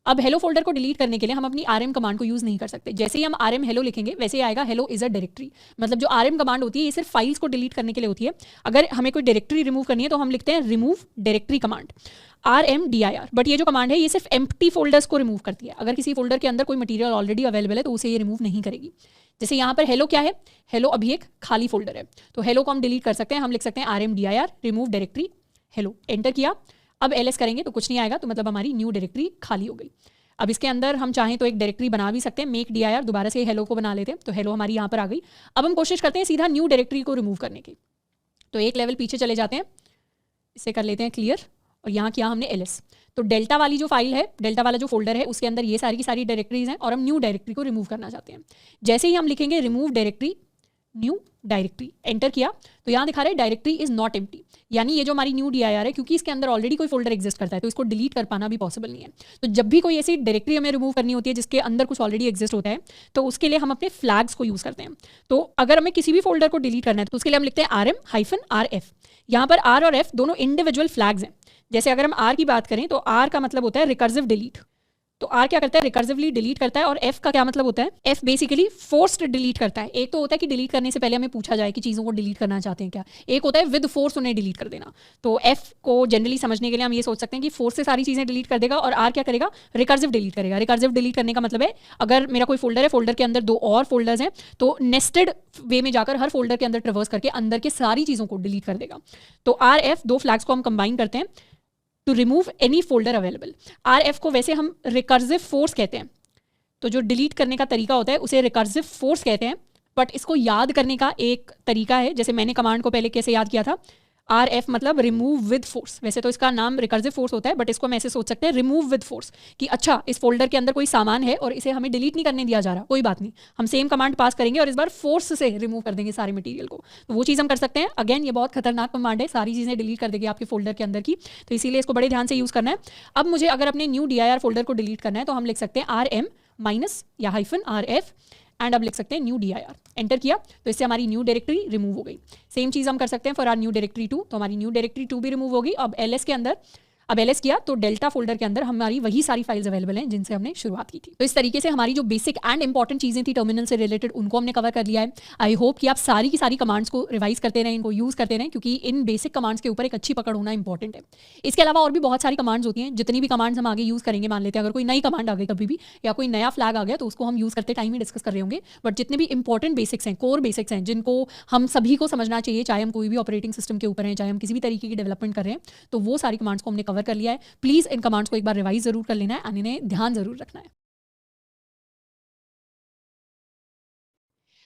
अब हेलो फोल्डर को डिलीट करने के लिए हम अपनी rm कमांड को यूज़ नहीं कर सकते। जैसे ही हम rm हेलो लिखेंगे वैसे ही आएगा हेलो इज़ अ डायरेक्टरी। मतलब जो rm कमांड होती है ये सिर्फ फाइल्स को डिलीट करने के लिए होती है। अगर हमें कोई डायरेक्टरी रिमूव करनी है तो हम लिखते हैं remove directory command, RMDIR। But ये जो कमांड है ये सिर्फ एम्प्टी फोल्डर्स को रिमूव करती है। अगर किसी फोल्डर के अंदर कोई मटीरियल ऑलरेडी अवेलेबल है तो उसे ये रिमूव नहीं करेगी। जैसे यहाँ पर हेलो क्या है, हेलो अभी एक खाली फोल्डर है, तो हेलो को हम डिलीट कर सकते हैं। हम लिख सकते हैं RMDIR remove directory hello, enter किया। अब LS करेंगे तो कुछ नहीं आएगा, तो मतलब हमारी न्यू डायरेक्टरी खाली हो गई। अब इसके अंदर हम चाहें तो एक डायरेक्टरी बना भी सकते हैं, मेक DIR, दोबारा से हेलो को बना लेते हैं, तो हेलो हमारी यहाँ पर आ गई। अब हम कोशिश करते हैं सीधा न्यू डायरेक्टरी को रिमूव करने की, तो एक लेवल पीछे चले जाते हैं, इसे कर लेते हैं क्लियर, और यहाँ किया हमने LS। तो डेल्टा वाली जो फाइल है, डेल्टा वाला जो फोल्डर है, उसके अंदर ये सारी की सारी डायरेक्टरीज हैं और हम न्यू डायरेक्टरी को रिमूव करना चाहते हैं। जैसे ही हम लिखेंगे remove directory new directory, enter किया, तो यहाँ दिखा रहा है डायरेक्टरी इज नॉट एम्प्टी, यानी ये जो हमारी न्यू DIR है, क्योंकि इसके अंदर ऑलरेडी कोई फोल्डर एग्जिस्ट करता है तो इसको डिलीट कर पाना भी पॉसिबल नहीं है। तो जब भी कोई ऐसी डायरेक्टरी हमें रिमूव करनी होती है जिसके अंदर कुछ ऑलरेडी एग्जिस्ट होता है, तो उसके लिए हम अपने फ्लैग्स को यूज़ करते हैं। तो अगर हमें किसी भी फोल्डर को डिलीट करना है तो उसके लिए हम लिखते हैं RM-RF। यहाँ पर R और F दोनों इंडिविजुअल फ्लैग्स हैं। जैसे अगर हम R की बात करें तो R का मतलब होता है रिकर्सिव डिलीट, तो R क्या करता है, रिकर्सिवली डिलीट करता है। और F का क्या मतलब होता है, F बेसिकली फोर्स्ड डिलीट करता है। एक तो होता है कि डिलीट करने से पहले हमें पूछा जाए कि चीज़ों को डिलीट करना चाहते हैं क्या, एक होता है विद फोर्स उन्हें डिलीट कर देना। तो F को जनरली समझने के लिए हम ये सोच सकते हैं कि फोर्स से सारी चीज़ें डिलीट कर देगा, और R क्या करेगा, रिकर्सिव डिलीट करेगा। रिकर्सिव डिलीट करने का मतलब है अगर मेरा कोई फोल्डर है, फोल्डर के अंदर दो और फोल्डर्स हैं, तो नेस्टेड वे में जाकर हर फोल्डर के अंदर ट्रेवर्स करके अंदर के सारी चीज़ों को डिलीट कर देगा। तो RF दो फ्लैग्स को हम कंबाइन करते हैं to remove any folder available. RF को वैसे हम रिकर्सिव फोर्स कहते हैं, तो जो डिलीट करने का तरीका होता है उसे रिकर्सिव फोर्स कहते हैं। बट इसको याद करने का एक तरीका है, जैसे मैंने कमांड को पहले कैसे याद किया था, RF मतलब रिमूव विद फोर्स। वैसे तो इसका नाम रिकर्सिव फोर्स होता है, बट इसको हम ऐसे सोच सकते हैं रिमूव विद फोर्स, कि अच्छा इस फोल्डर के अंदर कोई सामान है और इसे हमें डिलीट नहीं करने दिया जा रहा, कोई बात नहीं, हम सेम कमांड पास करेंगे और इस बार फोर्स से रिमूव कर देंगे सारे मटेरियल को। तो वो चीज़ हम कर सकते हैं। अगेन ये बहुत खतरनाक कमांड है, सारी चीज़ें डिलीट कर देगी आपके फोल्डर के अंदर की, तो इसीलिए इसको बड़े ध्यान से यूज़ करना है। अब मुझे अगर अपने न्यू DIR फोल्डर को डिलीट करना है तो हम लिख सकते हैं RM- या -RF, एंड अब लिख सकते हैं न्यू DIR, एंटर किया, तो इससे हमारी न्यू डायरेक्टरी रिमूव हो गई। सेम चीज़ हम कर सकते हैं फॉर आर न्यू डायरेक्टरी 2, तो हमारी न्यू डायरेक्टरी 2 भी रिमूव होगी। अब LS के अंदर, अब LS किया तो डेल्टा फोल्डर के अंदर हमारी वही सारी फाइल्स अवेलेबल हैं जिनसे हमने शुरुआत की थी। तो इस तरीके से हमारी जो बेसिक एंड इंपॉर्टेंट चीज़ें थी टर्मिनल से रिलेटेड, उनको हमने कवर कर लिया है। आई होप कि आप सारी की सारी कमांड्स को रिवाइज करते रहें, इनको यूज़ करते रहें, क्योंकि इन बेसिक कमांड्स के ऊपर एक अच्छी पकड़ होना इंपॉर्टेंट है। इसके अलावा और भी बहुत सारी कमांड्स होती हैं, जितनी भी कमांड्स हम आगे यूज़ करेंगे, मान लेते हैं अगर कोई नई कमांड आ गई कभी भी, या कोई नया फ्लैग आ गया, तो उसको हम यूज़ करते टाइम ही डिस्कस कर रहे होंगे। बट जितने भी इंपॉर्टेंट बेसिक्स हैं, कोर बेसिक्स हैं, जिनको हम सभी को समझना चाहिए, चाहे हम कोई भी ऑपरेटिंग सिस्टम के ऊपर हैं, चाहे हम किसी भी तरीके की डेवलपमेंट कर रहे हैं, तो वो सारी कमांड्स को हमने कवर कर लिया है। प्लीज़ इन कमांड्स को एक बार रिवाइज जरूर कर लेना है और इन्हें ध्यान जरूर रखना है।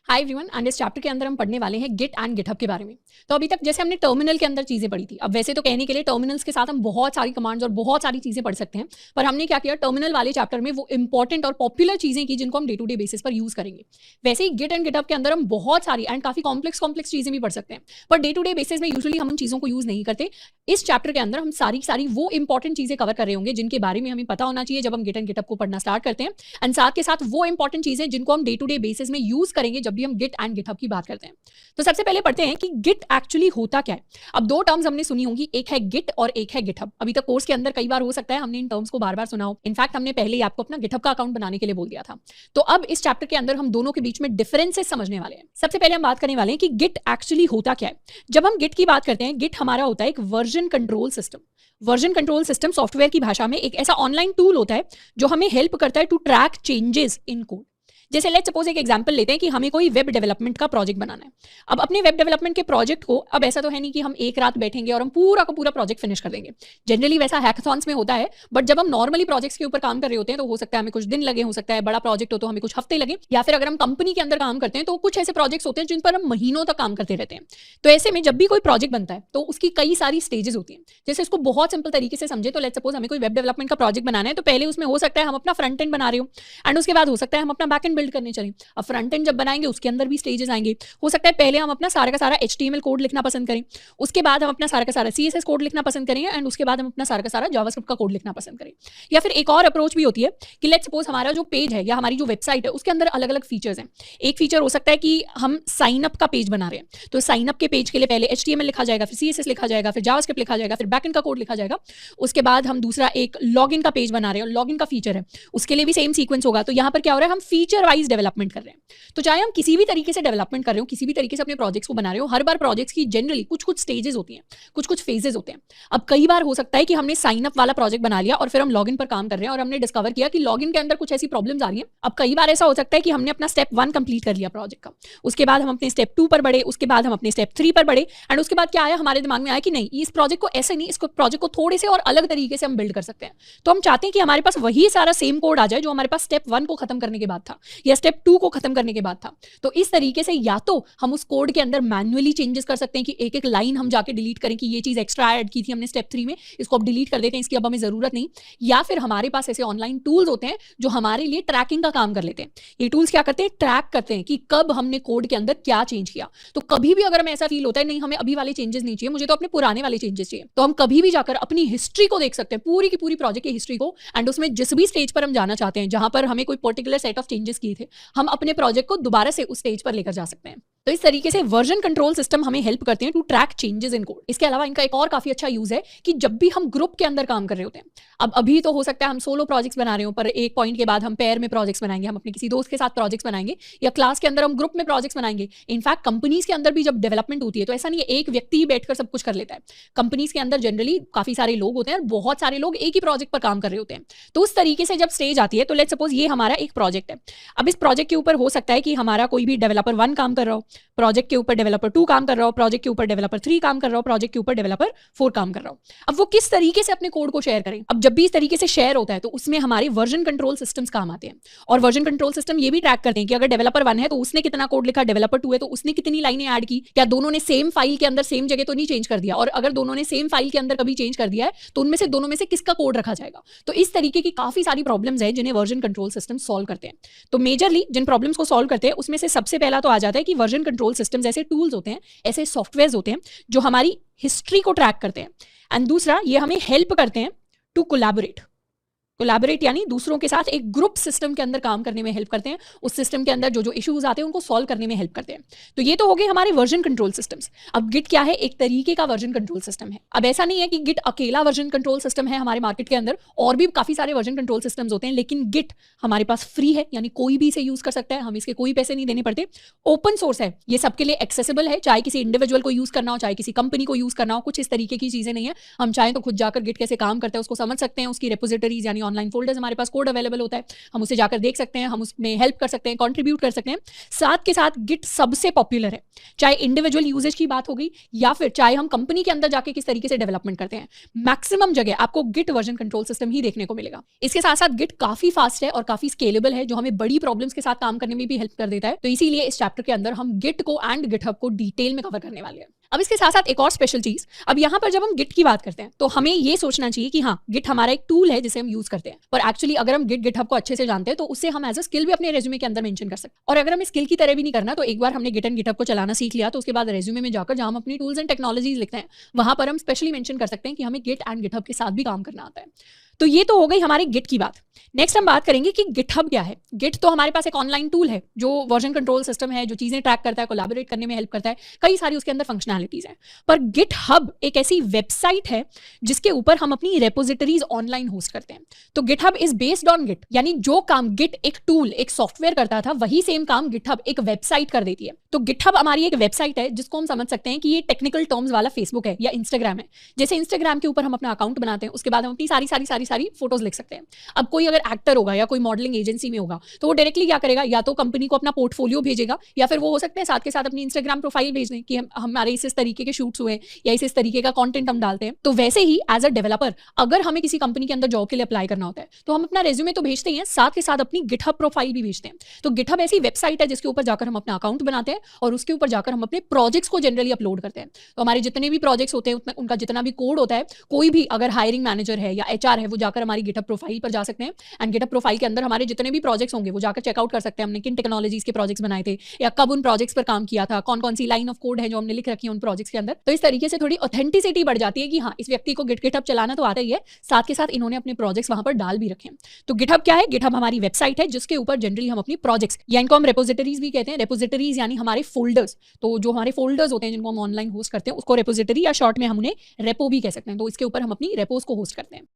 हाय एवरीवन, एंड इस चैप्टर के अंदर हम पढ़ने वाले हैं गिट एंड गिटहब के बारे में। तो अभी तक जैसे हमने टर्मिनल के अंदर चीज़ें पढ़ी थी, अब वैसे तो कहने के लिए टर्मिनल्स के साथ हम बहुत सारी कमांड्स और बहुत सारी चीज़ें पढ़ सकते हैं, पर हमने क्या किया, टर्मिनल वाले चैप्टर में वो इंपॉर्टेंट और पॉपुलर चीज़ें की जिनको हम डे टू डे बेसिस पर यूज़ करेंगे। वैसे ही गिट एंड गिटहब के अंदर हम बहुत सारी एंड काफ़ी कॉम्प्लेक्स चीज़ें भी पढ़ सकते हैं, पर डे टू डे बेसिस में यूजुअली हम उन चीज़ों को यूज़ नहीं करते। इस चैप्टर के अंदर हम सारी वो इंपॉर्टेंट चीज़ें कवर कर रहे होंगे जिनके बारे में हमें पता होना चाहिए जब हम गिट एंड गिटहब को पढ़ना स्टार्ट करते हैं, एंड साथ के साथ वो इंपॉर्टेंट चीज़ें जिनको हम डे टू डे बेसिस में यूज़ करेंगे जब भी हम गिट एंड गिटहब की बात करते हैं। तो सबसे पहले पढ़ते हैं कि गिट एक्चुअली होता क्या है। अब दो टर्म्स हमने सुनी होंगी, एक है गिट और एक है गिटहब। अभी तक कोर्स के अंदर कई बार हो सकता है हमने इन टर्म्स को बार बार सुना हो, इनफैक्ट हमने पहले ही आपको अपना गिटहब का अकाउंट बनाने के लिए बोल दिया था। तो अब इस चैप्टर के अंदर हम दोनों के बीच में डिफरेंसेस समझने वाले हैं। सबसे पहले हम बात करने वाले हैं कि गिट एक्चुअली होता क्या है। जब हम गिट की बात करते हैं, गिट हमारा होता है एक version control system. Version control system software की भाषा में एक ऐसा ऑनलाइन टूल होता है जो हमें हेल्प करता है to track changes in code. जैसे लेट्स सपोज एक एग्जांपल लेते हैं कि हमें कोई वेब डेवलपमेंट का प्रोजेक्ट बनाना है। अब अपने वेब डेवलपमेंट के प्रोजेक्ट को, अब ऐसा तो है नहीं कि हम एक रात बैठेंगे और हम पूरा का पूरा प्रोजेक्ट फिनिश कर देंगे। जनरली वैसा हैकाथॉन्स में होता है, बट जब हम नॉर्मली प्रोजेक्ट्स के ऊपर काम कर रहे होते हैं तो हो सकता है हमें कुछ दिन लगे, हो सकता है बड़ा प्रोजेक्ट हो तो हमें कुछ हफ्ते लगे, या फिर अगर हम कंपनी के अंदर काम करते हैं तो कुछ ऐसे प्रोजेक्ट्स होते हैं जिन पर हम महीनों तक काम करते रहते हैं। तो ऐसे में जब भी कोई प्रोजेक्ट बनता है तो उसकी कई सारी स्टेजेस होती हैं। जैसे इसको बहुत सिंपल तरीके से समझे तो लेट्स सपोज हमें कोई वेब डेवलपमेंट का प्रोजेक्ट बनाना है, तो पहले उसमें हो सकता है हम अपना फ्रंट एंड बना रहे हो, एंड उसके बाद हो सकता है हम अपना बैक एंड बिल्ड करने चलें। अब फ्रंट एंड जब बनाएंगे उसके अंदर भी स्टेजेस आएंगे। हो सकता है पहले हम अपना सारा का सारा HTML कोड लिखना पसंद करें, उसके बाद हम अपना सारा का सारा CSS कोड लिखना पसंद करेंगे, एंड उसके बाद हम अपना सारा का सारा जावास्क्रिप्ट का कोड लिखना पसंद करें। या फिर एक और अप्रोच भी होती है कि लेट्स सपोज हमारा जो पेज है या हमारी जो वेबसाइट है उसके अंदर अलग अलग फीचर्स हैं। एक फीचर हो सकता है कि हम साइन अप का पेज बना रहे हैं, तो साइन अप के पेज के लिए पहले HTML लिखा जाएगा, फिर CSS लिखा जाएगा, फिर जावास्क्रिप्ट लिखा जाएगा, फिर बैकएंड का कोड लिखा जाएगा। उसके बाद हम दूसरा एक लॉगिन का पेज बना रहे हैं, लॉगिन का फीचर है, उसके लिए भी सेम सीक्वेंस होगा। तो यहाँ पर क्या हो रहा है, हम फीचर वाइज डेवलपमेंट कर रहे हैं। तो चाहे हम किसी भी तरीके से डेवलपमेंट कर रहे हो, किसी भी तरीके से अपने प्रोजेक्ट्स को बना रहे हो, हर बार प्रोजेक्ट्स की जनरली कुछ कुछ स्टेजेस होती हैं, कुछ कुछ फेजेस होते हैं। अब कई बार हो सकता है कि हमने साइन अप वाला प्रोजेक्ट बना लिया और फिर हम लॉगिन पर काम कर रहे हैं और हमने डिस्कवर किया कि लॉगिन के अंदर कुछ ऐसी प्रॉब्लम्स आ रही हैं। अब कई बार ऐसा हो सकता है कि हमने अपना स्टेप 1 कंप्लीट कर लिया प्रोजेक्ट का, उसके बाद हम अपने स्टेप 2 पर बढ़े, उसके बाद हम अपने स्टेप 3 पर बढ़े, एंड उसके बाद क्या आया, हमारे दिमाग में आया कि नहीं, इस प्रोजेक्ट को ऐसे नहीं, इसको प्रोजेक्ट को थोड़े से और अलग तरीके से हम बिल्ड कर सकते हैं। तो हम चाहते हैं कि हमारे पास वही सारा सेम कोड आ जाए जो हमारे पास स्टेप 1 को खत्म करने के बाद था या स्टेप 2 को खत्म करने के बाद था। तो इस तरीके से या तो हम उस कोड के अंदर मैन्युअली चेंजेस कर सकते हैं कि एक एक लाइन हम जाके डिलीट करें कि ये चीज एक्स्ट्रा ऐड की थी हमने स्टेप 3 में, इसको अब डिलीट कर देते हैं, इसकी अब हमें जरूरत नहीं। या फिर हमारे पास ऐसे ऑनलाइन टूल्स होते हैं जो हमारे लिए ट्रैकिंग का काम कर लेते हैं। ये टूल्स क्या करते हैं, ट्रैक करते हैं कि कब हमने कोड के अंदर क्या चेंज किया। तो कभी भी अगर हमें ऐसा फील होता है नहीं हमें अभी वाले चेंजेस नहीं चाहिए, मुझे तो अपने पुराने वाले चेंजेस चाहिए, तो हम कभी भी जाकर अपनी हिस्ट्री को देख सकते हैं, पूरी की पूरी प्रोजेक्ट की हिस्ट्री को, एंड उसमें जिस भी स्टेज पर हम जाना चाहते हैं जहां पर हमें कोई पर्टिकुलर सेट ऑफ चेंजेस किए थे, हम अपने प्रोजेक्ट को दोबारा से उस स्टेज पर लेकर जा सकते हैं। तो इस तरीके से वर्जन कंट्रोल सिस्टम हमें हेल्प करते हैं to track changes in code. इसके अलावा इनका एक और काफी अच्छा यूज है कि जब भी हम ग्रुप के अंदर काम कर रहे होते हैं, अब अभी तो हो सकता है हम सोलो प्रोजेक्ट्स बना रहे हो, पर एक पॉइंट के बाद हम पेयर में प्रोजेक्ट्स बनाएंगे, हम अपने किसी दोस्त के साथ प्रोजेक्ट्स बनाएंगे, या क्लास के अंदर हम ग्रुप में प्रोजेक्ट्स बनाएंगे। इनफैक्ट कंपनीज के अंदर भी जब डेवलपमेंट होती है तो ऐसा नहीं है एक व्यक्ति ही बैठकर सब कुछ कर लेता है। कंपनीज के अंदर जनरली काफी सारे लोग होते हैं और बहुत सारे लोग एक ही प्रोजेक्ट पर काम कर रहे होते हैं। तो उस तरीके से जब स्टेज आती है, तो लेट्स सपोज ये हमारा एक प्रोजेक्ट है। अब इस प्रोजेक्ट के ऊपर हो सकता है कि हमारा कोई भी डेवलपर 1 काम कर रहा हो, प्रोजेक्ट के ऊपर डेवलपर 2 काम कर रहा हो, प्रोजेक्ट के ऊपर डेवलपर 3 काम कर रहा हो, प्रोजेक्ट के ऊपर डेवलपर 4 काम कर रहा हो। अब वो किस तरीके से अपने कोड को शेयर करें। अब जब भी इस तरीके से शेयर होता है तो उसमें हमारे वर्जन कंट्रोल सिस्टम्स काम आते हैं, और वर्जन कंट्रोल सिस्टम ये भी ट्रैक करते हैं कि अगर डेवलपर 1 है तो उसने कितना कोड लिखा, डेवलपर 2 है तो उसने कितनी लाइनें ऐड की, क्या दोनों ने सेम फाइल के अंदर सेम जगह तो नहीं चेंज कर दिया, और अगर दोनों ने सेम फाइल के अंदर कभी चेंज कर दिया है तो उनमें से दोनों में से किसका कोड रखा जाएगा। तो इस तरीके की काफी सारी प्रॉब्लम्स हैं जिन्हें वर्जन कंट्रोल सिस्टम सॉल्व करते हैं। तो मेजरली जिन प्रॉब्लम्स को सॉल्व करते हैं उसमें से सबसे पहला तो आ जाता है कि वर्जन कंट्रोल सिस्टम्स ऐसे टूल्स होते हैं, ऐसे सॉफ्टवेयर्स होते हैं जो हमारी हिस्ट्री को ट्रैक करते हैं, एंड दूसरा ये हमें हेल्प करते हैं टू कोलैबोरेट यानी दूसरों के साथ एक ग्रुप सिस्टम के अंदर काम करने में हेल्प करते हैं, उस सिस्टम के अंदर जो जो इश्यूज आते हैं उनको सॉल्व करने में हेल्प करते हैं। तो ये तो हो गए हमारे वर्जन कंट्रोल सिस्टम्स। अब गिट क्या है, एक तरीके का वर्जन कंट्रोल सिस्टम है। अब ऐसा नहीं है कि गिट अकेला वर्जन कंट्रोल सिस्टम है, हमारे मार्केट के अंदर और भी काफी सारे वर्जन कंट्रोल सिस्टम्स होते हैं, लेकिन गिट हमारे पास फ्री है, यानी कोई भी इसे यूज कर सकता है, हम इसके कोई पैसे नहीं देने पड़ते, ओपन सोर्स है, ये सबके लिए एक्सेसिबल है, चाहे किसी इंडिविजुअल को यूज करना हो, चाहे किसी कंपनी को यूज करना हो, कुछ इस तरीके की चीजें नहीं है। हम चाहें तो खुद जाकर गिट कैसे काम करता है उसको समझ सकते हैं, उसकी रेपोजिटरीज यानी ऑनलाइन फोल्डर्स हमारे पास कोड अवेलेबल होता है, हम उसे जाकर देख सकते हैं, हम उसमें हेल्प कर सकते हैं, कंट्रीब्यूट कर सकते हैं। साथ के साथ गिट सबसे पॉपुलर है, चाहे इंडिविजुअल यूजेज की बात हो गई या फिर चाहे हम कंपनी के अंदर जाके किस तरीके से डेवलपमेंट करते हैं, मैक्सिमम जगह आपको गिट वर्जन कंट्रोल सिस्टम ही देखने को मिलेगा। इसके साथ साथ गिट काफी फास्ट है और काफी स्केलेबल है, जो हमें बड़ी प्रॉब्लम्स के साथ काम करने में भी हेल्प कर देता है। तो इसीलिए इस चैप्टर के अंदर हम गिट को एंड गिटहब को डिटेल में कवर करने वाले हैं। अब इसके साथ साथ एक और स्पेशल चीज, अब यहाँ पर जब हम गिट की बात करते हैं तो हमें ये सोचना चाहिए कि हाँ गिट हमारा एक टूल है जिसे हम यूज करते हैं, पर एक्चुअली अगर हम गिट गिटहब को अच्छे से जानते हैं तो उससे हम एज अ स्किल भी अपने रेज्यूमे के अंदर मेंशन कर सकते हैं। और अगर हम स्किल की तरह भी नहीं करना, तो एक बार हमने गिट एंड गिटहब को चलाना सीख लिया तो उसके बाद रेज्यूमे में जाकर जहां हम अपनी टूल्स एंड टेक्नोलॉजीज लिखते हैं वहां पर हम स्पेशली मेंशन कर सकते हैं कि हमें गिट एंड गिटहब के साथ भी काम करना आता है। तो ये तो हो गई हमारी गिट की बात। नेक्स्ट हम बात करेंगे कि गिटहब क्या है। गिट तो हमारे पास एक ऑनलाइन टूल है जो वर्जन कंट्रोल सिस्टम है, जो चीजें ट्रैक करता है, कोलैबोरेट करने में हेल्प करता है, कई सारी उसके अंदर फंक्शनैलिटीज हैं। पर गिटहब एक ऐसी वेबसाइट है जिसके ऊपर हम अपनी रेपोजिटरीज ऑनलाइन होस्ट करते हैं। तो GitHub is based on git, यानी जो काम गिट एक टूल एक सॉफ्टवेयर करता था वही सेम काम गिटहब एक वेबसाइट कर देती है। तो गिटहब हमारी एक वेबसाइट है जिसको हम समझ सकते हैं कि ये टेक्निकल टर्म्स वाला फेसबुक है या इंस्टाग्राम है। जैसे इंस्टाग्राम के ऊपर हम अपना अकाउंट बनाते हैं, उसके बाद हम अपनी सारी फोटोज लिख सकते हैं। अब कोई अगर एक्टर होगा या कोई मॉडलिंग एजेंसी में होगा तो वो डायरेक्टली क्या करेगा, या तो कंपनी को अपना पोर्टफोलियो भेजेगा या फिर वो हो सकता है साथ के साथ अपनी इंस्टाग्राम प्रोफाइल भेज दें कि हमारे इस तरीके के शूट्स हुए या इस तरीके का कंटेंट हम डालते हैं। तो वैसे ही एज अ डेवलपर अगर हमें किसी कंपनी के अंदर जॉब के लिए अप्लाई करना होता है तो हम अपना रेज्यूमे तो भेजते ही हैं, साथ के साथ अपनी गिटहब प्रोफाइल भी भेजते हैं। तो गिटहब ऐसी वेबसाइट है जिसके ऊपर जाकर हम अपना अकाउंट बनाते हैं और उसके ऊपर जाकर हम अपने प्रोजेक्ट्स को जनरली अपलोड करते हैं। तो हमारे जितने भी प्रोजेक्ट्स होते हैं उनका जितना भी कोड होता है, कोई भी अगर हायरिंग मैनेजर है या एचआर है वो जाकर हमारी गिटहब प्रोफाइल पर जा सकते हैं, एंड गिटहब प्रोफाइल के अंदर हमारे जितने भी प्रोजेक्ट्स होंगे वो जाकर चेकआउट कर सकते हैं हमने किन टेक्नोलॉजीज के प्रोजेक्ट्स बनाए थे या कब उन प्रोजेक्ट्स पर काम किया था, कौन कौन सी लाइन ऑफ कोड है जो हमने लिख रखी है उन प्रोजेक्ट्स के अंदर। तो इस तरीके से थोड़ी ऑथेंटिसिटी बढ़ जाती है कि हाँ इस व्यक्ति को गिटहब चलाना तो आता ही है, साथ के साथ इन्होंने अपने प्रोजेक्ट्स वहां पर डाल भी रखे हैं। तो गिटहब क्या है? गिटहब हमारी वेबसाइट है जिसके ऊपर जनरली हम अपनी प्रोजेक्ट्स या इनको हम रेपोजिटरीज भी कहते हैं। रेपोजिटरीज यानी हमारे फोल्डर्स, तो जो हमारे फोल्डर्स होते हैं जिनको हम ऑनलाइन होस्ट करते हैं उसको रेपोजिटरी या शॉर्ट में हम उन्हें रेपो भी कह सकते हैं। तो इसके ऊपर हम अपनी रेपोज को होस्ट करते हैं।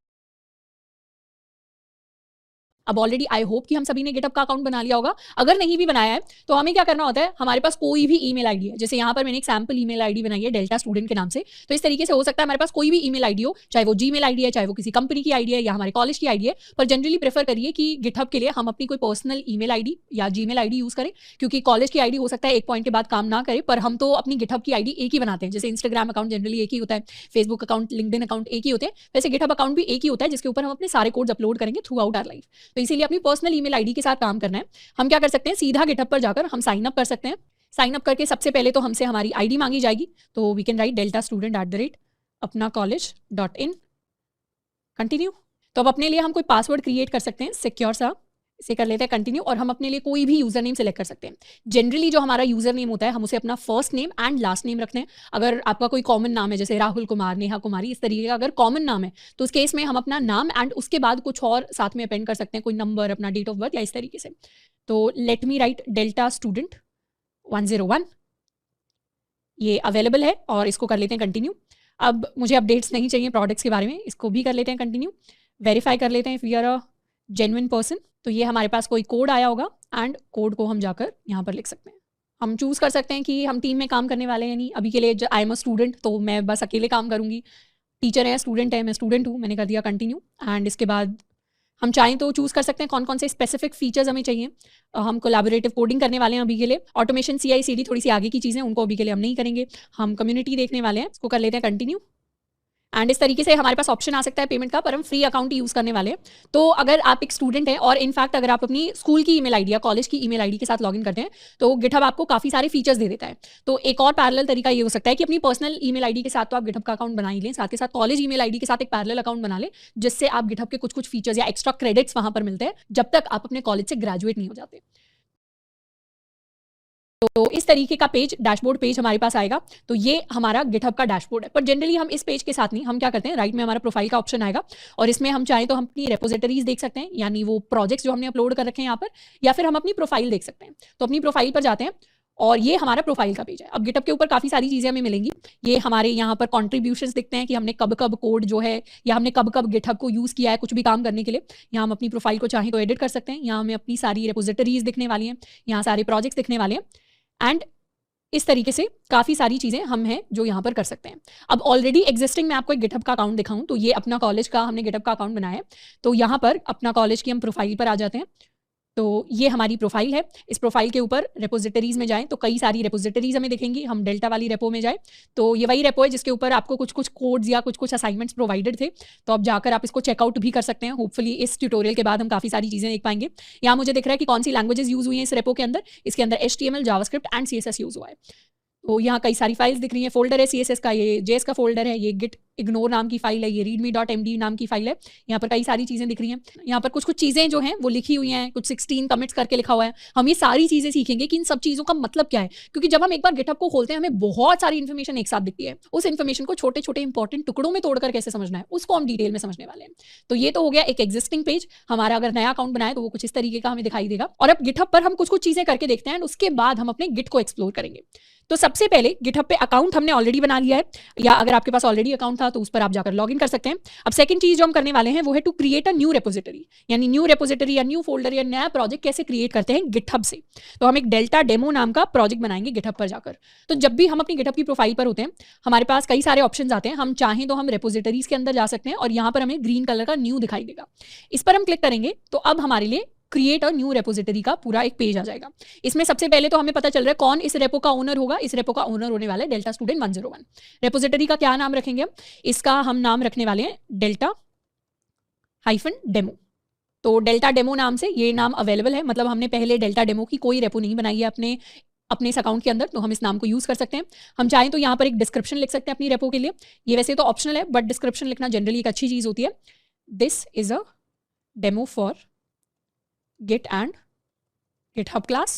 अब ऑलरेडी आई होप कि हम सभी ने गिटहब का अकाउंट बना लिया होगा। अगर नहीं भी बनाया है तो हमें क्या करना होता है, हमारे पास कोई भी ईमेल आईडी है, जैसे यहाँ पर मैंने एक सैम्पल ईमेल आईडी बनाई है डेल्टा स्टूडेंट के नाम से, तो इस तरीके से हो सकता है हमारे पास कोई भी ईमेल आईडी हो, चाहे वो जीमेल आईडी है, चाहे वो किसी कंपनी की आईडी है या हमारे कॉलेज की आईडी है, पर जनरली प्रेफर करिए कि गिटहब के लिए हम अपनी कोई पर्सनल ईमेल आईडी या जीमेल आईडी यूज करें, क्योंकि कॉलेज की आईडी हो सकता है एक पॉइंट के बाद काम ना करे, पर हम तो अपनी गिटहब की आईडी एक ही बनाते हैं। जैसे इंस्टाग्राम अकाउंट जनरली एक ही होता है, फेसबुक अकाउंट, लिंक्डइन अकाउंट एक ही होते हैं, वैसे गिटहब अकाउंट भी एक ही होता है जिसके ऊपर हम अपने सारे कोड्स अपलोड करेंगे थ्रू आउट आवर लाइफ। तो इसीलिए अपनी पर्सनल ईमेल आईडी के साथ काम करना है। हम क्या कर सकते हैं, सीधा गिटहब पर जाकर हम साइन अप कर सकते हैं। साइन अप करके सबसे पहले तो हमसे हमारी आईडी मांगी जाएगी, तो we can write deltastudent@apnacollege.in, continue. तो अब अपने लिए हम कोई पासवर्ड क्रिएट कर सकते हैं सिक्योर सा, इसे कर लेते हैं कंटिन्यू, और हम अपने लिए कोई भी यूजर नेम सेलेक्ट कर सकते हैं। जनरली जो हमारा यूजर नेम होता है हम उसे अपना first name and last name रखते हैं। अगर आपका कोई कॉमन नाम है जैसे राहुल कुमार, नेहा कुमारी, इस तरीके का अगर कॉमन नाम है तो उस केस में हम अपना नाम एंड उसके बाद कुछ और साथ में अपेंड कर सकते हैं, कोई नंबर, अपना डेट ऑफ बर्थ या इस तरीके से। तो let me right delta student 101, ये अवेलेबल है और इसको कर लेते हैं कंटिन्यू। अब मुझे अपडेट्स नहीं चाहिए प्रोडक्ट्स के बारे में, इसको भी कर लेते हैं कंटिन्यू। वेरीफाई कर लेते हैं if we are a genuine person. तो ये हमारे पास कोई कोड आया होगा एंड कोड को हम जाकर यहाँ पर लिख सकते हैं। हम चूज़ कर सकते हैं कि हम टीम में काम करने वाले हैं नहीं। अभी के लिए आई एम अ स्टूडेंट, तो मैं बस अकेले काम करूँगी। टीचर है, स्टूडेंट है, मैं स्टूडेंट हूँ, मैंने कर दिया कंटिन्यू। एंड इसके बाद हम चाहें तो चूज़ कर सकते हैं कौन कौन से स्पेसिफिक फीचर्स हमें चाहिए। हम कोलैबोरेटिव कोडिंग करने वाले हैं अभी के लिए। ऑटोमेशन CI/CD थोड़ी सी आगे की चीज़ें, उनको अभी के लिए हम नहीं करेंगे। हम कम्युनिटी देखने वाले हैं, इसको कर लेते हैं कंटिन्यू। एंड इस तरीके से हमारे पास ऑप्शन आ सकता है पेमेंट का, पर हम फ्री अकाउंट यूज़ करने वाले हैं। तो अगर आप एक स्टूडेंट हैं और इनफैक्ट अगर आप अपनी स्कूल की ईमेल आईडी या कॉलेज की ईमेल आईडी के साथ लॉगिन करते हैं तो गिटहब आपको काफ़ी सारे फीचर्स दे देता है। तो एक और पैरेलल तरीका ये हो सकता है कि अपनी पर्सनल ईमेल आईडी के साथ तो आप गिटहब का अकाउंट बना ही लें, साथ के साथ कॉलेज ईमेल आईडी के साथ एक पैरेलल अकाउंट बना लें, जिससे आप गिटहब के कुछ कुछ फीचर्स या एक्स्ट्रा क्रेडिट्स वहाँ पर मिलते हैं जब तक आप अपने कॉलेज से ग्रेजुएट नहीं हो जाते। तो इस तरीके का पेज, डैशबोर्ड पेज हमारे पास आएगा। तो ये हमारा गिटहब का डैशबोर्ड है। पर जनरली हम इस पेज के साथ नहीं, हम क्या करते हैं, राइट में हमारा प्रोफाइल का ऑप्शन आएगा और इसमें हम चाहें तो हम अपनी रेपोजिटरीज देख सकते हैं, यानी वो प्रोजेक्ट्स जो हमने अपलोड कर रखे हैं यहाँ पर, या फिर हम अपनी प्रोफाइल देख सकते हैं। तो अपनी प्रोफाइल पर जाते हैं और ये हमारा प्रोफाइल का पेज है। अब गिटहब के ऊपर काफ़ी सारी चीज़ें हमें मिलेंगी। ये हमारे यहाँ पर कॉन्ट्रीब्यूशंस दिखते हैं कि हमने कब कब कोड जो है या हमने कब कब गिटहब को यूज़ किया है कुछ भी काम करने के लिए। यहाँ हम अपनी प्रोफाइल को चाहें तो एडिट कर सकते हैं। यहाँ हमें अपनी सारी रेपोजिटरीज दिखने वाली हैं, यहाँ सारे प्रोजेक्ट्स दिखने वाले हैं एंड इस तरीके से काफ़ी सारी चीज़ें हम हैं जो यहाँ पर कर सकते हैं। अब ऑलरेडी एग्जिस्टिंग मैं आपको एक गिटहब का अकाउंट दिखाऊं तो ये अपना कॉलेज का हमने गिटहब का अकाउंट बनाया है। तो यहाँ पर अपना कॉलेज की हम प्रोफाइल पर आ जाते हैं। तो ये हमारी प्रोफाइल है। इस प्रोफाइल के ऊपर रेपोजिटरीज में जाएं तो कई सारी रेपोजिटरीज हमें दिखेंगी। हम डेल्टा वाली रेपो में जाएं तो ये वही रेपो है जिसके ऊपर आपको कुछ कुछ कोड्स या कुछ कुछ असाइनमेंट्स प्रोवाइडेड थे। तो अब जाकर आप इसको चेकआउट भी कर सकते हैं। होपफुली इस ट्यूटोरियल के बाद हम काफ़ी सारी चीज़ें देख पाएंगे। यहाँ मुझे दिख रहा है कि कौन सी लैंग्वेजेस यूज़ हुई हैं इस रेपो के अंदर। इसके अंदर HTML, JavaScript and CSS use हुआ है। तो यहाँ कई सारी फाइल्स दिख रही हैं। फोल्डर है CSS का, ये JS का फोल्डर है, ये git ignore नाम की फाइल है, ये readme.md नाम की फाइल है। यहाँ पर कई सारी चीज़ें दिख रही हैं। यहाँ पर कुछ कुछ चीज़ें जो हैं वो लिखी हुई हैं, कुछ 16 कमिट्स करके लिखा हुआ है। हम ये सारी चीज़ें सीखेंगे कि इन सब चीज़ों का मतलब क्या है, क्योंकि जब हम एक बार गिटहब को खोलते हैं हमें बहुत सारी इन्फॉर्मेशन एक साथ दिखती है। उस इन्फॉर्मेशन को छोटे छोटे इंपॉर्टेंट टुकड़ों में तोड़कर कैसे समझना है उसको हम डिटेल में समझने वाले हैं। तो ये तो हो गया एक एग्जिस्टिंग पेज हमारा। अगर नया अकाउंट बनाए तो वो कुछ इस तरीके का हमें दिखाई देगा। और अब गिटहब पर हम कुछ कुछ चीज़ें करके देखते हैं और उसके बाद हम अपने गिट को एक्सप्लोर करेंगे। तो सबसे पहले गिटहब पे अकाउंट हमने ऑलरेडी बना लिया है, या अगर आपके पास ऑलरेडी अकाउंट था तो उस पर आप जाकर लॉगिन कर सकते हैं। अब सेकंड चीज जो हम करने वाले हैं वो है to create a new repository, यानी न्यू रेपोजिटरी या न्यू फोल्डर या नया प्रोजेक्ट कैसे क्रिएट करते हैं गिटहब से। तो हम एक डेल्टा डेमो नाम का प्रोजेक्ट बनाएंगे गिटहब पर जाकर। तो जब भी हम अपनी गिटहब की प्रोफाइल पर होते हैं हमारे पास कई सारे ऑप्शन आते हैं। हम चाहें तो हम रेपोजिटरीज के अंदर जा सकते हैं और यहाँ पर हमें ग्रीन कलर का न्यू दिखाई देगा। इस पर हम क्लिक करेंगे तो अब हमारे लिए क्रिएट और न्यू रेपोजिटरी का पूरा एक पेज आ जाएगा। इसमें सबसे पहले तो हमें पता चल रहा है कौन इस रेपो का ओनर होगा। इस रेपो का ओनर होने वाला है डेल्टा स्टूडेंट 101। रेपोजिटरी का क्या नाम रखेंगे, इसका हम नाम रखने वाले हैं डेल्टा-डेमो। तो डेल्टा डेमो नाम से ये नाम अवेलेबल है, मतलब हमने पहले डेल्टा डेमो की कोई रेपो नहीं बनाई है अपने इस अकाउंट के अंदर, तो हम इस नाम को यूज़ कर सकते हैं। हम चाहें तो यहाँ पर एक डिस्क्रिप्शन लिख सकते हैं अपनी रेपो के लिए। ये वैसे तो ऑप्शनल है बट डिस्क्रिप्शन लिखना जनरली एक अच्छी चीज़ होती है। This is a demo for Git and GitHub class.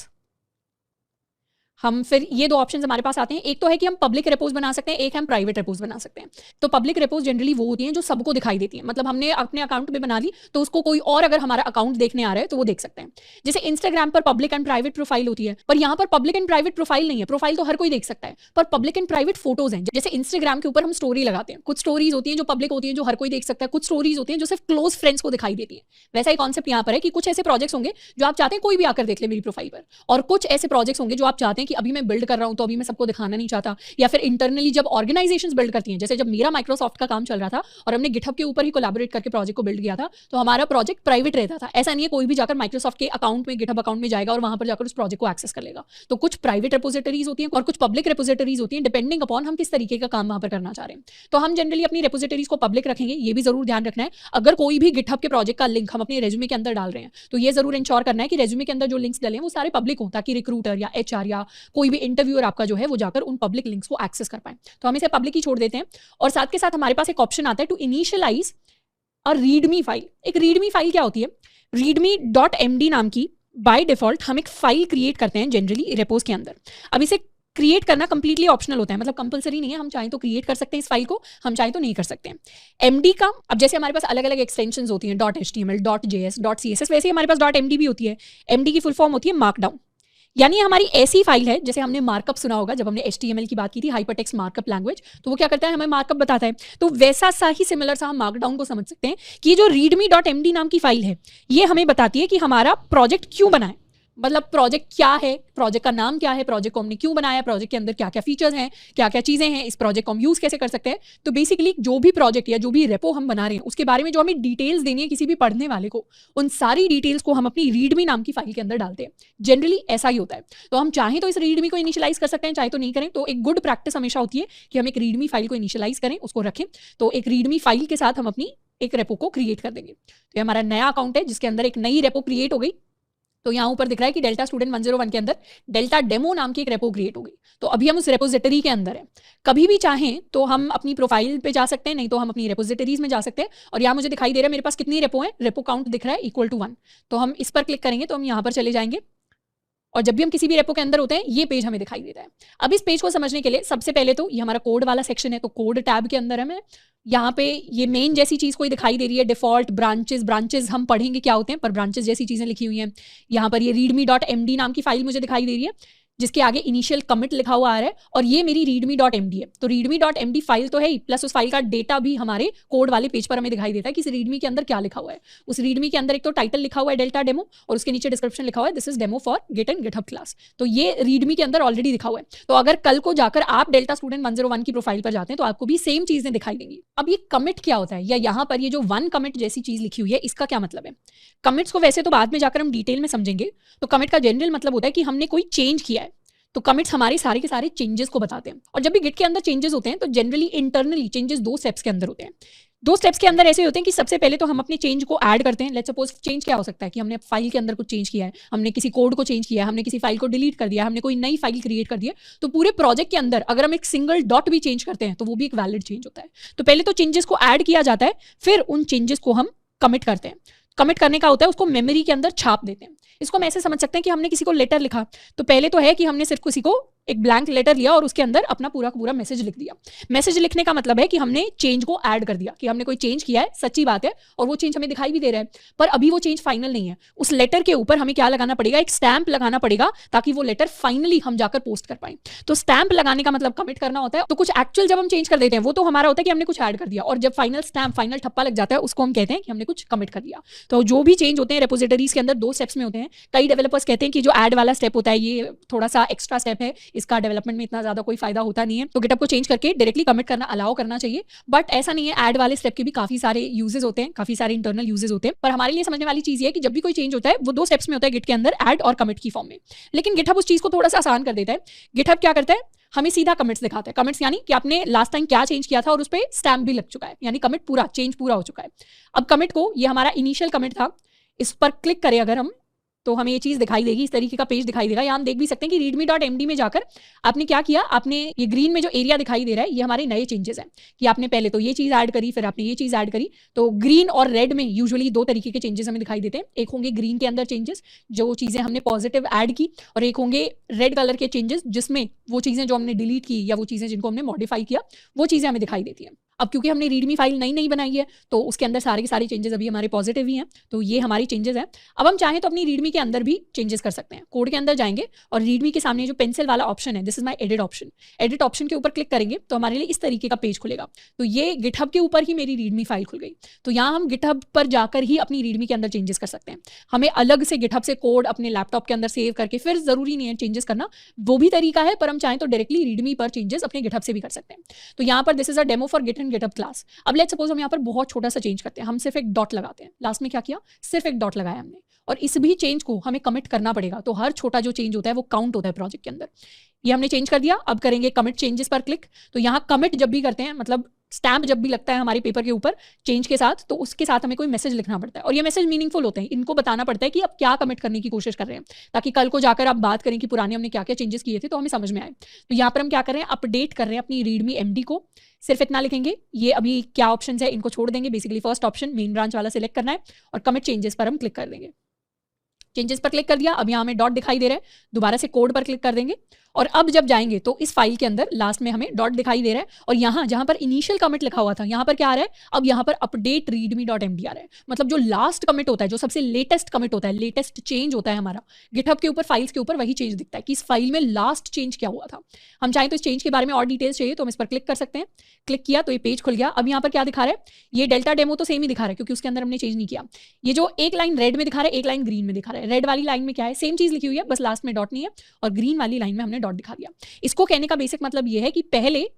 हम फिर ये दो ऑप्शन हमारे पास आते हैं। एक तो है कि हम पब्लिक रेपोज बना सकते हैं, एक हम प्राइवेट रेपोज बना सकते हैं। तो पब्लिक रेपोज जनरली वो होती हैं जो सबको दिखाई देती हैं, मतलब हमने अपने अकाउंट में बना ली तो उसको कोई और अगर हमारा अकाउंट देखने आ रहा है तो वो देख सकते हैं। जैसे इंस्टाग्राम पर पब्लिक एंड प्राइवेट प्रोफाइल होती है, पर यहाँ पर पब्लिक एंड प्राइवेट प्रोफाइल नहीं है, प्रोफाइल तो हर कोई देख सकता है, पर पब्लिक एंड प्राइवेट फोटोज हैं। जैसे इंस्टाग्राम के ऊपर हम स्टोरी लगाते हैं, कुछ स्टोरीज होती हैं जो पब्लिक होती हैं जो हर कोई देख सकता है, कुछ स्टोरीज होती हैं जो सिर्फ क्लोज फ्रेंड्स को दिखाई देती हैं। वैसा ही कॉन्सेप्ट यहाँ पर है कि कुछ ऐसे प्रोजेक्ट्स होंगे जो आप चाहते हैं कोई भी आकर देख ले मेरी प्रोफाइल पर, और कुछ ऐसे प्रोजेक्ट्स होंगे जो आप चाहते हैं कि अभी मैं बिल्ड कर रहा हूं तो अभी मैं सबको दिखाना नहीं चाहता, या फिर इंटरनली जब ऑर्गेनाइजेशंस बिल्ड करती हैं, जैसे जब मेरा माइक्रोसॉफ्ट का काम चल रहा था और हमने गिटहब के ऊपर ही कोलैबोरेट करके प्रोजेक्ट को बिल्ड किया था, तो हमारा प्रोजेक्ट प्राइवेट रहता था। ऐसा नहीं है कोई भी जाकर माइक्रोसॉफ्ट के अकाउंट में, गिटहब अकाउंट में जाएगा और वहां पर जाकर उस प्रोजेक्ट को एक्सेस कर लेगा। तो कुछ प्राइवेट रेपोजिटरीज होती हैं और कुछ पब्लिक रेपोजिटरीज होती हैं, डिपेंडिंग अपॉन हम किस तरीके का काम वहां पर करना चाह रहे हैं। तो हम जनरली अपनी रेपोजिटरीज को पब्लिक रखेंगे, ये भी जरूर ध्यान रखना है। अगर कोई भी गिटहब के प्रोजेक्ट का लिंक हम अपने रेज्यूमे के अंदर डाल रहे हैं तो ये जरूर इंश्योर करना है कि रेज्यूमे के अंदर जो लिंक्स डले हैं वो सारे पब्लिक हों, ताकि रिक्रूटर या एचआर या कोई भी इंटरव्यूअर आपका जो है वो जाकर उन पब्लिक लिंक्स को एक्सेस कर पाए। तो हम इसे पब्लिक ही छोड़ देते हैं। और साथ के साथ हमारे पास एक ऑप्शन आता है to initialize a readme file. एक रीडमी फाइल क्या होती है? readme.md नाम की बाय डिफॉल्ट हम एक फाइल क्रिएट करते हैं जनरली रेपोज के अंदर। अब इसे क्रिएट करना कंप्लीटली ऑप्शनल होता है, मतलब कंपलसरी नहीं है, हम चाहें तो क्रिएट कर सकते हैं इस फाइल को, हम चाहें तो नहीं कर सकते हैं। एमडी का, अब जैसे हमारे पास अलग अलग एक्सटेंशंस होती हैं, .html, .js, .css, वैसे ही हमारे पास .md भी होती है। एमडी की फुल फॉर्म होती है मार्कडाउन, यानी हमारी ऐसी फाइल है, जैसे हमने मार्कअप सुना होगा जब हमने HTML की बात की थी, हाइपरटेक्स्ट मार्कअप लैंग्वेज, तो वो क्या करता है, हमें मार्कअप बताता है। तो वैसा सा ही सिमिलर सा हम मार्कडाउन को समझ सकते हैं कि जो readme.md नाम की फाइल है ये हमें बताती है कि हमारा प्रोजेक्ट क्यों बना है, मतलब प्रोजेक्ट क्या है, प्रोजेक्ट का नाम क्या है, प्रोजेक्ट को हमने क्यों बनाया, प्रोजेक्ट के अंदर क्या क्या फीचर्स हैं, क्या क्या चीजें हैं, इस प्रोजेक्ट को हम यूज कैसे कर सकते हैं। तो बेसिकली जो भी प्रोजेक्ट या जो भी रेपो हम बना रहे हैं उसके बारे में जो हमें डिटेल्स देनी है किसी भी पढ़ने वाले को, उन सारी डिटेल्स को हम अपनी रीडमी नाम की फाइल के अंदर डालते हैं। जनरली ऐसा ही होता है। तो हम चाहें तो इस रीडमी को इनिशियलाइज कर सकते हैं, चाहे तो नहीं करें। तो एक गुड प्रैक्टिस हमेशा होती है कि हम एक रीडमी फाइल को इनिशियलाइज करें, उसको रखें। तो एक रीडमी फाइल के साथ हम अपनी एक रेपो को क्रिएट कर देंगे। तो ये हमारा नया अकाउंट है जिसके अंदर एक नई रेपो क्रिएट हो गई। तो यहाँ ऊपर दिख रहा है कि डेल्टा स्टूडेंट 101 के अंदर डेल्टा डेमो नाम की एक रेपो क्रिएट हो गई। तो अभी हम उस रेपोजिटरी के अंदर हैं। कभी भी चाहें तो हम अपनी प्रोफाइल पे जा सकते हैं, नहीं तो हम अपनी रेपोजिटरीज में जा सकते हैं। और यहाँ मुझे दिखाई दे रहा है मेरे पास कितनी रेपो है, रेपो काउंट दिख रहा है =1। तो हम इस पर क्लिक करेंगे तो हम यहाँ पर चले जाएंगे और जब भी हम किसी भी रेपो के अंदर होते हैं ये पेज हमें दिखाई देता है। अब इस पेज को समझने के लिए सबसे पहले तो ये हमारा कोड वाला सेक्शन है, तो कोड टैब के अंदर है मैं यहाँ पे ये मेन जैसी चीज़ कोई दिखाई दे रही है, डिफॉल्ट ब्रांचेस हम पढ़ेंगे क्या होते हैं, पर ब्रांचेस जैसी चीज़ें लिखी हुई हैं। यहाँ पर ये readme.md नाम की फाइल मुझे दिखाई दे रही है जिसके आगे इनिशियल कमिट लिखा हुआ आ रहा है, और ये मेरी readme.md है। तो readme.md फाइल तो है ही, प्लस उस फाइल का डेटा भी हमारे कोड वाले पेज पर हमें दिखाई देता है कि इस readme के अंदर क्या लिखा हुआ है। उस readme के अंदर एक तो टाइटल लिखा हुआ है डेल्टा डेमो, और उसके नीचे डिस्क्रिप्शन लिखा हुआ है this is demo for git and GitHub class. तो ये readme के अंदर ऑलरेडी लिखा हुआ है। तो अगर कल को जाकर आप डेल्टा स्टूडेंट 101 की प्रोफाइल पर जाते हैं तो आपको भी सेम चीजें दिखाई देंगी। अब ये कमिट क्या होता है, या यहाँ पर ये जो 1 कमिट जैसी चीज लिखी हुई है इसका क्या मतलब है? कमिट्स को वैसे तो बाद में जाकर हम डिटेल में समझेंगे। तो कमिट का जनरल मतलब होता है कि हमने कोई चेंज किया है, तो कमिट्स हमारे सारे के सारे चेंजेस को बताते हैं। और जब भी गिट के अंदर चेंजेस होते हैं तो जनरली इंटरनली चेंजेस 2 स्टेप्स के अंदर होते हैं। 2 स्टेप्स के अंदर ऐसे होते हैं कि सबसे पहले तो हम अपने चेंज को ऐड करते हैं। लेट्स सपोज चेंज क्या हो सकता है कि हमने फाइल के अंदर कुछ चेंज किया है, हमने किसी कोड को चेंज किया है, हमने किसी फाइल को डिलीट कर दिया, हमने कोई नई फाइल क्रिएट कर दी है। तो पूरे प्रोजेक्ट के अंदर अगर हम एक सिंगल डॉट भी चेंज करते हैं तो वो भी एक वैलिड चेंज होता है। तो पहले तो चेंजेस को ऐड किया जाता है, फिर उन चेंजेस को हम कमिट करते हैं। कमिट करने का होता है उसको मेमोरी के अंदर छाप देते हैं। इसको हम ऐसे समझ सकते हैं कि हमने किसी को लेटर लिखा, तो पहले तो है कि हमने सिर्फ किसी को एक ब्लैंक लेटर लिया और उसके अंदर अपना पूरा का पूरा मैसेज लिख दिया। मैसेज लिखने का मतलब है कि हमने चेंज को ऐड कर दिया, कि हमने कोई चेंज किया है, सच्ची बात है, और वो चेंज हमें दिखाई भी दे रहा है, पर अभी वो चेंज फाइनल नहीं है। उस लेटर के ऊपर हमें क्या लगाना पड़ेगा, एक स्टैंप लगाना पड़ेगा, ताकि वो लेटर फाइनली हम जाकर पोस्ट कर पाए। तो स्टैंप लगाने का मतलब कमिट करना होता है। तो कुछ एक्चुअल जब हम चेंज कर देते हैं वो तो हमारा होता है कि हमने कुछ ऐड कर दिया, और जब फाइनल स्टैंप, फाइनल ठप्पा लग जाता है उसको हम कहते हैं कि हमने कुछ कमिट कर दिया। तो जो भी चेंज होते हैं रेपोजिटरीज के अंदर 2 स्टेप्स में होते हैं। कई डेवलपर्स कहते हैं कि जो ऐड वाला स्टेप होता है ये थोड़ा सा एक्स्ट्रा स्टेप है, इसका डेवलपमेंट में इतना ज्यादा कोई फायदा होता नहीं है, तो गिटहब को चेंज करके डायरेक्टली कमिट करना अलाउ करना चाहिए। बट ऐसा नहीं है, ऐड वाले स्टेप के भी काफी सारे यूजेस होते हैं, काफी सारे इंटरनल यूजेस होते हैं। पर हमारे लिए समझने वाली चीज ये है कि जब भी कोई चेंज होता है वो 2 स्टेप्स में होता है गिट के अंदर, ऐड और कमिट की फॉर्म में। लेकिन गिटहब उस चीज को थोड़ा सा आसान कर देता है। गिटहब क्या करता है, हमें सीधा कमिट्स दिखाता है। कमिट्स यानी कि आपने लास्ट टाइम क्या चेंज किया था और उस पर स्टैम्प भी लग चुका है, यानी कमिट पूरा, चेंज पूरा हो चुका है। अब कमिट को, ये हमारा इनिशियल कमिट था, इस पर क्लिक करें अगर हम तो हमें ये चीज़ दिखाई देगी, इस तरीके का पेज दिखाई देगा। यहाँ हम देख भी सकते हैं कि readme.md में जाकर आपने क्या किया, आपने ये ग्रीन में जो एरिया दिखाई दे रहा है ये हमारे नए चेंजेस हैं कि आपने पहले तो ये चीज़ ऐड करी, फिर आपने ये चीज़ ऐड करी। तो ग्रीन और रेड में यूजुअली दो तरीके के चेंजेस हमें दिखाई देते हैं। एक होंगे ग्रीन के अंदर चेंजेस जो चीज़ें हमने पॉजिटिव ऐड की, और एक होंगे रेड कलर के चेंजेस जिसमें वो चीज़ें जो हमने डिलीट की या वो चीज़ें जिनको हमने मॉडिफाई किया वो चीज़ें हमें दिखाई देती हैं। अब क्योंकि हमने रीडमी फाइल नई बनाई है तो उसके अंदर सारे के सारे चेंजेस अभी हमारे पॉजिटिव ही हैं, तो ये हमारी चेंजेस हैं। अब हम चाहें तो अपनी रीडमी के अंदर भी चेंजेस कर सकते हैं। कोड के अंदर जाएंगे और रीडमी के सामने जो पेंसिल वाला ऑप्शन है, this is my edit option, edit option के ऊपर क्लिक करेंगे तो हमारे लिए इस तरीके का पेज खुलेगा। तो ये गिटहब के ऊपर ही मेरी रीडमी फाइल खुल गई। तो यहाँ हम गिटहब पर जाकर ही अपनी रीडमी के अंदर चेंजेस कर सकते हैं। हमें अलग से गिटहब से कोड अपने लैपटॉप के अंदर सेव करके फिर जरूरी नहीं है चेंजेस करना, वो भी तरीका है, पर हम चाहें तो डायरेक्टली रीडमी पर चेंजेस अपने गिटहब से भी कर सकते हैं। तो यहाँ पर this is a demo for git and GitHub class. अब लेट्स सपोज हम यहाँ पर बहुत छोटा सा चेंज करते हैं, हम सिर्फ एक डॉट लगाते हैं। लास्ट में क्या किया, सिर्फ एक डॉट लगाया हमने, और इस भी चेंज को हमें कमिट करना पड़ेगा। तो हर छोटा जो चेंज होता है वो काउंट होता है प्रोजेक्ट के अंदर। ये हमने चेंज कर दिया। अब करेंगे कमिट चेंजेस पर क्लिक। तो यहाँ कमिट जब भी करते हैं, मतलब स्टैम्प जब भी लगता है हमारे पेपर के ऊपर चेंज के साथ, तो उसके साथ हमें कोई मैसेज लिखना पड़ता है, और ये मैसेज मीनिंगफुल होते हैं। इनको बताना पड़ता है कि आप क्या कमिट करने की कोशिश कर रहे हैं, ताकि कल को जाकर आप बात करें कि पुराने हमने क्या क्या चेंजेस किए थे तो हमें समझ में आए। तो यहाँ पर हम क्या कर रहे हैं, अपडेट कर रहे हैं अपनी रीडमी एमडी को। सिर्फ इतना लिखेंगे, ये अभी क्या ऑप्शन है इनको छोड़ देंगे। Basically first option main branch वाला सिलेक्ट करना है और कमिट चेंजेस पर हम क्लिक कर देंगे। चेंजेस पर क्लिक कर दिया। अब यहाँ हमें डॉट दिखाई दे रहा है, दोबारा से कोड पर क्लिक कर देंगे, और अब जब जाएंगे तो इस फाइल के अंदर लास्ट में हमें डॉट दिखाई दे रहा है, और यहाँ जहाँ पर इनिशियल कमिट लिखा हुआ था यहाँ पर क्या आ रहा है, अब यहाँ पर अपडेट readme.md आ रहा है। मतलब जो लास्ट कमिट होता है, जो सबसे लेटेस्ट कमिट होता है, लेटेस्ट चेंज होता है हमारा गिटहब के ऊपर, फाइल्स के ऊपर, वही चेंज दिखता है कि इस फाइल में लास्ट चेंज क्या हुआ था। हम चाहें तो इस चेंज के बारे में और डिटेल्स चाहिए तो हम इस पर क्लिक कर सकते हैं। क्लिक किया तो ये पेज खुल गया। अब यहाँ पर क्या दिखा रहा है, ये डेल्टा डेमो तो सेम ही दिखा रहा है क्योंकि उसके अंदर हमने चेंज नहीं किया। ये जो एक लाइन रेड में दिखा रहा है, एक लाइन ग्रीन में दिखा रहा है। रेड वाली लाइन में क्या है, सेम चीज लिखी हुई है, बस लास्ट में डॉट नहीं है, और ग्रीन वाली लाइन में हमने डॉट दिखा दिया। इसको कहने का बेसिक मतलब ये है कि पहले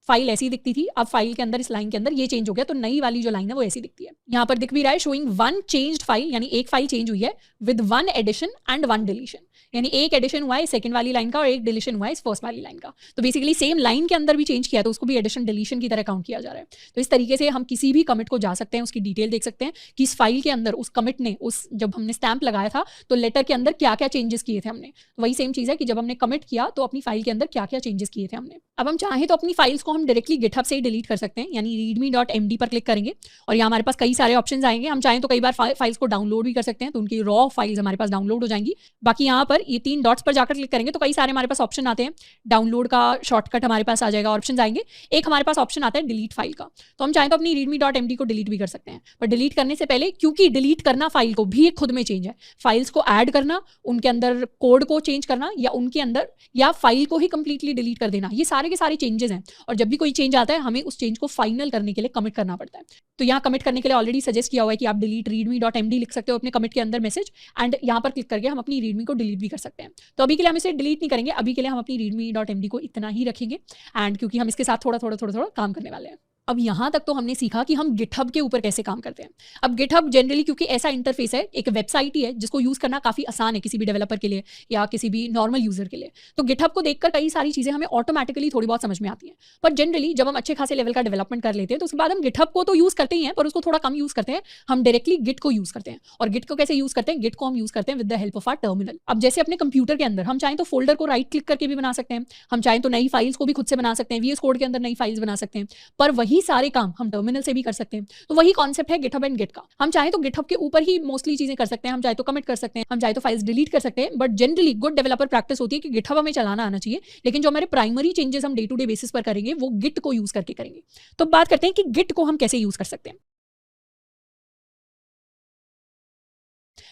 फाइल ऐसी दिखती थी, अब फाइल के अंदर इस लाइन के अंदर ये चेंज हो गया, तो नई वाली जो लाइन है वो ऐसी दिखती है। यहाँ पर दिख भी रहा है शोइंग वन चेंज्ड फाइल, यानी एक फाइल चेंज हुई है with one addition and one deletion, यानी एक एडिशन हुआ है सेकंड वाली लाइन का और एक डिलीशन हुआ है इस फर्स्ट वाली लाइन का। तो बेसिकली सेम लाइन के अंदर भी चेंज किया तो उसको भी एडिशन डिलीशन की तरह काउंट किया जा रहा है। तो इस तरीके से हम किसी भी कमिट को जा सकते हैं, उसकी डिटेल देख सकते हैं कि इस फाइल के अंदर उस कमिट ने, उस जब हमने स्टैंप लगाया था तो लेटर के अंदर क्या क्या चेंजेस किए थे हमने। तो वही सेम चीज़ है कि जब हमने कमिट किया तो अपनी फाइल के अंदर क्या क्या चेंजेस किए थे हमने। अब हम चाहें तो अपनी फाइल्स को हम डायरेक्टली गिटहब से ही डिलीट कर सकते हैं, यानी readme.md पर क्लिक करेंगे और यहाँ हमारे पास कई सारे ऑप्शंस आएंगे। हम चाहें तो कई बार फाइल्स को डाउनलोड भी कर सकते हैं, तो उनकी रॉ फाइल्स हमारे पास डाउनलोड हो जाएंगी। बाकी यहाँ पर ये 3 डॉट्स पर जाकर क्लिक करेंगे तो कई सारे हमारे पास ऑप्शन आते हैं। डाउनलोड का शॉर्टकट हमारे पास आ जाएगा, ऑप्शन आएंगे। एक हमारे पास ऑप्शन आता है डिलीट फाइल का, तो हम चाहें तो अपनी readme.md को डिलीट भी कर सकते हैं। पर डिलीट करने से पहले, क्योंकि डिलीट करना फाइल को भी एक खुद में चेंज है, फाइल्स को ऐड करना, उनके अंदर कोड को चेंज करना, या उनके अंदर या फाइल को ही कंप्लीटली डिलीट कर देना, ये सारे के सारे चेंजेस हैं। और जब भी कोई चेंज आता है हमें उस चेंज को फाइनल करने के लिए कमिट करना पड़ता है। तो यहाँ कमिट करने के लिए ऑलरेडी सजेस्ट किया हुआ है कि आप डिलीट readme.md लिख सकते हो अपने कमिट के अंदर मैसेज, एंड यहाँ पर क्लिक करके हम अपनी रीडमी को डिलीट भी कर सकते हैं। तो अभी के लिए हम इसे डिलीट नहीं करेंगे, अभी के लिए हम अपनी readme.md को इतना ही रखेंगे, एंड क्योंकि हम इसके साथ थोड़ा काम करने वाले हैं। अब यहाँ तक तो हमने सीखा कि हम गिटहब के ऊपर कैसे काम करते हैं। अब गिटहब जनरली क्योंकि ऐसा इंटरफेस है, एक वेबसाइट ही है जिसको यूज़ करना काफ़ी आसान है किसी भी डेवलपर के लिए या किसी भी नॉर्मल यूज़र के लिए। तो गिटहब को देखकर कई सारी चीज़ें हमें ऑटोमेटिकली थोड़ी बहुत समझ में आती हैं। पर जनरली जब हम अच्छे खासे लेवल का डेवलपमेंट कर लेते हैं तो उसके बाद हम गिटहब को तो यूज़ करते ही हैं, पर उसको थोड़ा कम यूज़ करते हैं। हम डायरेक्टली गिट को यूज़ करते हैं। और गिट को कैसे यूज़ करते हैं, गिट को हम यूज़ करते हैं with the help of our terminal. अब जैसे अपने कंप्यूटर के अंदर हम चाहें तो फोल्डर को राइट क्लिक करके भी बना सकते हैं, हम चाहें तो नई फाइल्स को भी खुद से बना सकते हैं, VS कोड के अंदर नई फाइल्स बना सकते हैं, पर वही सारे काम हम टर्मिनल से भी कर सकते हैं। तो वही कॉन्सेप्ट है गिटहब एंड गिट का। हम चाहे तो गिटहब के ऊपर ही मोस्टली चीजें कर सकते हैं, हम चाहे तो कमिट कर सकते हैं, हम चाहे तो फाइल्स डिलीट कर सकते हैं, but generally good developer practice होती है कि गिटहब हमें चलाना आना चाहिए, लेकिन जो हमारे प्राइमरी चेंजेस हम डे टू डे बेसिस पर करेंगे वो गिट को यूज करके करेंगे। तो बात करते हैं कि गिट को हम कैसे यूज कर सकते हैं।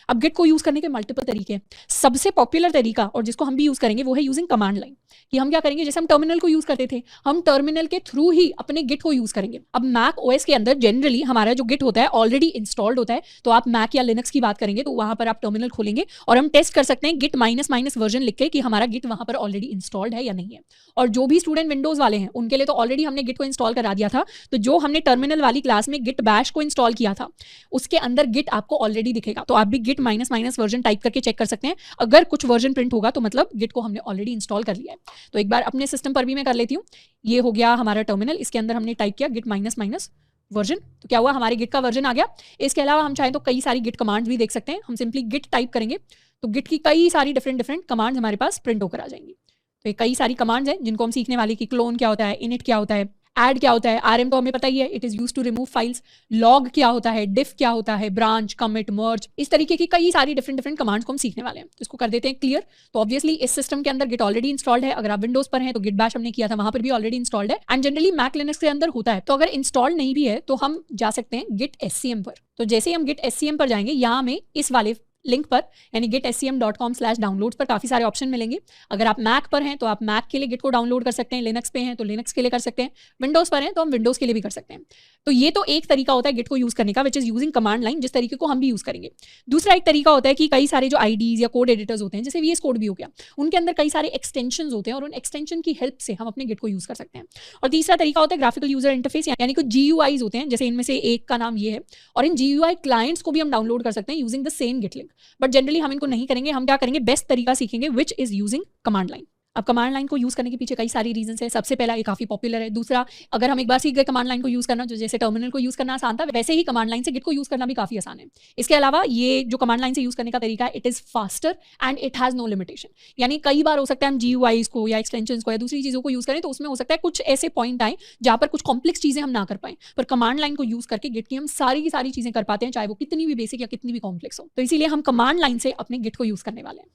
अब गिट को यूज करने के मल्टीपल तरीके हैं। सबसे पॉपुलर तरीका और जिसको हम भी यूज करेंगे वो है यूजिंग कमांड लाइन। कि हम क्या करेंगे, जैसे हम टर्मिनल को यूज करते थे, हम टर्मिनल के थ्रू ही अपने गिट को यूज करेंगे। अब मैक ओएस के अंदर जनरली हमारा जो गिट होता है ऑलरेडी इंस्टॉल्ड होता है। तो आप मैक या लिनक्स की बात करेंगे तो वहां पर आप टर्मिनल खोलेंगे और हम टेस्ट कर सकते हैं गिट -- वर्जन लिख के कि हमारा गिट वहां पर ऑलरेडी इंस्टॉल्ड है या नहीं है। और जो भी स्टूडेंट विंडोज वाले हैं उनके लिए तो ऑलरेडी हमने गिट को इंस्टॉल करा दिया था। तो जो हमने टर्मिनल वाली क्लास में गिट बैश को इंस्टॉल किया था उसके अंदर गिट आपको ऑलरेडी दिखेगा। तो आप भी गिट -- वर्जन टाइप करके चेक कर सकते हैं। अगर कुछ वर्जन प्रिंट होगा तो मतलब गिट को हमने ऑलरेडी इंस्टॉल कर लिया है। तो एक बार अपने सिस्टम पर भी मैं कर लेती हूँ। ये हो गया हमारा टर्मिनल, इसके अंदर हमने टाइप किया गिट -- वर्जन, तो क्या हुआ, हमारे गिट का वर्जन आ गया। इसके अलावा हम चाहें तो कई सारी गिट कमांड्स भी देख सकते हैं। हम सिंपली गिट टाइप करेंगे तो गिट की कई सारी डिफरेंट कमांड्स हमारे पास प्रिंट होकर आ जाएंगी। तो ये कई सारी कमांड्स हैं जिनको हम सीखने वाले कि क्लोन क्या होता है, इनिट क्या होता है, ऐड क्या होता है, आरएम तो हमें पता ही है, it is use to remove files, log क्या होता है, डिफ क्या होता है, ब्रांच, कमिट, मर्ज, इस तरीके की कई सारी डिफरेंट कमांड्स को हम सीखने वाले हैं। तो इसको कर देते हैं क्लियर। तो ऑब्वियसली इस सिस्टम के अंदर गिट ऑलरेडी इंस्टॉल्ड है। अगर आप विंडोज पर हैं तो गिट बैश हमने किया था, वहां पर भी ऑलरेडी इंस्टॉल्ड है एंड जनरली मैक लिनक्स के अंदर होता है। तो अगर इंस्टॉल नहीं भी है तो हम जा सकते हैं गिट SCM पर। तो जैसे ही हम गिट SCM पर जाएंगे, यहाँ हमें इस वाले लिंक पर यानी gitscm.com/downloads पर काफी सारे ऑप्शन मिलेंगे। अगर आप मैक पर हैं तो आप मैक के लिए गिट को डाउनलोड कर सकते हैं, लिनक्स पे हैं तो लिनक्स के लिए कर सकते हैं, विंडोज पर हैं तो हम विंडोज के लिए भी कर सकते हैं। तो ये तो एक तरीका होता है गिट को यूज करने का, which is using command line, जिस तरीके को हम भी यूज करेंगे। दूसरा एक तरीका होता है कि कई सारे जो आईडीज या कोड एडिटर्स होते हैं, जैसे VS कोड भी हो गया, उनके अंदर कई सारे एक्सटेंशंस होते हैं और उन एक्सटेंशन की हेल्प से हम अपने गिट को यूज कर सकते हैं। और तीसरा तरीका होता है ग्राफिकल यूजर इंटरफेस, यानी कुछ GUIs होते हैं, जैसे इनमें से एक का नाम ये है, और इन GUI क्लाइंट्स को भी हम डाउनलोड कर सकते हैं using the same git link. But generally हम इनको नहीं करेंगे, हम क्या करेंगे, बेस्ट तरीका सीखेंगे which is using command line. अब कमांड लाइन को यूज करने के पीछे कई सारी रीजंस है। सबसे पहला, ये काफी पॉपुलर है। दूसरा, अगर हम एक बार सीख गए कमांड लाइन को यूज करना, जो जैसे टर्मिनल को यूज करना आसान था, वैसे ही कमांड लाइन से गिट को यूज करना भी काफी आसान है। इसके अलावा ये जो कमांड लाइन से यूज करने का तरीका है, it is faster and it has no limitation. यानी कई बार हो सकता है हम GUIs को या एक्सटेंशंस को या दूसरी चीजों को यूज करें तो उसमें हो सकता है कुछ ऐसे पॉइंट आए जहां पर कुछ कॉम्प्लेक्स चीजें हम ना कर पाए, पर कमांड लाइन को यूज करके गिट की हम सारी की सारी चीजें कर पाते हैं, चाहे वो कितनी भी बेसिक या कितनी भी कॉम्प्लेक्स हो। तो इसीलिए हम कमांड लाइन से अपने गिट को यूज करने वाले हैं।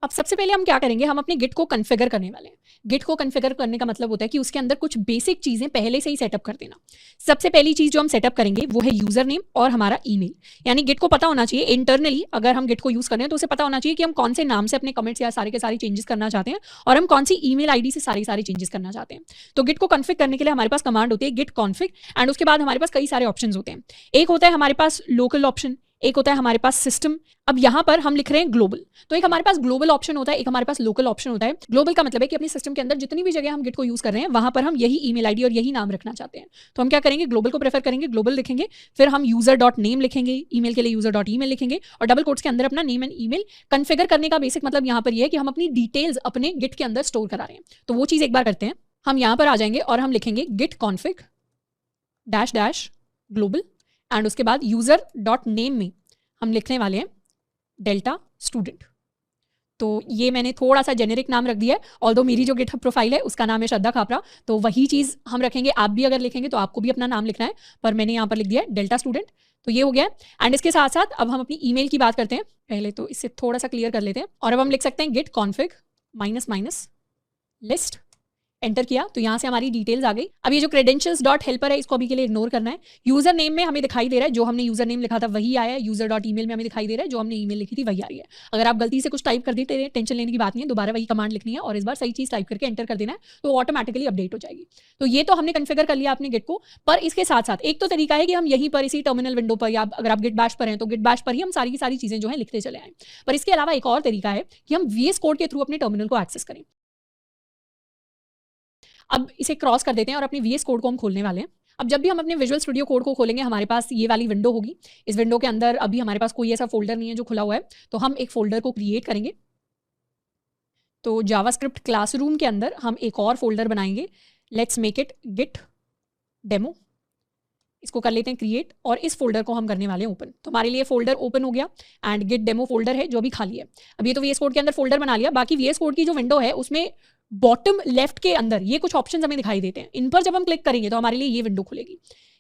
अब सबसे पहले हम क्या करेंगे, हम अपने गिट को कॉन्फ़िगर करने वाले हैं। गिट को कॉन्फ़िगर करने का मतलब होता है कि उसके अंदर कुछ बेसिक चीज़ें पहले से ही सेटअप कर देना। सबसे पहली चीज़ जो हम सेटअप करेंगे वो है यूज़र नेम और हमारा ईमेल। यानी गिट को पता होना चाहिए इंटरनली, अगर हम गिट को यूज़ कर रहे हैं तो उसे पता होना चाहिए कि हम कौन से नाम से अपने कमेंट्स या सारे के सारे चेंजेस करना चाहते हैं और हम कौन सी ईमेल आईडी से सारे चेंजेस करना चाहते हैं। तो गिट को कॉन्फ़िग करने के लिए हमारे पास कमांड होती है गिट कॉन्फ़िग एंड उसके बाद हमारे पास कई सारे ऑप्शंस होते हैं। एक होता है हमारे पास लोकल ऑप्शन, एक होता है हमारे पास सिस्टम। अब यहाँ पर हम लिख रहे हैं ग्लोबल, तो एक हमारे पास ग्लोबल ऑप्शन होता है, एक हमारे पास लोकल ऑप्शन होता है। ग्लोबल का मतलब है कि अपने सिस्टम के अंदर जितनी भी जगह हम गिट को यूज कर रहे हैं वहां पर हम यही ईमेल आईडी और यही नाम रखना चाहते हैं। तो हम क्या करेंगे, ग्लोबल को प्रेफर करेंगे, ग्लोबल लिखेंगे, फिर हम user.name लिखेंगे, ईमेल के लिए user.email लिखेंगे और डबल कोट्स के अंदर अपना नेम एंड ईमेल। कॉन्फ़िगर करने का बेसिक मतलब यहाँ पर यह है कि हम अपनी डिटेल्स अपने गिट के अंदर स्टोर करा रहे हैं। तो वो चीज़ एक बार करते हैं, हम यहाँ पर आ जाएंगे और हम लिखेंगे git config --global एंड उसके बाद user.name में हम लिखने वाले हैं डेल्टा स्टूडेंट। तो ये मैंने थोड़ा सा जेनेरिक नाम रख दिया है, ऑल्दो मेरी जो गिटहब प्रोफाइल है उसका नाम है श्रद्धा खापरा, तो वही चीज़ हम रखेंगे। आप भी अगर लिखेंगे तो आपको भी अपना नाम लिखना है, पर मैंने यहाँ पर लिख दिया है डेल्टा स्टूडेंट। तो ये हो गया है एंड इसके साथ साथ अब हम अपनी ईमेल की बात करते हैं। पहले तो इससे थोड़ा सा क्लियर कर लेते हैं और अब हम लिख सकते हैं गिट कॉन्फ़िग --- लिस्ट। एंटर किया तो यहाँ से हमारी डिटेल्स आ गई। अब ये जो credentials.helper है इसको अभी के लिए इग्नोर करना है। यूजर नेम में हमें दिखाई दे रहा है जो हमने यूजर नेम लिखा था वही आया है, user.email में हमें दिखाई दे रहा है जो हमने ईमेल लिखी थी वही आ रही है। अगर आप गलती से कुछ टाइप कर देते हैं, टेंशन लेने की बात नहीं है, दोबारा वही कमांड लिखनी है और इस बार सही चीज टाइप करके एंटर कर देना है, तो ऑटोमेटिकली अपडेट हो जाएगी। तो ये तो हमने कन्फिगर कर लिया अपने गिट को। पर इसके साथ साथ एक तो तरीका है कि हम यहीं पर इसी टर्मिनल विंडो पर या अगर आप गिट बैश पर हैं तो गिट बैश पर ही हम सारी की सारी चीजें जो है लिखते चले आए। पर इसके अलावा एक और तरीका है कि हम VS कोड के थ्रू अपने टर्मिनल को एक्सेस करें। अब इसे क्रॉस कर देते हैं और अपनी VS कोड को हम खोलने वाले हैं। अब जब भी हम अपने विजुअल स्टूडियो कोड को खोलेंगे हमारे पास ये वाली विंडो होगी। इस विंडो के अंदर अभी हमारे पास कोई ऐसा फोल्डर नहीं है जो खुला हुआ है, तो हम एक फोल्डर को क्रिएट करेंगे। तो जावास्क्रिप्ट क्लासरूम के अंदर हम एक और फोल्डर बनाएंगे, let's make it git demo. इसको कर लेते हैं क्रिएट और इस फोल्डर को हम करने वाले हैं ओपन। तो हमारे लिए फोल्डर ओपन हो गया एंड गिट डेमो फोल्डर है जो अभी खाली है। अब ये तो VS कोड के अंदर फोल्डर बना लिया, बाकी VS कोड की जो विंडो है उसमें बॉटम लेफ्ट के अंदर ये कुछ ऑप्शंस हमें दिखाई देते हैं। इन पर जब हम क्लिक करेंगे तो हमारे लिए ये विंडो खुलेगी।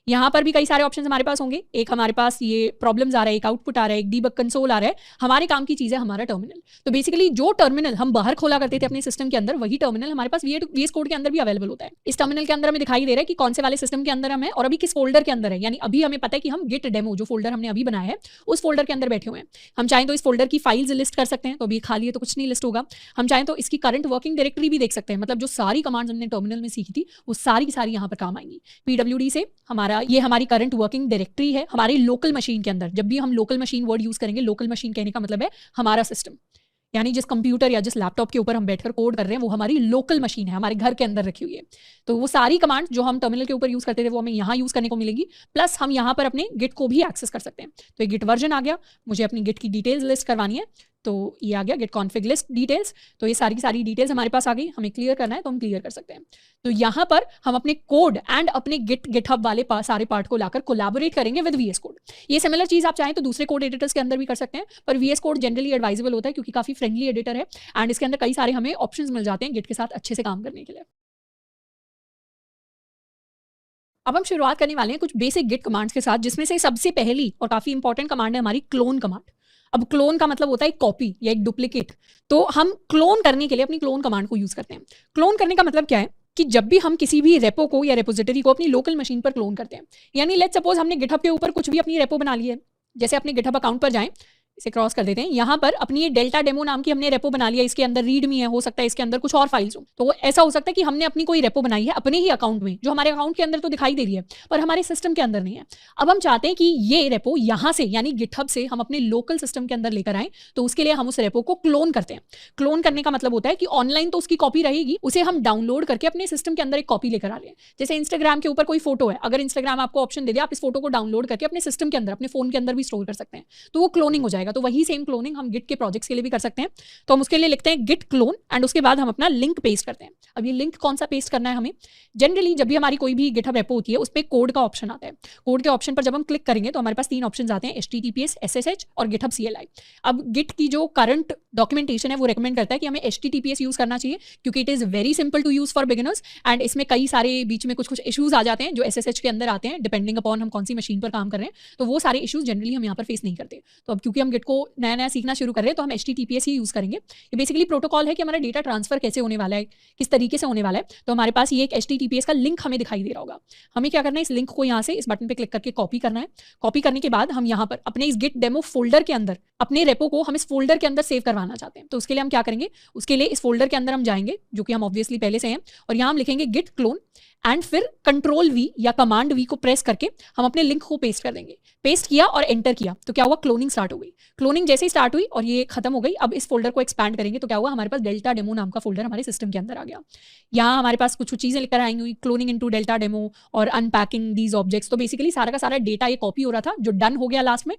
यहाँ पर भी कई सारे ऑप्शंस हमारे पास होंगे। एक हमारे पास ये प्रॉब्लम्स आ रहा है, एक आउटपुट आ रहा है, एक डीबग कंसोल आ रहा है। हमारे काम की चीज़ है हमारा टर्मिनल। तो बेसिकली जो टर्मिनल हम बाहर खोला करते थे अपने सिस्टम के अंदर, वही टर्मिनल हमारे पास VS कोड के अंदर भी अवेलेबल होता है। इस टर्मिनल के अंदर हमें दिखाई दे रहा है कि कौन से वाले सिस्टम के अंदर हम है और अभी किस फोल्डर के अंदर है। यानी अभी हमें पता है कि हम गिट डेमो जो फोल्डर हमने अभी बनाया है उस फोल्डर के अंदर बैठे हुए हैं। हम चाहें तो इस फोल्डर की फाइल्स लिस्ट कर सकते हैं, तो अभी खाली है तो कुछ नहीं लिस्ट होगा। हम चाहें तो इसकी करंट वर्किंग डायरेक्टरी भी देख सकते हैं, मतलब जो सारी कमांड्स हमने टर्मिनल में सीखी थी वो सारी की सारी यहाँ पर काम आएंगी। PWD से हमारी करंट वर्किंग डायरेक्टरी है हमारी लोकल मशीन के अंदर। जब भी हम लोकल मशीन वर्ड यूज करेंगे, लोकल मशीन कहने का मतलब है हमारा सिस्टम, यानी जिस कंप्यूटर या जिस लैपटॉप के ऊपर हम बैठकर कोड कर रहे हैं वो हमारी लोकल मशीन है, हमारे घर के अंदर रखी हुई है। तो वो सारी कमांड जो हम टर्मिनल के ऊपर यूज करते थे वो हमें यहाँ यूज करने को मिलेगी। प्लस हम यहाँ पर अपने गिट को भी एक्सेस कर सकते हैं। तो एक गिट वर्जन आ गया, मुझे अपनी गिट की डिटेल्स लिस्ट करवानी है तो ये आ गया गेट कॉन्फिग लिस्ट डिटेल्स। तो ये सारी की सारी डिटेल्स हमारे पास आ गई, हमें क्लियर करना है तो हम क्लियर कर सकते हैं। तो यहाँ पर हम अपने कोड एंड अपने गिटहब वाले सारे पार्ट को लाकर कोलैबोरेट करेंगे विद VS कोड। ये सिमिलर चीज़ आप चाहें तो दूसरे कोड एडिटर्स के अंदर भी कर सकते हैं, पर VS कोड जनरली एडवाइजेबल होता है क्योंकि काफ़ी फ्रेंडली एडिटर है एंड इसके अंदर कई सारे हमें ऑप्शंस मिल जाते हैं गिट के साथ अच्छे से काम करने के लिए। अब हम शुरुआत करने वाले हैं कुछ बेसिक गिट कमांड्स के साथ, जिसमें से सबसे पहली और काफ़ी इंपॉर्टेंट कमांड है हमारी क्लोन कमांड। अब क्लोन का मतलब होता है एक कॉपी या एक डुप्लीकेट। तो हम क्लोन करने के लिए अपनी क्लोन कमांड को यूज़ करते हैं। क्लोन करने का मतलब क्या है कि जब भी हम किसी भी रेपो को या रेपोजिटरी को अपनी लोकल मशीन पर क्लोन करते हैं, यानी लेट्स सपोज हमने गिटहब के ऊपर कुछ भी अपनी रेपो बना ली है, जैसे अपने गिटहब अकाउंट पर जाएं, इसे क्रॉस कर देते हैं, यहाँ पर अपनी ये डेल्टा डेमो नाम की हमने रेपो बना लिया, इसके अंदर रीड मी है, हो सकता है इसके अंदर कुछ और फाइल्स हो। तो ऐसा हो सकता है कि हमने अपनी कोई रेपो बनाई है अपने ही अकाउंट में, जो हमारे अकाउंट के अंदर तो दिखाई दे रही है पर हमारे सिस्टम के अंदर नहीं है। अब हम चाहते हैं कि ये रेपो यहाँ से यानी गिटहब से हम अपने लोकल सिस्टम के अंदर लेकर आएं, तो उसके लिए हम उस रेपो को क्लोन करते हैं। क्लोन करने का मतलब होता है कि ऑनलाइन तो उसकी कॉपी रहेगी, उसे हम डाउनलोड करके अपने सिस्टम के अंदर एक कॉपी लेकर आ लें। जैसे इंस्टाग्राम के ऊपर कोई फोटो है, अगर इंस्टाग्राम आपको ऑप्शन दे दे आप इस फोटो को डाउनलोड करके अपने सिस्टम के अंदर अपने फोन के अंदर भी स्टोर कर सकते हैं, तो वो क्लोनिंग हो जाएगा। तो वही सेम क्लोनिंग हम गिट के प्रोजेक्ट्स के लिए भी कर सकते हैं। तो हम उसके लिए लिखते हैं गिट क्लोन एंड उसके बाद हम अपना लिंक पेस्ट करते हैं। अब ये लिंक कौन सा पेस्ट करना है हमें, जनरली जब भी हमारी कोई भी गिटहब रेपो होती है उस पर कोड का ऑप्शन आता है। कोड के ऑप्शन पर जब हम क्लिक करेंगे तो हमारे पास 3 ऑप्शन आते हैं, HTTPS, SSH और गिटहब CLI। अब गिट की जो करंट डॉक्यूमेंटेशन है वो रिकमेंड करता है कि हमें HTTPS यूज करना चाहिए क्योंकि it is very simple to use for beginners and इसमें कई सारे बीच में कुछ इशूज आ जाते हैं जो SSH के अंदर आते हैं, डिपेंडिंग अपॉन हम कौन सी मशीन पर काम कर रहे हैं। तो वो सारे इशूज जनरली हम यहाँ पर फेस नहीं करते। तो अब क्योंकि हम गिट को नया नया सीखना शुरू कर रहे हैं तो हम HTTPS ही यूज करेंगे। ये बेसिकली प्रोटोकॉल है कि हमारा डेटा ट्रांसफर कैसे होने वाला है, किस तरीके से होने वाला है। तो हमारे पास ये एक HTTPS का लिंक हमें दिखाई दे रहा होगा। हमें क्या करना है, इस लिंक को यहाँ से इस बटन पे क्लिक करके कॉपी करना है। कॉपी करने के बाद हम यहाँ पर अपने इस गिट डेमो फोल्डर के अंदर अपने रेपो को हम इस फोल्डर के अंदर सेव करवाना चाहते हैं। तो उसके लिए हम क्या करेंगे, उसके लिए इस फोल्डर के अंदर हम जाएंगे जो कि हम ऑब्वियसली पहले से हैं, और यहाँ हम लिखेंगे गिट क्लोन एंड फिर Ctrl+V या Command+V को प्रेस करके हम अपने लिंक को पेस्ट कर देंगे। पेस्ट किया और एंटर किया तो क्या हुआ, क्लोनिंग स्टार्ट हो गई। क्लोनिंग जैसे ही स्टार्ट हुई और ये खत्म हो गई, अब इस फोल्डर को एक्सपैंड करेंगे तो क्या हुआ, हमारे पास डेल्टा डेमो नाम का फोल्डर हमारे सिस्टम के अंदर आ गया। यहाँ हमारे पास कुछ चीज़ें लेकर आएंगी, क्लोनिंग इनटू डेल्टा डेमो और अनपैकिंग दीज ऑब्जेक्ट्स। तो बेसिकली सारा का सारा डेटा ये कॉपी हो रहा था जो डन हो गया लास्ट में।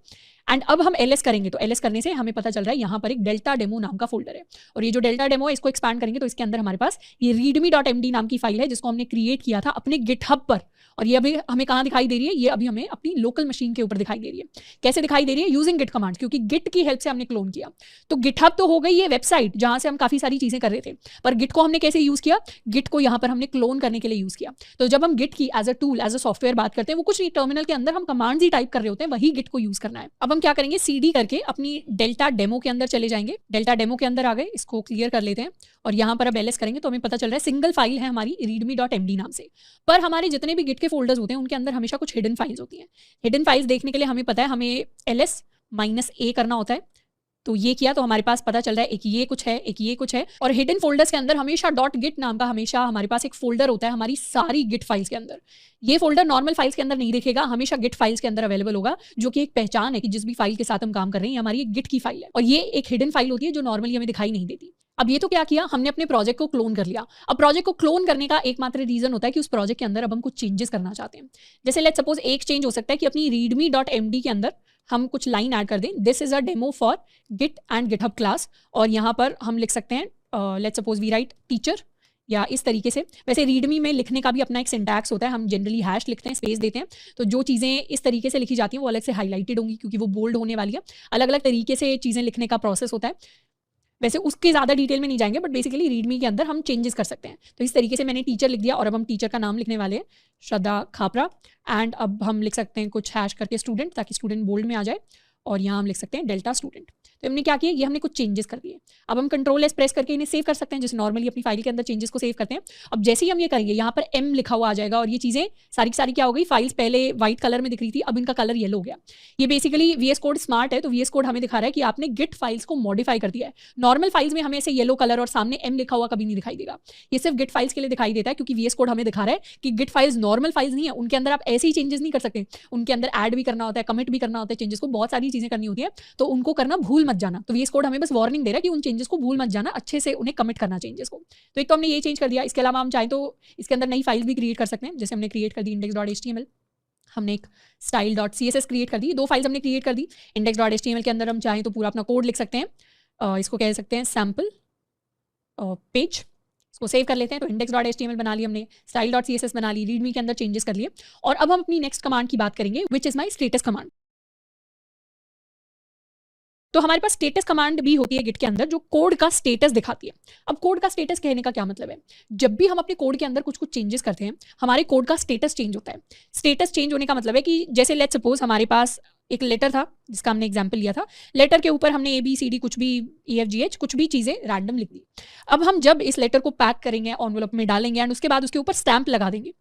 एंड अब हम LS करेंगे तो LS करने से हमें पता चल रहा है यहाँ पर एक डेल्टा डेमो नाम का फोल्डर है, और ये जो डेल्टा डेमो है इसको एक्सपैंड करेंगे तो इसके अंदर हमारे पास ये readme.md नाम की फाइल है जिसको हमने क्रिएट किया था अपने गिटहब पर, और ये अभी हमें कहाँ दिखाई दे रही है, ये अभी हमें अपनी लोकल मशीन के ऊपर दिखाई दे रही है। कैसे दिखाई दे रही है, यूजिंग गिट कमांड, क्योंकि गिट की हेल्प से हमने क्लोन किया। तो गिटहब तो हो गई ये वेबसाइट जहाँ से हम काफ़ी सारी चीज़ें कर रहे थे, पर गिट को हमने कैसे यूज़ किया, गिट को यहाँ पर हमने क्लोन करने के लिए यूज़ किया। तो जब हम गिट की as a tool as a software बात करते हैं, वो कुछ नहीं, टर्मिनल के अंदर हम कमांड्स ही टाइप कर रहे होते हैं, वही गिट को यूज़ करना है। अब हम क्या करेंगे, CD करके अपनी डेल्टा डेमो के अंदर चले जाएंगे। डेल्टा डेमो के अंदर आ गए, इसको क्लियर कर लेते हैं और यहाँ पर अब LS करेंगे तो हमें पता चल रहा है सिंगल फाइल है हमारी readme.md नाम से। पर हमारे जितने भी गिट के फोल्डर्स होते हैं उनके अंदर हमेशा कुछ हिडन फाइल्स होती हैं। हिडन फाइल्स देखने के लिए हमें पता है हमें LS-A करना होता है। तो ये किया तो हमारे पास पता चल रहा है एक ये कुछ है, एक ये कुछ है, और हिडन फोल्डर्स के अंदर हमेशा .git नाम का हमेशा हमारे पास एक फोल्डर होता है हमारी सारी गिट फाइल्स के अंदर। ये फोल्डर नॉर्मल फाइल्स के अंदर नहीं दिखेगा, हमेशा गिट फाइल्स के अंदर अवेलेबल होगा, जो कि एक पहचान है कि जिस भी फाइल के साथ हम काम कर रहे हैं हमारी एक गिट की फाइल है, और ये एक हिडन फाइल होती है जो नॉर्मली हमें दिखाई नहीं देती। अब ये तो क्या किया, हमने अपने प्रोजेक्ट को क्लोन कर लिया। अब प्रोजेक्ट को क्लोन करने का एकमात्र रीजन होता है कि उस प्रोजेक्ट के अंदर अब हम कुछ चेंजेस करना चाहते हैं। जैसे लेट्स सपोज एक चेंज हो सकता है कि अपनी readme.md के अंदर हम कुछ लाइन ऐड कर दें, this is a demo for git and GitHub class, और यहाँ पर हम लिख सकते हैं let's suppose we write teacher, या इस तरीके से। वैसे रीडमी में लिखने का भी अपना एक सिंटैक्स होता है, हम जनरली हैश लिखते हैं, स्पेस देते हैं, तो जो चीज़ें इस तरीके से लिखी जाती हैं वो अलग से हाईलाइटेड होंगी क्योंकि वो बोल्ड होने वाली है। अलग अलग तरीके से चीज़ें लिखने का प्रोसेस होता है। वैसे उसके ज़्यादा डिटेल में नहीं जाएंगे, बट बेसिकली रीडमी के अंदर हम चेंजेस कर सकते हैं। तो इस तरीके से मैंने टीचर लिख दिया और अब हम टीचर का नाम लिखने वाले हैं श्रद्धा खापरा, एंड अब हम लिख सकते हैं कुछ हैश करके स्टूडेंट, ताकि स्टूडेंट बोल्ड में आ जाए, और यहाँ हम लिख सकते हैं डेल्टा स्टूडेंट। तो हमने क्या किया, ये हमने कुछ चेंजेस कर दिए। अब हम Ctrl+S प्रेस करके इन्हें सेव कर सकते हैं, जैसे नॉर्मली अपनी फाइल के अंदर चेंजेस को सेव करते हैं। अब जैसे ही हम ये करेंगे यहाँ पर M लिखा हुआ आ जाएगा, और ये चीज़ें सारी की सारी क्या हो गई, फाइल्स पहले व्हाइट कलर में दिख रही थी, अब इनका कलर येलो हो गया। ये बेसिकली VS कोड स्मार्ट है, तो VS कोड हमें दिखा रहा है कि आपने गिट फाइल्स को मॉडिफाई कर दिया है। नॉर्मल फाइल्स में हमें ऐसे येलो कलर और सामने M लिखा हुआ कभी नहीं दिखाई देगा, ये सिर्फ गिट फाइल्स के लिए दिखाई देता है, क्योंकि VS कोड हमें दिखा रहा है कि गिट फाइल्स नॉर्मल फाइल्स नहीं है, उनके अंदर आप ऐसे ही चेंजेस नहीं कर सकते, उनके अंदर ऐड भी करना होता है, कमिट भी करना होता है, चेंजेस को बहुत सारी चीज़ें करनी होती है, तो उनको करना भूल मत जाना। तो VS कोड हमें बस वार्निंग दे रहा है कि उन चेंजेस को भूल मत जाना, अच्छे से उन्हें कमिट करना चेंजेस को। तो एक तो हमने ये चेंज कर दिया। इसके अलावा हम चाहें तो इसके अंदर नई फाइल्स भी क्रिएट कर सकते हैं, जैसे हमने क्रिएट कर दी index.html, हमने एक style.css क्रिएट कर दी, 2 फाइल्स हमने क्रिएट कर दी। index.html के अंदर हम चाहें तो पूरा अपना कोड लिख सकते हैं, इसको कह सकते हैं सैम्पल पेज। इसको सेव कर लेते हैं। तो index.html बना ली हमने, style.css बना ली, रीडमी के अंदर चेंजेस कर लिए। और अब हम अपनी नेक्स्ट कमांड की बात करेंगे which is my status command. तो हमारे पास स्टेटस कमांड भी होती है गिट के अंदर जो कोड का स्टेटस दिखाती है। अब कोड का स्टेटस कहने का क्या मतलब है, जब भी हम अपने कोड के अंदर कुछ कुछ चेंजेस करते हैं हमारे कोड का स्टेटस चेंज होता है। स्टेटस चेंज होने का मतलब है कि जैसे लेट्स सपोज हमारे पास एक लेटर था जिसका हमने एग्जाम्पल लिया था, लेटर के ऊपर हमने ABCD कुछ भी EFGH कुछ भी चीज़ें रैंडम लिख दी। अब हम जब इस लेटर को पैक करेंगे, एनवेलप में डालेंगे एंड उसके बाद उसके ऊपर स्टैंप लगा देंगे,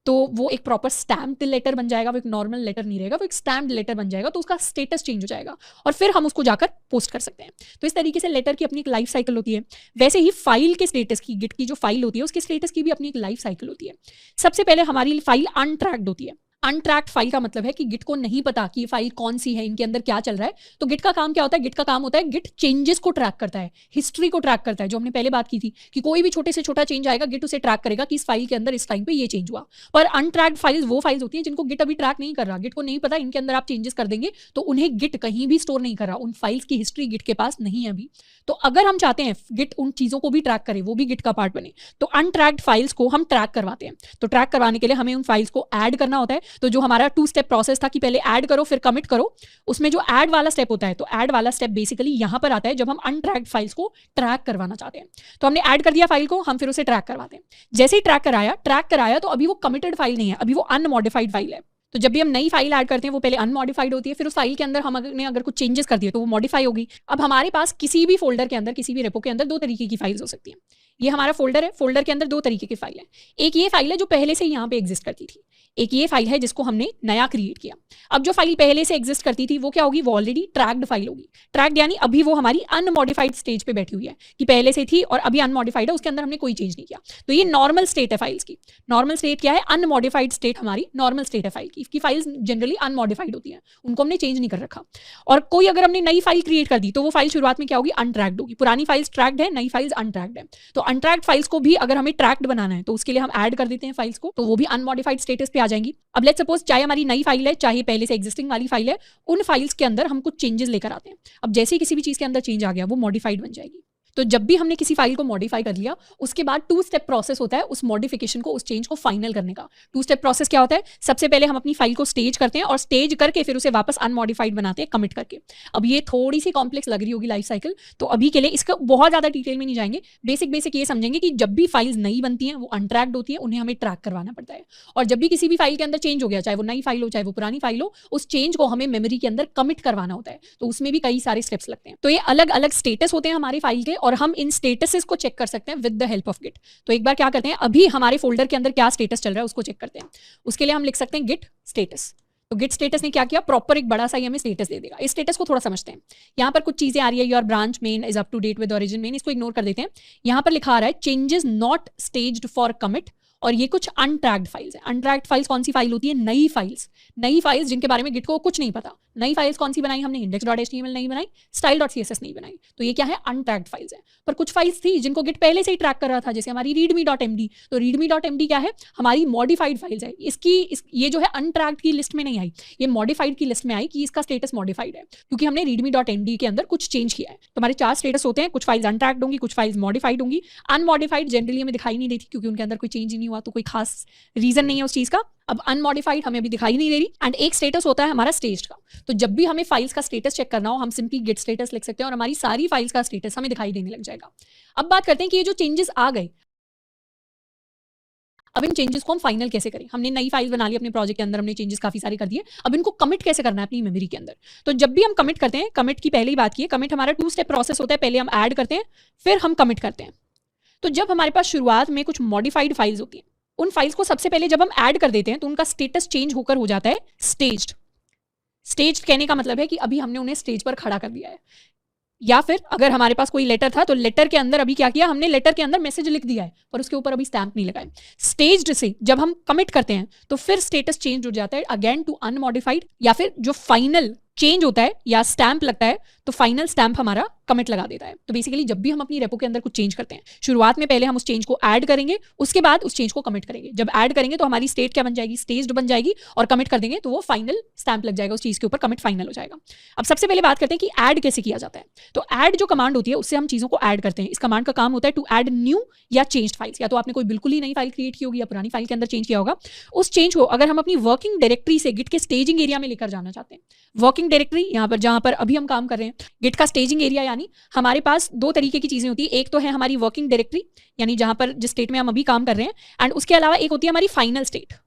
तो वो एक प्रॉपर स्टैम्प्ड लेटर बन जाएगा, वो एक नॉर्मल लेटर नहीं रहेगा, वो एक स्टैम्प्ड लेटर बन जाएगा। तो उसका स्टेटस चेंज हो जाएगा और फिर हम उसको जाकर पोस्ट कर सकते हैं। तो इस तरीके से लेटर की अपनी एक लाइफ साइकिल होती है। वैसे ही फाइल के स्टेटस की, गिट की जो फाइल होती है उसके स्टेटस की भी अपनी एक लाइफ साइकिल होती है। सबसे पहले हमारी फाइल अनट्रैक्ड होती है। अनट्रैक्ड फाइल का मतलब है कि गिट को नहीं पता कि ये फाइल कौन सी है, इनके अंदर क्या चल रहा है। तो गिट का काम क्या होता है, गिट का काम होता है गिट चेंजेस को ट्रैक करता है, हिस्ट्री को ट्रैक करता है, जो हमने पहले बात की थी कि कोई भी छोटे से छोटा चेंज आएगा गिट उसे ट्रैक करेगा कि इस फाइल के अंदर इस टाइम पे ये चेंज हुआ। पर अनट्रैक्ड फाइल्स वो फाइल्स होती हैं जिनको गिट अभी ट्रैक नहीं कर रहा, गिट को नहीं पता इनके अंदर आप चेंजेस कर देंगे तो उन्हें गिट कहीं भी स्टोर नहीं कर रहा, उन फाइल्स की हिस्ट्री गिट के पास नहीं है अभी। तो अगर हम चाहते हैं गिट उन चीज़ों को भी ट्रैक करे, वो भी गिट का पार्ट बने, तो अनट्रैक्ड फाइल्स को हम ट्रैक करवाते हैं। तो ट्रैक करवाने के लिए हमें उन फाइल्स को ऐड करना होता है। तो जो हमारा 2 स्टेप प्रोसेस था कि पहले ऐड करो फिर कमिट करो, उसमें जो ऐड वाला स्टेप होता है, तो ऐड वाला स्टेप बेसिकली यहां पर आता है जब हम अनट्रैक्ड फाइल्स को ट्रैक करवाना चाहते हैं। तो हमने ऐड कर दिया फाइल को, हम फिर उसे ट्रैक करवाते हैं। जैसे ही ट्रैक कराया तो अभी वो कमिटेड फाइल नहीं है, अभी वो अनमॉडिफाइड फाइल है। तो जब भी हम नई फाइल ऐड करते हैं वो पहले अनमॉडिफाइड होती है, फिर उस फाइल के अंदर हमने अगर कुछ चेंजेस कर दिए तो वो मॉडिफाई होगी। अब हमारे पास किसी भी फोल्डर के अंदर, किसी भी रेपो के अंदर 2 तरीके की फाइल्स हो सकती हैं। ये हमारा फोल्डर है, फोल्डर के अंदर 2 तरीके की फाइल है। एक ये फाइल है जो पहले से यहाँ पे एग्जिस्ट करती थी, एक ये फाइल है जिसको हमने नया क्रिएट किया। अब जो फाइल पहले से एग्जिस्ट करती थी वो क्या होगी, वो ऑलरेडी ट्रैक्ड फाइल होगी। ट्रैक्ड यानी अभी वो हमारी अनमॉडिफाइड स्टेज पे बैठी हुई है कि पहले से थी और अभी अनमॉडिफाइड है, उसके अंदर हमने कोई चेंज नहीं किया। तो ये नॉर्मल स्टेट है फाइल्स की। नॉर्मल स्टेट क्या है, अनमॉडिफाइड स्टेट हमारी नॉर्मल स्टेट है फाइल की फाइल्स जनरली अनमॉडिफाइड होती हैं, उनको हमने चेंज नहीं कर रखा। और कोई अगर हमने नई फाइल क्रिएट कर दी तो वो फाइल शुरुआत में क्या होगी, अनट्रैक्ड होगी। पुरानी फाइल्स ट्रैक्ड है, नई फाइल्स अनट्रैक्ड है। तो अनट्रैक्ड फाइल्स को भी अगर हमें ट्रैक्ड बनाना है तो उसके लिए हम ऐड कर देते हैं फाइल्स को, तो वो भी अनमॉडिफाइड स्टेटस पे आ जाएंगी। अब लेट्स सपोज चाहे हमारी नई फाइल है चाहे पहले से एग्जिस्टिंग वाली फाइल है, उन फाइल्स के अंदर हम कुछ चेंजेस लेकर आते हैं। अब जैसे ही किसी भी चीज़ के अंदर चेंज आ गया वो मॉडिफाइड बन जाएगी। तो जब भी हमने किसी फाइल को मॉडिफाई कर लिया उसके बाद 2 स्टेप प्रोसेस होता है उस मॉडिफिकेशन को, उस चेंज को फाइनल करने का। 2 स्टेप प्रोसेस क्या होता है, सबसे पहले हम अपनी फाइल को स्टेज करते हैं और स्टेज करके फिर उसे वापस अनमॉडिफाइड बनाते हैं कमिट करके। अब ये थोड़ी सी कॉम्प्लेक्स लग रही होगी लाइफ साइकिल, तो अभी के लिए इसका बहुत ज़्यादा डिटेल में नहीं जाएंगे। बेसिक ये समझेंगे कि जब भी फाइल्स नई बनती हैं वो अनट्रैक्ड होती हैं, उन्हें हमें ट्रैक करवाना पड़ता है। और जब भी किसी भी फाइल के अंदर चेंज हो गया, चाहे वो नई फाइल हो चाहे वो पुरानी फाइल हो, उस चेंज को हमें मेमोरी के अंदर कमिट करवाना होता है। तो उसमें भी कई सारे स्टेप्स लगते हैं। तो ये अलग अलग स्टेटस होते हैं हमारी फाइल के और हम इन स्टेटसेस को चेक कर सकते हैं with the help of git. तो एक बार क्या करते हैं, अभी हमारे फोल्डर के अंदर क्या स्टेटस चल रहा है उसको चेक करते हैं। उसके लिए हम लिख सकते हैं गिट स्टेटस। तो गिट स्टेटस ने क्या किया, प्रॉपर एक बड़ा सा हमें स्टेटस दे देगा। इस स्टेटस को थोड़ा समझते हैं। यहाँ पर कुछ चीजें आ रही है, your branch main is up to date with origin main, इसको इग्नोर कर देते हैं। यहाँ पर लिखा आ रहा है changes not staged for commit, और ये कुछ अनट्रैक्ड फाइल्स है। अनट्रैक्ड फाइल्स कौन सी फाइल होती है, नई फाइल्स जिनके बारे में गिट को कुछ नहीं पता। नई फाइल्स कौन सी बनाई हमने, index.html नहीं बनाई, style.css नहीं बनाई, तो ये क्या है, अनट्रैक्ड फाइल्स है। पर कुछ फाइल्स थी जिनको गिट पहले से ही ट्रैक कर रहा था, जैसे हमारी readme.md। तो readme.md क्या है, हमारी मॉडिफाइड फाइल्स है। ये जो है अनट्रैक्ड की लिस्ट में नहीं आई, ये मॉडिफाइड की लिस्ट में आई कि इसका स्टेटस मॉडिफाइड है क्योंकि हमने readme.md के अंदर कुछ चेंज किया है। तो हमारे 4 स्टेटस होते हैं, कुछ फाइल्स अनट्रैक्ड होंगी, कुछ फाइल्स मॉडिफाइड होंगी। अनमॉडिफाइड जनरली हमें दिखाई नहीं देती क्योंकि उनके अंदर कोई चेंज ही नहीं हुआ, तो कोई खास रीजन नहीं है उस चीज का। अब अनमॉडिफाइड हमें अभी दिखाई नहीं दे रही। एंड एक स्टेटस होता है हमारा स्टेज का। तो जब भी हमें फाइल्स का स्टेटस चेक करना हो हम सिंपली गिट स्टेटस लिख सकते हैं और हमारी सारी फाइल्स का स्टेटस हमें दिखाई देने लग जाएगा। अब बात करते हैं कि ये जो चेंजेस आ गए, अब इन चेंजेस को हम फाइनल कैसे करें। हमने नई फाइल बना ली अपने प्रोजेक्ट के अंदर, हमने चेंजेस काफी सारे कर दिए, अब इनको कमिट कैसे करना है अपनी मेमोरी के अंदर। तो जब भी हम कमिट करते हैं, कमिट की पहले ही बात की है, कमिट हमारा 2 स्टेप प्रोसेस होता है। पहले हम ऐड करते हैं फिर हम कमिट करते हैं। तो जब हमारे पास शुरुआत में कुछ मॉडिफाइड फाइल्स होती हैं, उन फाइल्स को सबसे पहले जब हम ऐड कर देते हैं तो उनका स्टेटस चेंज होकर हो जाता है स्टेज्ड। स्टेज्ड कहने का मतलब है कि अभी हमने उन्हें स्टेज पर खड़ा कर दिया है। या फिर अगर हमारे पास कोई लेटर था तो लेटर के अंदर अभी क्या किया, हमने लेटर के अंदर मैसेज लिख दिया है पर उसके ऊपर अभी स्टैंप नहीं लगाए। स्टेज्ड से जब हम कमिट करते हैं तो फिर स्टेटस चेंज हो जाता है अगेन टू अनमॉडिफाइड, या फिर जो फाइनल चेंज होता है या स्टैंप लगता है तो फाइनल स्टैंप हमारा कमिट लगा देता है। तो बेसिकली जब भी हम अपनी रेपो के अंदर कुछ चेंज करते हैं, शुरुआत में पहले हम उस चेंज को ऐड करेंगे, उसके बाद उस चेंज को कमिट करेंगे। जब ऐड करेंगे तो हमारी स्टेट क्या बन जाएगी, स्टेज्ड बन जाएगी, और कमिट कर देंगे तो वो फाइनल स्टैंप लग जाएगा उस चीज के ऊपर, कमिट फाइनल हो जाएगा। अब सबसे पहले बात करते हैं कि ऐड कैसे किया जाता है। तो ऐड जो कमांड होती है उससे हम चीजों को ऐड करते हैं। इस कमांड का काम होता है टू ऐड न्यू या चेंज्ड फाइल्स। या तो आपने कोई बिल्कुल ही नई फाइल क्रिएट की होगी या पुरानी फाइल के अंदर चेंज किया होगा, उस चेंज को अगर हम अपनी वर्किंग डायरेक्टरी से गिट के स्टेजिंग एरिया में लेकर जाना चाहते हैं, वर्किंग डायरेक्टरी यहाँ पर जहां पर अभी हम काम कर रहे हैं, गिट का स्टेजिंग एरिया, यानी हमारे पास दो तरीके की चीजें होती है। एक तो है हमारी वर्किंग डायरेक्टरी, यानी जहां पर जिस स्टेट में हम अभी काम कर रहे हैं, एंड उसके अलावा एक होती है हमारी फाइनल स्टेट।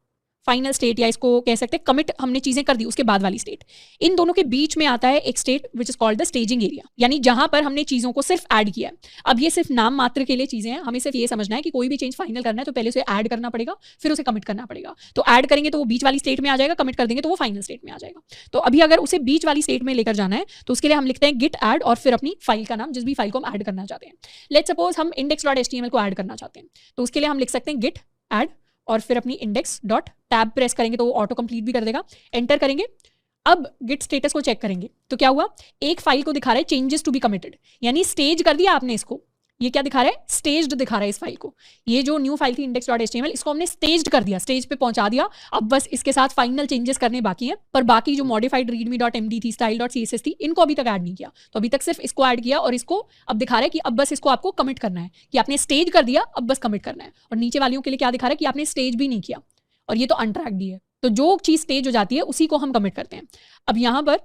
फाइनल स्टेट या इसको कह सकते हैं कमिट, हमने चीजें कर दी उसके बाद वाली स्टेट। इन दोनों के बीच में आता है एक state which is called the staging area, यानी जहां पर हमने चीजों को सिर्फ ऐड किया है। अब ये सिर्फ नाम मात्र के लिए चीजें हैं, हमें सिर्फ ये समझना है कि कोई भी चेंज फाइनल करना है तो पहले उसे ऐड करना पड़ेगा, फिर उसे कमिट करना पड़ेगा। तो ऐड करेंगे तो वो बीच वाली स्टेट में आ जाएगा, कमिट कर देंगे तो वो फाइनल स्टेट में आ जाएगा। तो अभी अगर उसे बीच वाली स्टेट में लेकर जाना है तो उसके लिए हम लिखते हैं गिट ऐड और फिर अपनी फाइल का नाम, जिस भी फाइल को हम ऐड करना चाहते हैं। लेट्स सपोज हम index.html को ऐड करना चाहते हैं, तो उसके लिए हम लिख सकते हैं गिट ऐड और फिर अपनी इंडेक्स डॉट टैब प्रेस करेंगे तो वो ऑटो कंप्लीट भी कर देगा, एंटर करेंगे। अब गिट स्टेटस को चेक करेंगे तो क्या हुआ, एक फाइल को दिखा रहा है चेंजेस टू बी कमिटेड, यानी स्टेज कर दिया आपने इसको। ये क्या दिखा रहा है, स्टेज्ड दिखा रहा है इस फाइल को। ये जो न्यू फाइल थी index.html, इसको हमने स्टेज्ड कर दिया, स्टेज पे पहुंचा दिया। अब बस इसके साथ फाइनल चेंजेस करने बाकी हैं, पर बाकी जो मॉडिफाइड readme.md थी, style.css थी, इनको अभी तक ऐड नहीं किया। तो अभी तक सिर्फ इसको ऐड किया और इसको अब दिखा रहा है कि अब बस इसको आपको कमिट करना है, कि आपने स्टेज कर दिया, अब बस कमिट करना है। और नीचे वालियों के लिए क्या दिखा रहा है कि आपने स्टेज भी नहीं किया, और ये तो अनट्रैक्ड ही है। तो जो चीज स्टेज हो जाती है उसी को हम कमिट करते हैं। अब यहाँ पर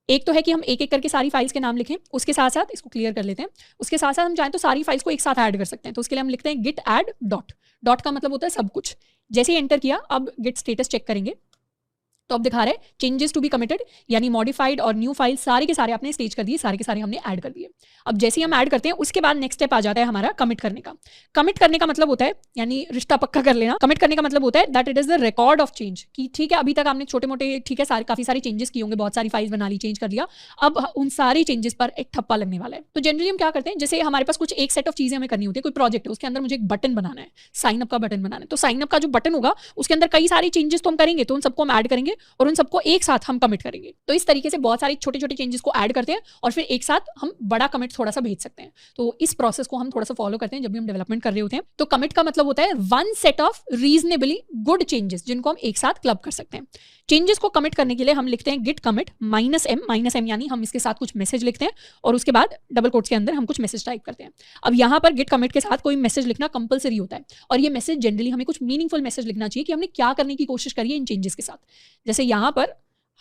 एक तो है कि हम एक एक करके सारी फाइल्स के नाम लिखें, उसके साथ साथ इसको क्लियर कर लेते हैं। उसके साथ साथ हम चाहें तो सारी फाइल्स को एक साथ ऐड कर सकते हैं। तो उसके लिए हम लिखते हैं गिट ऐड डॉट, डॉट का मतलब होता है सब कुछ। जैसे ही एंटर किया, अब गिट स्टेटस चेक करेंगे तो अब दिखा रहे हैं चेंजेस टू बी कमिटेड, यानी मॉडिफाइड और न्यू फाइल सारे के सारे आपने स्टेज कर दिए, सारे के सारे हमने ऐड कर दिए। अब जैसे ही हम ऐड करते हैं उसके बाद नेक्स्ट स्टेप आ जाता है हमारा कमिट करने का। कमिट करने का मतलब होता है, यानी रिश्ता पक्का कर लेना। कमिट करने का मतलब होता है that it is the record of change, कि ठीक है अभी तक आपने छोटे मोटे, ठीक है सारे काफी सारे चेंजेस किए होंगे, बहुत सारी फाइल्स बना ली, चेंज कर लिया, अब उन सारे चेंजेस पर एक ठप्पा लगने वाला है। तो जनरली हम क्या करते हैं, जैसे हमारे पास कुछ एक सेट ऑफ चीजें हमें करनी होती है, कोई प्रोजेक्ट है उसके अंदर मुझे एक बटन बनाना है, साइन अप का बटन बनाना है। तो साइन अप का जो बटन होगा उसके अंदर कई सारे चेंजेस तो हम करेंगे, तो उन सबको हम ऐड करेंगे और उन सबको एक साथ हम कमिट करेंगे। तो इस तरीके से बहुत सारे छोटे छोटे चेंजेस को ऐड करते हैं और फिर एक साथ हम बड़ा कमिट थोड़ा सा भेज सकते हैं। तो इस प्रोसेस को हम थोड़ा सा फॉलो करते हैं जब भी हम डेवलपमेंट कर रहे होते हैं। तो कमिट का मतलब होता है one set of reasonably good changes जिनको हम एक साथ क्लब कर सकते हैं। चेंजेस को कमिट करने के लिए हम लिखते हैं गिट कमिट -m यानी हम इसके साथ कुछ मैसेज लिखते हैं और उसके बाद डबल कोट्स के अंदर हम कुछ मैसेज टाइप करते हैं। अब यहाँ पर गिट कमिट के साथ कोई मैसेज लिखना कंपलसरी होता है और ये मैसेज जनरली हमें कुछ मीनिंगफुल मैसेज लिखना चाहिए कि हमने क्या करने की कोशिश करी है इन चेंजेस के साथ। जैसे यहाँ पर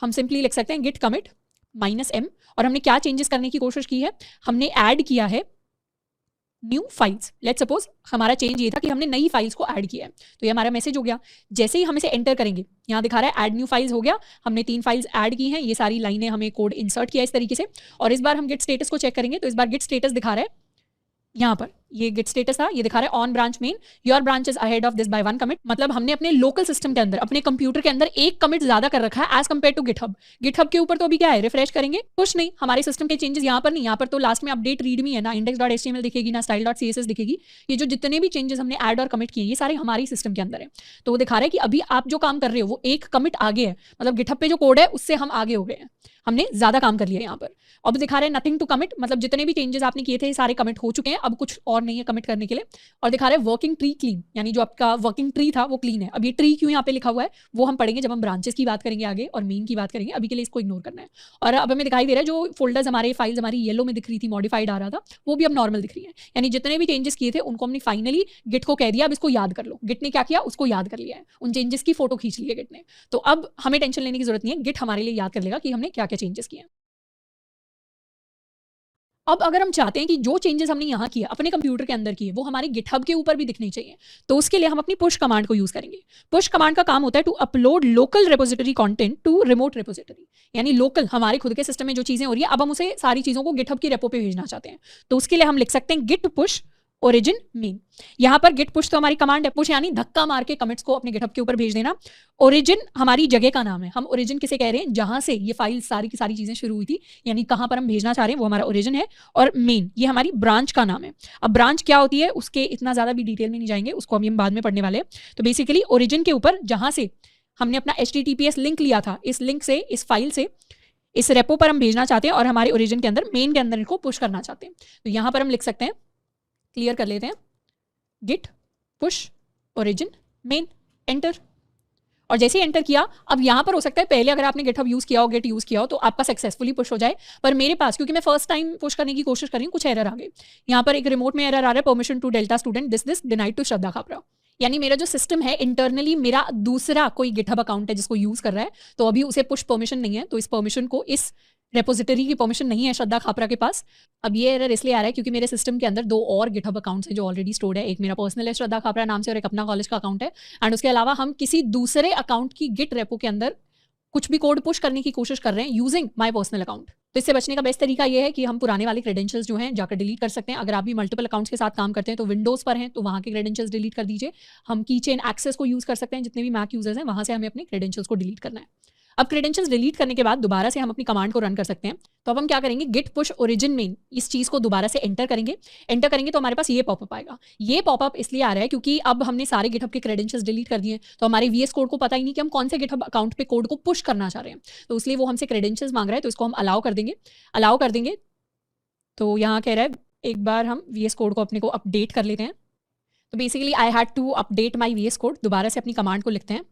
हम सिंपली लिख सकते हैं गिट कमिट -m और हमने क्या चेंजेस करने की कोशिश की है, हमने ऐड किया है न्यू फाइल्स। लेट्स सपोज हमारा चेंज ये था कि हमने नई फाइल्स को ऐड किया है, तो ये हमारा मैसेज हो गया। जैसे ही हम इसे एंटर करेंगे, यहाँ दिखा रहा है ऐड न्यू फाइल्स हो गया, हमने 3 फाइल्स ऐड की हैं, ये सारी लाइनें हमें कोड इंसर्ट किया इस तरीके से। और इस बार हम गिट स्टेटस को चेक करेंगे तो इस बार गिट स्टेटस दिखा रहा है, यहाँ पर ये गिट स्टेटस था, ये दिखा रहा है on branch main your branch is ahead of this by 1 commit. मतलब हमने अपने लोकल सिस्टम के अंदर, अपने कंप्यूटर के अंदर एक कमिट ज्यादा कर रखा है as compare to GitHub. GitHub के ऊपर तो अभी क्या है, रिफ्रेश करेंगे कुछ नहीं, हमारे सिस्टम के चेंजेस यहाँ पर नहीं, यहाँ पर तो लास्ट में अपडेट रीडमी है ना, index.html दिखेगी ना style.css दिखेगी। ये जो जितने भी चेंजेस हमने ऐड और कमिट किए ये सारे हमारे सिस्टम के अंदर है। तो वो दिखा रहा है कि अभी आप जो काम कर रहे हो वो एक कमिट आगे है, मतलब गिटहब पे जो कोड है उससे हम आगे हो गए हैं, हमने ज्यादा काम कर लिया यहाँ पर। अब दिखा रहे हैं नथिंग टू कमिट, मतलब जितने भी चेंजेस आपने किए थे सारे कमिट हो चुके हैं, अब कुछ और नहीं है कमिट करने के लिए। और दिखा रहे हैं वर्किंग ट्री क्लीन, यानी जो आपका वर्किंग ट्री था वो क्लीन है। अब ये ट्री क्यों यहाँ पे लिखा हुआ है वो हम पढ़ेंगे जब हम ब्रांचेस की बात करेंगे आगे और मेन की बात करेंगे, अभी के लिए इसको इग्नोर करना है। और अब हमें दिखाई दे रहा है जो फोल्डर्स हमारे फाइल्स हमारी येलो में दिख रही थी, मॉडिफाइड आ रहा था, वो भी अब नॉर्मल दिख रही है। यानी जितने भी चेंजेस किए थे उनको हमने फाइनली गिट को कह दिया अब इसको याद कर लो। गिट ने क्या किया उसको याद कर लिया है, उन चेंजेस की फोटो खींच ली है गिट ने। तो अब हमें टेंशन लेने की जरूरत नहीं है, गिट हमारे लिए याद कर लेगा कि हमने क्या क्या चेंजेस किए हैं। अब अगर हम चाहते हैं कि जो चेंजेस हमने यहाँ किए अपने कंप्यूटर के अंदर किए वो हमारे गिटहब के ऊपर भी दिखने चाहिए, तो उसके लिए हम अपनी पुश कमांड को यूज करेंगे। पुश कमांड का काम होता है to upload local repository content to remote repository, यानी लोकल हमारे खुद के सिस्टम में जो चीजें हो रही है अब हम उसे सारी चीजों को गिटहब की रेपो पे भेजना चाहते हैं। तो उसके लिए हम लिख सकते हैं गिट पुश ओरिजिन मेन। यहाँ पर गिट पुश तो हमारी कमांड है, पुश यानी धक्का मार के कमिट्स को अपने गिटहब के ऊपर भेज देना। ओरिजिन हमारी जगह का नाम है, हम ओरिजिन किसे कह रहे हैं, जहां से ये फाइल सारी की सारी चीजें शुरू हुई थी, यानी कहां पर हम भेजना चाह रहे हैं वो हमारा ओरिजिन है। और मेन ये हमारी ब्रांच का नाम है। अब ब्रांच क्या होती है उसके इतना ज्यादा भी डिटेल में नहीं जाएंगे, उसको हम बाद में पढ़ने वाले हैं। तो बेसिकली ओरिजिन के ऊपर जहां से हमने अपना HTTPS लिंक लिया था, इस लिंक से, इस फाइल से इस रेपो पर हम भेजना चाहते हैं और हमारे ओरिजिन के अंदर, मेन के अंदर इनको पुश करना चाहते हैं। तो यहाँ पर हम लिख सकते हैं, क्लियर कर लेते हैं, git push origin main, enter. और जैसे ही एंटर किया, अब यहाँ पर हो सकता है पहले अगर आपने गिटहब यूज़ किया हो, गिट यूज़ किया हो, तो आपका सक्सेसफुली पुश हो जाए, पर मेरे पास, क्योंकि मैं फर्स्ट टाइम पुश करने की कोशिश कर रही हूँ, कुछ एरर आ गए। यहाँ पर एक रिमोट में एरर आ रहा है, permission to delta student this denied to Shraddha Khapra. यानी मेरा जो सिस्टम है इंटरनली, मेरा दूसरा कोई गिटहब अकाउंट है जिसको यूज़ कर रहा है, तो अभी उसे पुश परमिशन नहीं है, तो इस परमिशन को, इस रेपोजिटरी की परमिशन नहीं है श्रद्धा खापरा के पास। अब ये एरर इसलिए आ रहा है क्योंकि मेरे सिस्टम के अंदर 2 और गिटहब अकाउंट्स हैं जो ऑलरेडी स्टोर्ड है। एक मेरा पर्सनल है श्रद्धा खापरा नाम से, और एक अपना कॉलेज का अकाउंट है। एंड उसके अलावा हम किसी दूसरे अकाउंट की गिट रेपो के अंदर कुछ भी कोड पुश करने की कोशिश कर रहे हैं यूजिंग माय पर्सनल अकाउंट। तो इससे बचने का बेस्ट तरीका ये है कि हम पुराने वाले क्रेडेंशियल्स जो हैं जाकर डिलीट कर सकते हैं। अगर आप भी मल्टीपल अकाउंट्स के साथ काम करते हैं तो विंडोज़ पर हैं तो वहाँ के क्रेडेंशियल्स डिलीट कर दीजिए। हम की चेन एक्सेस को यूज़ कर सकते हैं, जितने भी मैक यूजर्स हैं वहाँ से हमें अपने क्रेडेंशियल्स को डिलीट करना है। अब क्रेडेंशियल्स डिलीट करने के बाद दोबारा से हम अपनी कमांड को रन कर सकते हैं। तो अब हम क्या करेंगे, गिट पुश ओरिजिन मेन, इस चीज़ को दोबारा से एंटर करेंगे। एंटर करेंगे तो हमारे पास ये पॉपअप आएगा। ये पॉपअप इसलिए आ रहा है क्योंकि अब हमने सारे गिटहब के क्रेडेंशियल्स डिलीट कर दिए, तो हमारे वीएस कोड को पता ही नहीं कि हम कौन से गिटहब अकाउंट पे कोड को पुश करना चाह रहे हैं। तो इसलिए वो हमसे क्रेडेंशियल्स मांग रहा है, तो इसको हम अलाउ कर देंगे। तो यहाँ कह रहा है एक बार हम वीएस कोड को अपने को अपडेट कर लेते हैं। तो basically I had to update my VS code. दोबारा से अपनी कमांड को लिखते हैं।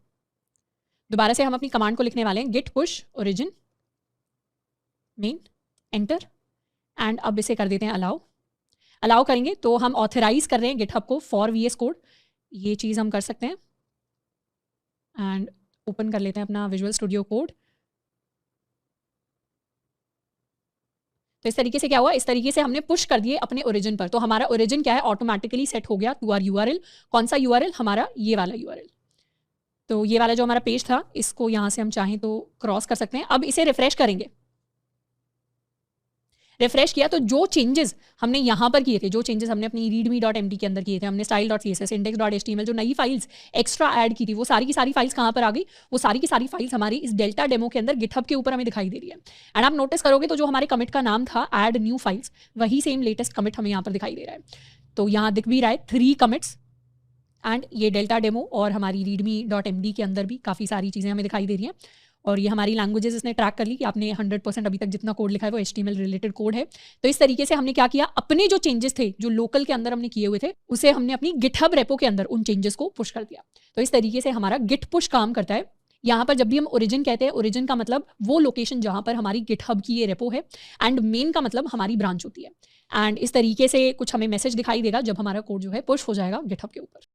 दोबारा से हम अपनी कमांड को लिखने वाले हैं, git push origin main, enter. And अब इसे कर देते हैं अलाउ करेंगे तो हम ऑथराइज कर रहे हैं गिटहब को फॉर वीएस कोड। ये चीज़ हम कर सकते हैं। एंड ओपन कर लेते हैं अपना विजुअल स्टूडियो कोड। तो इस तरीके से क्या हुआ, इस तरीके से हमने पुश कर दिए अपने ओरिजिन पर। तो हमारा ओरिजिन क्या है, ऑटोमेटिकली सेट हो गया टू आर यूआरएल। कौन सा यूआरएल, हमारा ये वाला यूआरएल। तो ये वाला जो हमारा पेज था, इसको यहाँ से हम चाहें तो क्रॉस कर सकते हैं। अब इसे रिफ्रेश करेंगे। रिफ्रेश किया तो जो चेंजेस हमने यहाँ पर किए थे, जो चेंजेस हमने अपनी readme.md के अंदर किए थे, हमने style.css, index.html, जो नई फाइल्स एक्स्ट्रा ऐड की थी, वो सारी की सारी फाइल्स कहाँ पर आ गई, वो सारी की सारी फाइल्स हमारी इस डेल्टा डेमो के अंदर गिटहब के ऊपर हमें दिखाई दे रही है। एंड आप नोटिस करोगे तो जो हमारे कमिट का नाम था ऐड न्यू फाइल्स, वही सेम लेटेस्ट कमिट हमें यहाँ पर दिखाई दे रहा है। तो यहाँ दिख भी रहा है 3 कमिट्स। एंड ये डेल्टा डेमो और हमारी readme.md के अंदर भी काफ़ी सारी चीज़ें हमें दिखाई दे रही हैं। और ये हमारी लैंग्वेजेस इसने ट्रैक कर ली कि आपने 100% अभी तक जितना कोड लिखा है वो HTML रिलेटेड कोड है। तो इस तरीके से हमने क्या किया, अपने जो चेंजेस थे जो लोकल के अंदर हमने किए हुए थे, उसे हमने अपनी गिटहब रेपो के अंदर उन चेंजेस को पुश कर दिया। तो इस तरीके से हमारा गिट पुश काम करता है। यहाँ पर जब भी हम ओरिजिन कहते हैं, ओरिजिन का मतलब वो लोकेशन जहाँ पर हमारी गिटहब की ये रेपो है, एंड मेन का मतलब हमारी ब्रांच होती है। एंड इस तरीके से कुछ हमें मैसेज दिखाई देगा जब हमारा कोड जो है पुश हो जाएगा गिटहब के ऊपर।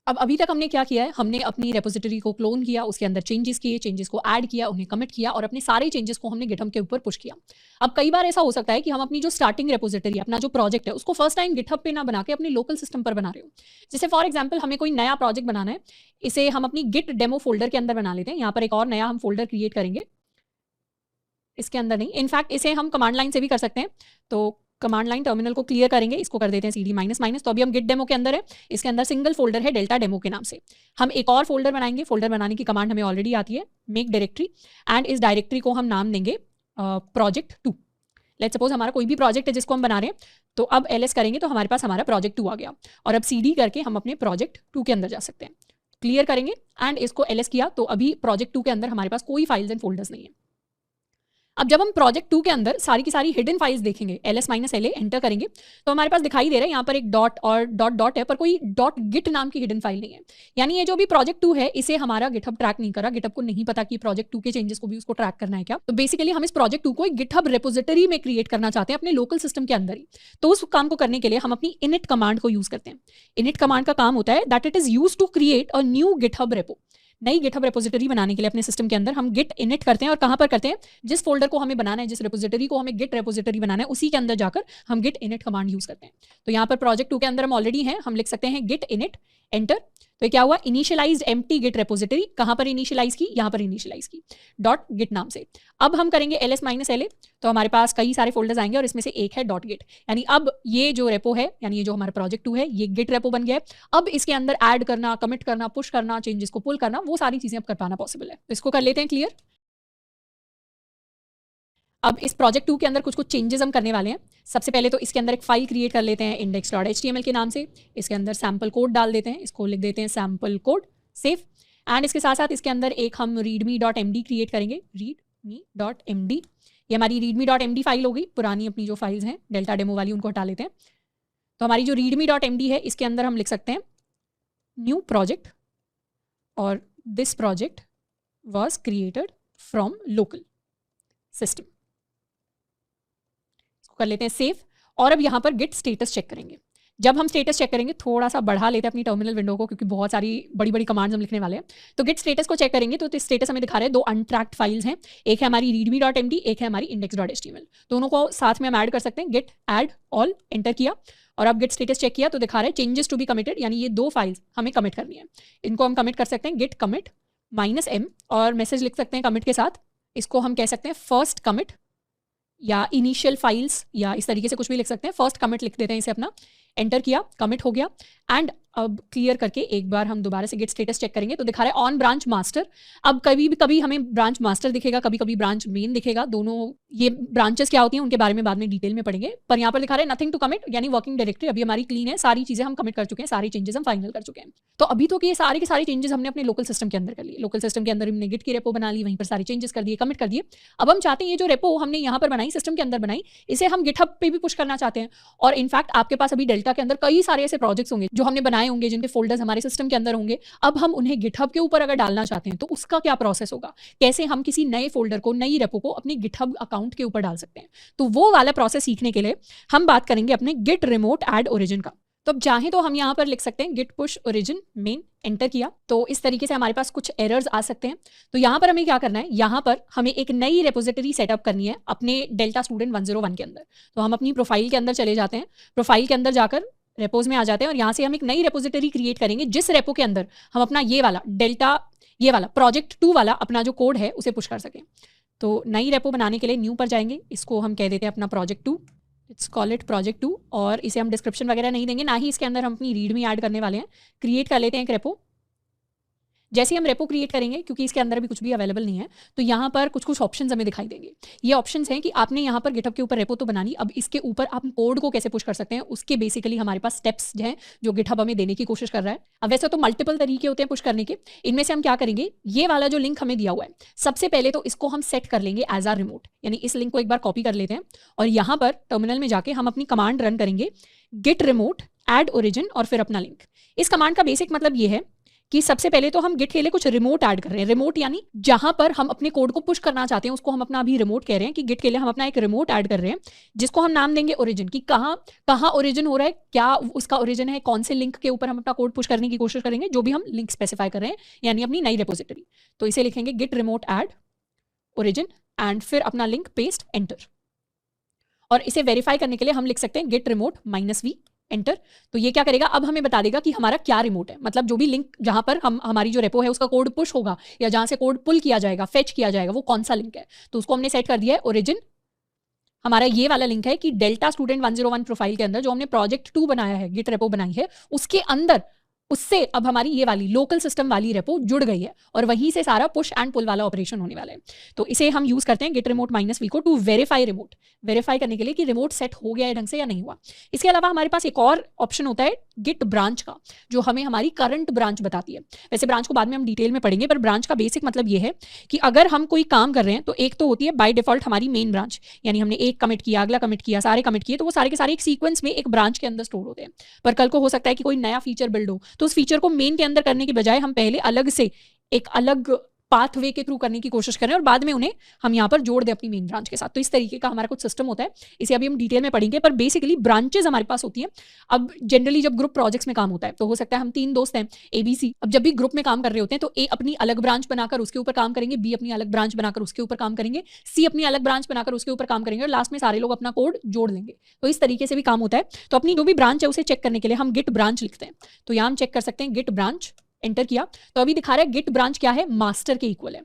अब अभी तक हमने क्या किया है, हमने अपनी रेपोजिटरी को क्लोन किया, उसके अंदर चेंजेस किए, चेंजेस को ऐड किया, उन्हें कमिट किया और अपने सारे चेंजेस को हमने गिटहब के ऊपर पुश किया। अब कई बार ऐसा हो सकता है कि हम अपनी जो स्टार्टिंग रेपोजिटरी, अपना जो प्रोजेक्ट है, उसको फर्स्ट टाइम गिटहब पे ना बना के अपने लोकल सिस्टम पर बना रहे हो। जैसे फॉर एग्जाम्पल हमें कोई नया प्रोजेक्ट बनाना है, इसे हम अपनी गिट डेमो फोल्डर के अंदर बना लेते हैं। यहाँ पर एक और नया हम फोल्डर क्रिएट करेंगे, इसके अंदर नहीं, इनफैक्ट इसे हम कमांड लाइन से भी कर सकते हैं। तो कमांड लाइन टर्मिनल को क्लियर करेंगे, इसको कर देते हैं CD-। तो अभी हम गिट डेमो के अंदर है, इसके अंदर सिंगल फोल्डर है डेल्टा डेमो के नाम से। हम एक और फोल्डर बनाएंगे। फोल्डर बनाने की कमांड हमें ऑलरेडी आती है, मेक डायरेक्टरी। एंड इस डायरेक्टरी को हम नाम देंगे प्रोजेक्ट 2। लेट्स सपोज हमारा कोई भी प्रोजेक्ट है जिसको हम बना रहे हैं, तो अब LS करेंगे तो हमारे पास हमारा प्रोजेक्ट 2 आ गया। और अब CD करके हम अपने प्रोजेक्ट 2 के अंदर जा सकते हैं। क्लियर करेंगे एंड इसको LS किया तो अभी प्रोजेक्ट 2 के अंदर हमारे पास कोई फाइल्स एंड फोल्डर्स नहीं है। अब जब हम प्रोजेक्ट 2 के अंदर सारी की सारी हिडन फाइल्स देखेंगे, LS-LA एंटर करेंगे तो हमारे पास दिखाई दे रहा है यहाँ पर एक डॉट और डॉट है, पर कोई .git नाम की हिडन फाइल नहीं है। यानी ये जो भी प्रोजेक्ट 2 है, इसे हमारा गिटहब ट्रैक नहीं करा। गिटहब को नहीं पता कि प्रोजेक्ट 2 के चेंजेस को भी उसको ट्रैक करना है क्या। तो बेसिकली हम इस प्रोजेक्ट 2 को एक गिटहब रेपोजिटरी में क्रिएट करना चाहते हैं अपने लोकल सिस्टम के अंदर ही। तो उस काम को करने के लिए हम अपनी init कमांड को यूज करते हैं। init कमांड का काम होता है that it is use to create a new GitHub repo. नई गिटहब रेपोजिटरी बनाने के लिए अपने सिस्टम के अंदर हम गिट इनिट करते हैं। और कहाँ पर करते हैं, जिस फोल्डर को हमें बनाना है, जिस रेपोजिटरी को हमें गिट रेपोजिटरी बनाना है, उसी के अंदर जाकर हम गिट इनिट कमांड यूज करते हैं। तो यहाँ पर प्रोजेक्ट 2 के अंदर हम ऑलरेडी हैं, हम लिख सकते हैं गिट इनिट, एंटर। तो ये क्या हुआ, इनिशियलाइज्ड एम्प्टी गिट रेपोजिटरी। कहाँ पर इनिशियलाइज की, यहाँ पर इनिशियलाइज की .git नाम से। अब हम करेंगे LS-LA तो हमारे पास कई सारे फोल्डर्स आएंगे और इसमें से एक है .git। यानी अब ये जो रेपो है, यानी ये जो हमारा प्रोजेक्ट 2 है, ये गिट रेपो बन गया है। अब इसके अंदर ऐड करना, कमिट करना, पुश करना, चेंजेस को पुल करना, वो सारी चीजें अब कर पाना पॉसिबल है। तो इसको कर लेते हैं क्लियर। अब इस प्रोजेक्ट 2 के अंदर कुछ कुछ चेंजेस हम करने वाले हैं। सबसे पहले तो इसके अंदर एक फाइल क्रिएट कर लेते हैं index.html के नाम से। इसके अंदर सैम्पल कोड डाल देते हैं, इसको लिख देते हैं सैम्पल कोड, सेव। एंड इसके साथ साथ इसके अंदर एक हम readme.md क्रिएट करेंगे, readme.md। ये हमारी readme.md फाइल होगी, पुरानी अपनी जो फाइल्स हैं डेल्टा डेमो वाली उनको हटा लेते हैं। तो हमारी जो readme.md है इसके अंदर हम लिख सकते हैं न्यू प्रोजेक्ट और this project was created from local system. इसको कर लेते हैं सेव। और अब यहाँ पर गिट स्टेटस चेक करेंगे। जब हम स्टेटस चेक करेंगे, थोड़ा सा बढ़ा लेते हैं अपनी टर्मिनल विंडो को क्योंकि बहुत सारी बड़ी बड़ी कमांड्स हम लिखने वाले हैं। तो गिट स्टेटस को चेक करेंगे तो स्टेटस हमें दिखा रहे हैं 2 अनट्रैक्ड फाइल्स हैं, एक है हमारी readme.md, एक है हमारी index.html। दोनों को साथ में हम ऐड कर सकते हैं। गिट ऐड ऑल एंटर किया और अब गिट स्टेटस चेक किया तो दिखा रहे हैं चेंजेस टू बी कमिटेड, यानी ये 2 फाइल्स हमें कमिट करनी है। इनको हम कमिट कर सकते हैं गिट कमिट -m और मैसेज लिख सकते हैं कमिट के साथ। इसको हम कह सकते हैं फर्स्ट कमिट या इनिशियल फाइल्स या इस तरीके से कुछ भी लिख सकते हैं। फर्स्ट कमिट लिख देते हैं इसे अपना। एंटर किया, कमिट हो गया। एंड अब क्लियर करके एक बार हम दोबारा से गिट स्टेटस चेक करेंगे तो दिखा रहा है ऑन ब्रांच मास्टर। अब कभी हमें ब्रांच मास्टर दिखेगा, कभी कभी ब्रांच मेन दिखेगा। दोनों ये ब्रांचेस क्या होती हैं उनके बारे में बाद में डिटेल में पढ़ेंगे, पर यहाँ पर दिखा रहा है नथिंग टू कमिट, यानी वर्किंग डायरेक्टरी अभी हमारी क्लीन है, सारी चीजें हम कमिट कर चुके हैं, सारी चेंजेस हम फाइनल कर चुके हैं। तो अभी तो ये सारे के सारे चेंजेस हमने अपने लोकल सिस्टम के अंदर कर लिए। लोकल सिस्टम के अंदर हमने गिट की रेपो बना ली, वहीं पर सारे चेंजेस कर दिए, कमिट कर दिए। अब हम चाहते हैं ये जो रेपो हमने यहाँ पर बनाई, सिस्टम के अंदर बनाई, इसे हम गिटहब पे भी पुश करना चाहते हैं। और इनफैक्ट आपके पास अभी डेल्टा के अंदर कई सारे ऐसे प्रोजेक्ट्स होंगे जो हमने बनाए होंगे, जिनके फोल्डर्स हमारे सिस्टम के अंदर होंगे। अब हम उन्हें गिटहब के ऊपर अगर डालना चाहते हैं तो उसका क्या प्रोसेस होगा, कैसे हम किसी नए फोल्डर को, नई रेपो को अपने गिटहब अकाउंट के ऊपर डाल सकते हैं। तो वो वाला प्रोसेस सीखने के लिए हम बात करेंगे अपने गिट रिमोट ऐड ओरिजिन का। तो अब चाहें तो हम यहाँ पर लिख सकते हैं git push origin main. Enter किया तो इस तरीके से हमारे पास कुछ एरर्स आ सकते हैं। तो यहाँ पर हमें क्या करना है, यहाँ पर हमें एक नई रेपोजिटरी सेटअप करनी है अपने डेल्टा स्टूडेंट 101 के अंदर। तो हम अपनी प्रोफाइल के अंदर चले जाते हैं, प्रोफाइल के अंदर जाकर रेपोज में आ जाते हैं और यहाँ से हम एक नई रेपोजिटरी क्रिएट करेंगे जिस रेपो के अंदर हम अपना ये वाला डेल्टा, ये वाला प्रोजेक्ट 2 वाला अपना जो कोड है उसे पुश कर सकें। तो नई रेपो बनाने के लिए न्यू पर जाएंगे, इसको हम कह देते हैं अपना project 2, it's call it project 2। और इसे हम डिस्क्रिप्शन वगैरह नहीं देंगे, ना ही इसके अंदर हम अपनी रीड में ऐड करने वाले हैं। क्रिएट कर लेते हैं एक रेपो। जैसे ही हम रेपो क्रिएट करेंगे, क्योंकि इसके अंदर भी कुछ भी अवेलेबल नहीं है, तो यहाँ पर कुछ कुछ ऑप्शंस हमें दिखाई देंगे। ये ऑप्शंस हैं कि आपने यहाँ पर गिटहब के ऊपर रेपो तो बना ली, अब इसके ऊपर आप कोड को कैसे पुश कर सकते हैं, उसके बेसिकली हमारे पास स्टेप्स हैं जो गिटहब हमें देने की कोशिश कर रहा है। अब वैसे तो मल्टीपल तरीके होते हैं पुश करने के, इनमें से हम क्या करेंगे, ये वाला जो लिंक हमें दिया हुआ है, सबसे पहले तो इसको हम सेट कर लेंगे एज आर रिमोट, यानी इस लिंक को एक बार कॉपी कर लेते हैं और यहाँ पर टर्मिनल में जाके हम अपनी कमांड रन करेंगे गिट रिमोट ऐड ओरिजिन और फिर अपना लिंक। इस कमांड का बेसिक मतलब ये है कि सबसे पहले तो हम गिट के लिए कुछ रिमोट ऐड कर रहे हैं। रिमोट यानी जहां पर हम अपने कोड को पुश करना चाहते हैं उसको हम अपना अभी रिमोट कह रहे हैं कि गिट के लिए हम अपना एक रिमोट ऐड कर रहे हैं जिसको हम नाम देंगे ओरिजिन, कि कहाँ ओरिजिन हो रहा है, क्या उसका ओरिजिन है, कौन से लिंक के ऊपर हम अपना कोड पुश करने की कोशिश करेंगे, जो भी हम लिंक स्पेसिफाई कर रहे हैं, यानी अपनी नई रेपोजिटरी। तो इसे लिखेंगे git remote add origin and फिर अपना लिंक पेस्ट एंटर। और इसे वेरीफाई करने के लिए हम लिख सकते हैं गिट रिमोट -v एंटर। तो ये क्या करेगा, अब हमें बता देगा कि हमारा क्या रिमोट है, मतलब जो भी लिंक जहां पर हमारी जो रेपो है उसका कोड पुश होगा या जहां से कोड पुल किया जाएगा, फेच किया जाएगा, वो कौन सा लिंक है। तो उसको हमने सेट कर दिया है ओरिजिन। हमारा ये वाला लिंक है कि डेल्टा स्टूडेंट 101 प्रोफाइल के अंदर जो हमने प्रोजेक्ट 2 बनाया है, गिट रेपो बनाई है, उसके अंदर उससे अब हमारी ये वाली लोकल सिस्टम वाली रेपो जुड़ गई है और वहीं से सारा पुश एंड पुल वाला ऑपरेशन होने वाला है। तो इसे हम यूज करते हैं गिट रिमोट -v को टू वेरीफाई रिमोट, वेरीफाई करने के लिए कि रिमोट सेट हो गया है ढंग से या नहीं हुआ। इसके अलावा हमारे पास एक और ऑप्शन होता है गिट ब्रांच का, जो हमें हमारी करंट ब्रांच बताती है। वैसे ब्रांच को बाद में हम डिटेल में पढ़ेंगे, पर ब्रांच का बेसिक मतलब ये है कि अगर हम कोई काम कर रहे हैं तो एक तो होती है बाय डिफॉल्ट हमारी मेन ब्रांच, यानी हमने एक कमिट किया, अगला कमिट किया, सारे कमिट किए, तो वो सारे के सारे एक सीक्वेंस में एक ब्रांच के अंदर स्टोर होते हैं। पर कल को हो सकता है कि कोई नया फीचर बिल्ड हो, तो उस फीचर को मेन के अंदर करने के बजाय हम पहले अलग से एक अलग पाथवे के थ्रू करने की कोशिश करें और बाद में उन्हें हम यहाँ पर जोड़ दें अपनी मेन ब्रांच के साथ। तो इस तरीके का हमारा कुछ सिस्टम होता है, इसे अभी हम डिटेल में पढ़ेंगे, पर बेसिकली ब्रांचेस हमारे पास होती हैं। अब जनरली जब ग्रुप प्रोजेक्ट्स में काम होता है तो हो सकता है हम 3 दोस्त हैं ABC, अब जब भी ग्रुप में काम कर रहे होते हैं तो A अपनी अलग ब्रांच बनाकर उसके ऊपर काम करेंगे, B अपनी अलग ब्रांच बनाकर उसके ऊपर काम करेंगे, C अपनी अलग ब्रांच बनाकर उसके ऊपर काम करेंगे और लास्ट में सारे लोग अपना कोड जोड़ लेंगे। तो इस तरीके से भी काम होता है। तो अपनी जो भी ब्रांच है उसे चेक करने के लिए हम गिट ब्रांच लिखते हैं। तो यहाँ हम चेक कर सकते हैं गिट ब्रांच, एंटर किया तो अभी दिखा रहा है गिट ब्रांच क्या है, मास्टर के इक्वल है।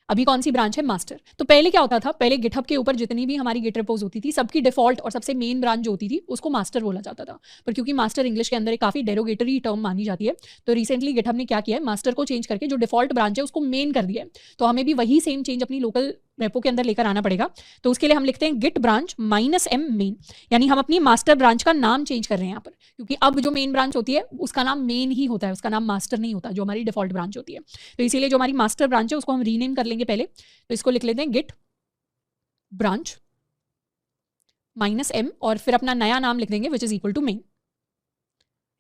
अभी कौन सी ब्रांच है, मास्टर। तो पहले क्या होता था, पहले गिटहब के ऊपर जितनी भी हमारी गिट रिपोज होती थी सबकी डिफॉल्ट और सबसे मेन ब्रांच जो होती थी उसको मास्टर बोला जाता था। पर क्योंकि मास्टर इंग्लिश के अंदर एक काफी डेरोगेटरी टर्म मानी जाती है, तो रिसेंटली गिटहब ने क्या किया है, मास्टर को चेंज करके जो डिफॉल्ट ब्रांच है उसको मेन कर दिया है। तो हमें भी वही सेम चेंज अपनी लोकल रेपो के अंदर लेकर आना पड़ेगा। तो उसके लिए हम लिखते हैं गिट ब्रांच -m मेन, यानी हम अपनी मास्टर ब्रांच का नाम चेंज कर रहे हैं यहाँ पर, क्योंकि अब जो मेन ब्रांच होती है उसका नाम मेन ही होता है, उसका नाम मास्टर नहीं होता, जो हमारी डिफॉल्ट ब्रांच होती है। तो इसीलिए जो हमारी मास्टर ब्रांच है उसको हम रीनेम कर लेंगे पहले। तो इसको लिख लेते हैं गिट ब्रांच -m और फिर अपना नया नाम लिख देंगे which is equal to main.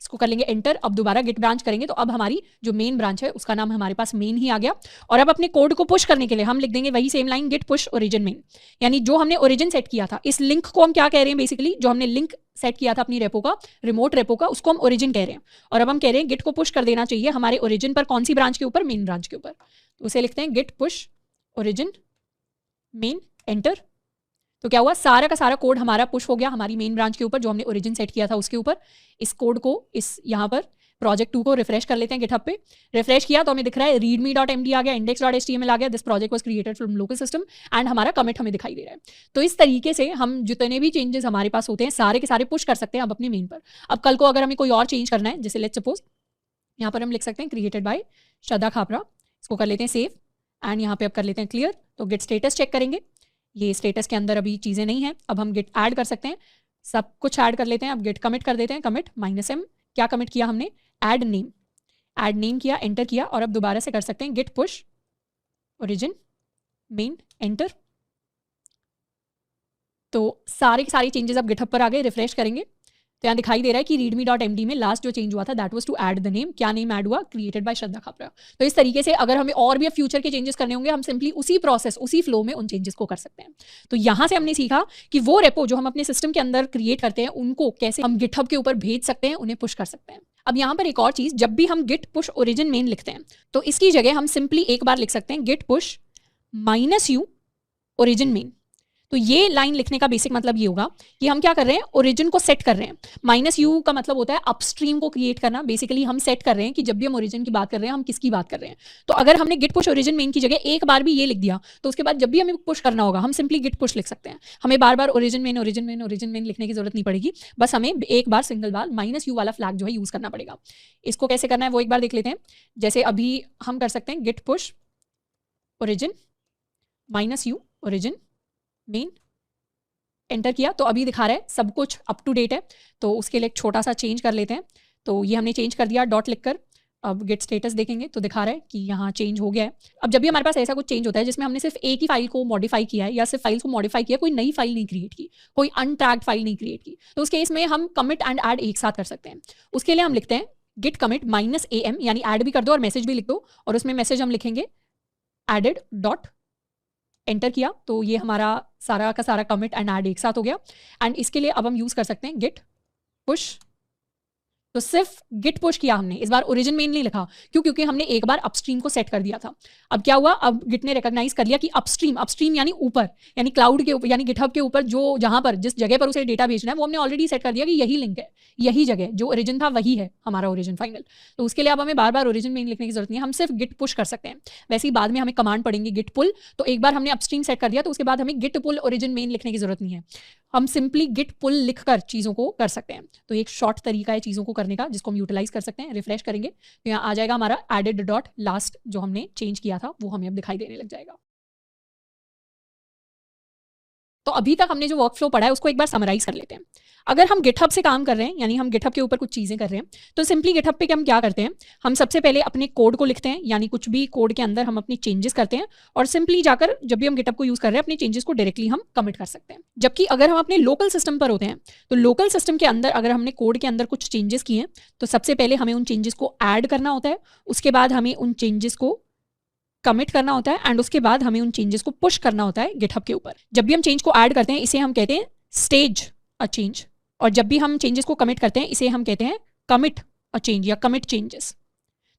इसको कर लेंगे एंटर। अब दोबारा गिट ब्रांच करेंगे तो अब हमारी जो मेन ब्रांच है उसका नाम हमारे पास मेन ही आ गया। और अब अपने कोड को पुश करने के लिए हम लिख देंगे वही same line git push origin main, यानी जो हमने ओरिजिन सेट किया था, इस लिंक को हम क्या कह रहे हैं, बेसिकली जो हमने लिंक सेट किया था अपनी रेपो का, रिमोट रेपो का, उसको हम ओरिजिन कह रहे हैं। और अब हम कह रहे हैं गिट को पुश कर देना चाहिए हमारे ओरिजिन पर, कौन सी ब्रांच के ऊपर, मेन ब्रांच के ऊपर। तो उसे लिखते हैं git push origin main, enter. तो क्या हुआ, सारा का सारा कोड हमारा पुश हो गया हमारी मेन ब्रांच के ऊपर, जो हमने ओरिजिन सेट किया था उसके ऊपर। इस कोड को इस यहाँ पर प्रोजेक्ट 2 को रिफ्रेश कर लेते हैं गिटहब पे। रिफ्रेश किया तो हमें दिख रहा है readme.md आ गया, index.html आ गया, this project was created from local system, and हमारा कमिट हमें दिखाई दे रहा है। तो इस तरीके से हम जितने भी चेंजेस हमारे पास होते हैं सारे के सारे पुश कर सकते हैं अब अपने मेन पर। अब कल को अगर हमें कोई और चेंज करना है, जैसे लेट्स सपोज यहाँ पर हम लिख सकते हैं क्रिएटेड बाय श्रद्धा खापरा, इसको कर लेते हैं सेव एंड यहाँ पे अब कर लेते हैं क्लियर। तो गिट स्टेटस चेक करेंगे, ये स्टेटस के अंदर अभी चीज़ें नहीं हैं। अब हम गिट ऐड कर सकते हैं, सब कुछ ऐड कर लेते हैं। अब गिट कमिट कर देते हैं, कमिट -m, क्या कमिट किया हमने, ऐड नेम किया, एंटर किया। और अब दोबारा से कर सकते हैं git push origin main, enter. तो सारे के सारे चेंजेस अब गिटहब पर आ गए। रिफ्रेश करेंगे तो यहाँ दिखाई दे रहा है कि readme.md में लास्ट जो चेंज हुआ था that was to add the name. क्या नेम ऐड हुआ, क्रिएटेड बाय श्रद्धा खापरा। तो इस तरीके से अगर हमें और भी फ्यूचर के चेंजेस करने होंगे, हम सिंपली उसी प्रोसेस, उसी फ्लो में उन चेंजेस को कर सकते हैं। तो यहाँ से हमने सीखा कि वो रेपो जो हम अपने सिस्टम के अंदर क्रिएट करते हैं उनको कैसे हम गिटहब के ऊपर भेज सकते हैं, उन्हें पुश कर सकते हैं। अब यहाँ पर एक और चीज, जब भी हम गिट पुश ओरिजिन मेन लिखते हैं तो इसकी जगह हम सिंपली एक बार लिख सकते हैं git push -u origin main. तो ये लाइन लिखने का बेसिक मतलब ये होगा कि हम क्या कर रहे हैं, ओरिजिन को सेट कर रहे हैं। -u का मतलब होता है अपस्ट्रीम को क्रिएट करना। बेसिकली हम सेट कर रहे हैं कि जब भी हम ओरिजिन की बात कर रहे हैं हम किसकी बात कर रहे हैं। तो अगर हमने गिट पुश ओरिजिन मेन की जगह एक बार भी ये लिख दिया तो उसके बाद जब भी हमें पुश करना होगा हम सिंपली गिट पुश लिख सकते हैं। हमें बार बार ओरिजिन मेन लिखने की जरूरत नहीं पड़ेगी, बस हमें एक बार सिंगल बार -u वाला फ्लैग जो है यूज करना पड़ेगा। इसको कैसे करना है वो एक बार देख लेते हैं। जैसे अभी हम कर सकते हैं git push origin -u origin main, enter किया तो अभी दिखा रहा है सब कुछ अप टू डेट है। तो उसके लिए एक छोटा सा चेंज कर लेते हैं। तो ये हमने चेंज कर दिया डॉट लिखकर। अब गिट स्टेटस देखेंगे तो दिखा रहा है कि यहाँ चेंज हो गया है। अब जब भी हमारे पास ऐसा कुछ चेंज होता है जिसमें हमने सिर्फ एक ही फाइल को मॉडिफाई किया है या सिर्फ फाइल्स को मॉडिफाई किया, कोई नई फाइल नहीं क्रिएट की, कोई अनटैग्ड फाइल नहीं क्रिएट की, तो उस केस में हम कमिट एंड ऐड एक साथ कर सकते हैं। उसके लिए हम लिखते हैं गिट कमिट -am, यानी ऐड भी कर दो और मैसेज भी लिख दो, और उसमें मैसेज हम लिखेंगे एडेड डॉट, एंटर किया तो ये हमारा सारा का सारा कमिट एंड ऐड एक साथ हो गया। एंड इसके लिए अब हम यूज कर सकते हैं गिट पुश। तो सिर्फ गिट पुश किया हमने, इस बार ओरिजिन मेन नहीं लिखा, क्यों, क्योंकि हमने एक बार अपस्ट्रीम को सेट कर दिया था। अब क्या हुआ, अब गिट ने रिकॉग्नाइज कर लिया कि अपस्ट्रीम यानी ऊपर, यानी क्लाउड के ऊपर, यानी गिटहब के ऊपर जो जहां पर जिस जगह पर उसे डेटा भेजना है वो हमने ऑलरेडी सेट कर दिया कि यही लिंक है, यही जगह जो ओरिजिन था वही है हमारा ओरिजिन फाइनल। तो उसके लिए अब हमें बार बार ओरिजिन मेन लिखने की जरूरत नहीं है, हम सिर्फ गिट पुश कर सकते हैं। वैसे ही बाद में हमें कमांड पड़ेंगे गिट पुल, तो एक बार हमने अपस्ट्रीम सेट कर दिया तो उसके बाद हमें गिट पुल ओरिजिन मेन लिखने की जरूरत नहीं है, हम सिंपली गिट पुल लिखकर चीज़ों को कर सकते हैं। तो एक शॉर्ट तरीका है चीज़ों को करने का जिसको हम यूटिलाइज कर सकते हैं। रिफ्रेश करेंगे तो यहाँ आ जाएगा हमारा एडेड डॉट लास्ट, जो हमने चेंज किया था वो हमें अब दिखाई देने लग जाएगा। तो अभी तक हमने जो वर्कफ्लो पढ़ा है उसको एक बार समराइज कर लेते हैं। अगर हम गिटहब से काम कर रहे हैं, यानी हम गिटहब के ऊपर कुछ चीज़ें कर रहे हैं, तो सिंपली गिटहब पे हम क्या करते हैं, हम सबसे पहले अपने कोड को लिखते हैं, यानी कुछ भी कोड के अंदर हम अपनी चेंजेस करते हैं, और सिंपली जाकर जब भी हम गिटहब को यूज़ कर रहे हैं अपने चेंजेस को डायरेक्टली हम कमिट कर सकते हैं। जबकि अगर हम अपने लोकल सिस्टम पर होते हैं तो लोकल सिस्टम के अंदर अगर हमने कोड के अंदर कुछ चेंजेस किए हैं तो सबसे पहले हमें उन चेंजेस को ऐड करना होता है, उसके बाद हमें उन चेंजेस को कमिट करना होता है, एंड उसके बाद हमें उन चेंजेस को पुश करना होता है गिटहब के ऊपर। जब भी हम चेंज को ऐड करते हैं इसे हम कहते हैं स्टेज अ चेंज, और जब भी हम चेंजेस को कमिट करते हैं इसे हम कहते हैं कमिट अ चेंज या कमिट चेंजेस।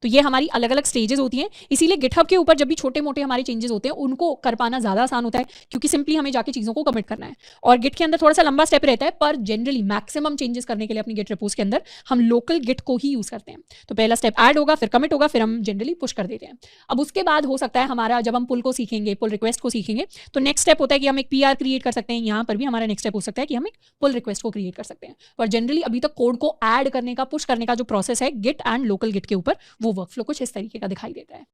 तो ये हमारी अलग अलग स्टेजेस होती हैं, इसीलिए गिटहब के ऊपर जब भी छोटे मोटे हमारे चेंजेस होते हैं उनको कर पाना ज़्यादा आसान होता है, क्योंकि सिंपली हमें जाके चीज़ों को कमिट करना है। और गिट के अंदर थोड़ा सा लंबा स्टेप रहता है, पर जनरली मैक्सिमम चेंजेस करने के लिए अपनी गिट रिपोज के अंदर हम लोकल गिट को ही यूज़ करते हैं। तो पहला स्टेप ऐड होगा, फिर कमिट होगा, फिर हम जनरली पुश कर देते हैं। अब उसके बाद हो सकता है हमारा, जब हम पुल को सीखेंगे, पुल रिक्वेस्ट को सीखेंगे, तो नेक्स्ट स्टेप होता है कि हम एक PR क्रिएट कर सकते हैं। यहाँ पर भी हमारा नेक्स्ट स्टेप हो सकता है कि हम एक पुल रिक्वेस्ट को क्रिएट कर सकते हैं। और जनरली अभी तक कोड को ऐड करने का, पुश करने का जो प्रोसेस है गिट एंड लोकल गिट के ऊपर, वो वर्कफ्लो कुछ इस तरीके का दिखाई देता है।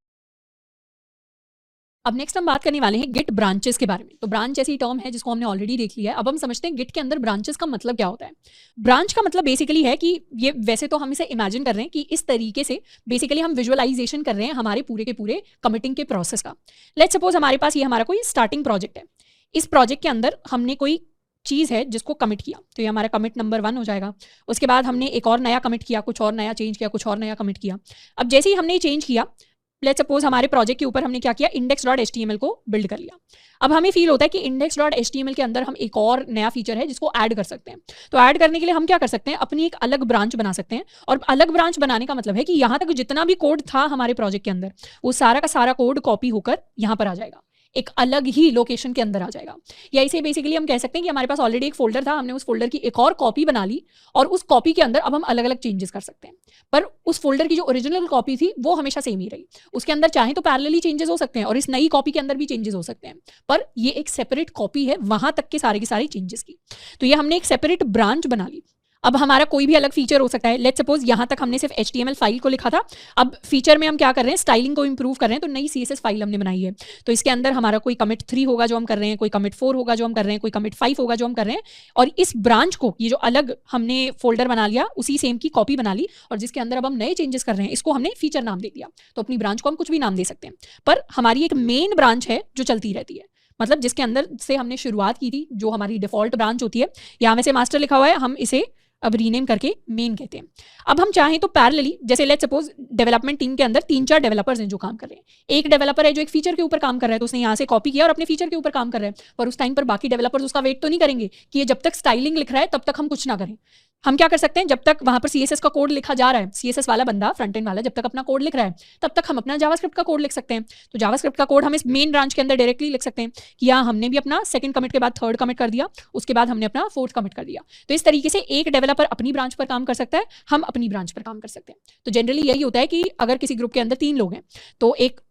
अब नेक्स्ट हम बात करने वाले हैं गिट ब्रांचेस के बारे में। तो ब्रांच ऐसी टर्म है जिसको हमने ऑलरेडी देख लिया है। अब हम समझते हैं गिट के अंदर ब्रांचेस का मतलब क्या होता है। ब्रांच का मतलब बेसिकली है कि ये, वैसे तो हम इसे इमेजिन कर रहे हैं कि इस तरीके से बेसिकली हम विजुअलाइजेशन कर रहे हैं हमारे पूरे के पूरे कमिटिंग के प्रोसेस का। लेट्स सपोज हमारे पास ये हमारा कोई स्टार्टिंग प्रोजेक्ट है। इस प्रोजेक्ट के अंदर हमने कोई चीज़ है जिसको कमिट किया, तो ये हमारा कमिट नंबर 1 हो जाएगा। उसके बाद हमने एक और नया कमिट किया, कुछ और नया चेंज किया, कुछ और नया कमिट किया। अब जैसे ही हमने ये चेंज किया, लेट्स सपोज हमारे प्रोजेक्ट के ऊपर हमने क्या किया, index.html को बिल्ड कर लिया। अब हमें फील होता है कि index.html के अंदर हम एक और नया फीचर है जिसको ऐड कर सकते हैं। तो ऐड करने के लिए हम क्या कर सकते हैं, अपनी एक अलग ब्रांच बना सकते हैं। और अलग ब्रांच बनाने का मतलब है कि यहाँ तक जितना भी कोड था हमारे प्रोजेक्ट के अंदर, वो सारा का सारा कोड कॉपी होकर यहाँ पर आ जाएगा, एक अलग ही लोकेशन के अंदर आ जाएगा। या इसे बेसिकली हम कह सकते हैं कि हमारे पास ऑलरेडी एक फोल्डर था, हमने उस फोल्डर की एक और कॉपी बना ली और उस कॉपी के अंदर अब हम अलग अलग चेंजेस कर सकते हैं। पर उस फोल्डर की जो ओरिजिनल कॉपी थी वो हमेशा सेम ही रही। उसके अंदर चाहे तो पैरेलली चेंजेस हो सकते हैं और इस नई कॉपी के अंदर भी चेंजेस हो सकते हैं, पर ये एक सेपरेट कॉपी है वहां तक के सारे चेंजेस की। तो ये हमने एक सेपरेट ब्रांच बना ली। अब हमारा कोई भी अलग फीचर हो सकता है। लेट्स सपोज यहाँ तक हमने सिर्फ HTML फाइल को लिखा था, अब फीचर में हम क्या कर रहे हैं, स्टाइलिंग को इंप्रूव कर रहे हैं, तो नई CSS फाइल हमने बनाई है। तो इसके अंदर हमारा कोई कमिट 3 होगा जो हम कर रहे हैं, कोई कमिट 4 होगा जो हम कर रहे हैं, कोई कमिट 5 होगा जो हम कर रहे हैं। और इस ब्रांच को, ये जो अलग हमने फोल्डर बना लिया, उसी सेम की कॉपी बना ली और जिसके अंदर अब हम नए चेंजेस कर रहे हैं, इसको हमने फीचर नाम दे दिया। तो अपनी ब्रांच को हम कुछ भी नाम दे सकते हैं, पर हमारी एक मेन ब्रांच है जो चलती रहती है। मतलब जिसके अंदर से हमने शुरुआत की थी, जो हमारी डिफॉल्ट ब्रांच होती है, यहाँ में से मास्टर लिखा हुआ है, हम इसे अब रीनेम करके मेन कहते हैं। अब हम चाहें तो पैरेलली, जैसे लेट्स सपोज डेवलपमेंट टीम के अंदर 3-4 डेवलपर्स हैं जो काम कर रहे हैं। एक डेवलपर है जो एक फीचर के ऊपर काम कर रहा है, तो उसने यहाँ से कॉपी किया और अपने फीचर के ऊपर काम कर रहा है। पर उस टाइम पर बाकी डेवलपर्स उसका वेट तो नहीं करेंगे कि ये जब तक स्टाइलिंग लिख रहा है तब तक हम कुछ ना करें। हम क्या कर सकते हैं, जब तक वहां पर CSS का कोड लिखा जा रहा है, CSS वाला बंदा, फ्रंट एंड वाला, जब तक अपना कोड लिख रहा है तब तक हम अपना जावास्क्रिप्ट का कोड लिख सकते हैं। तो जावास्क्रिप्ट का कोड हम इस मेन ब्रांच के अंदर डायरेक्टली लिख सकते हैं कि यहाँ हमने भी अपना सेकंड कमिट के बाद थर्ड कमिट कर दिया, उसके बाद हमने अपना फोर्थ कमिट कर दिया। तो इस तरीके से एक डेवलपर अपनी ब्रांच पर काम कर सकता है, हम अपनी ब्रांच पर काम कर सकते हैं। तो जनरली यही होता है कि अगर किसी ग्रुप के अंदर 3 लोग हैं तो एक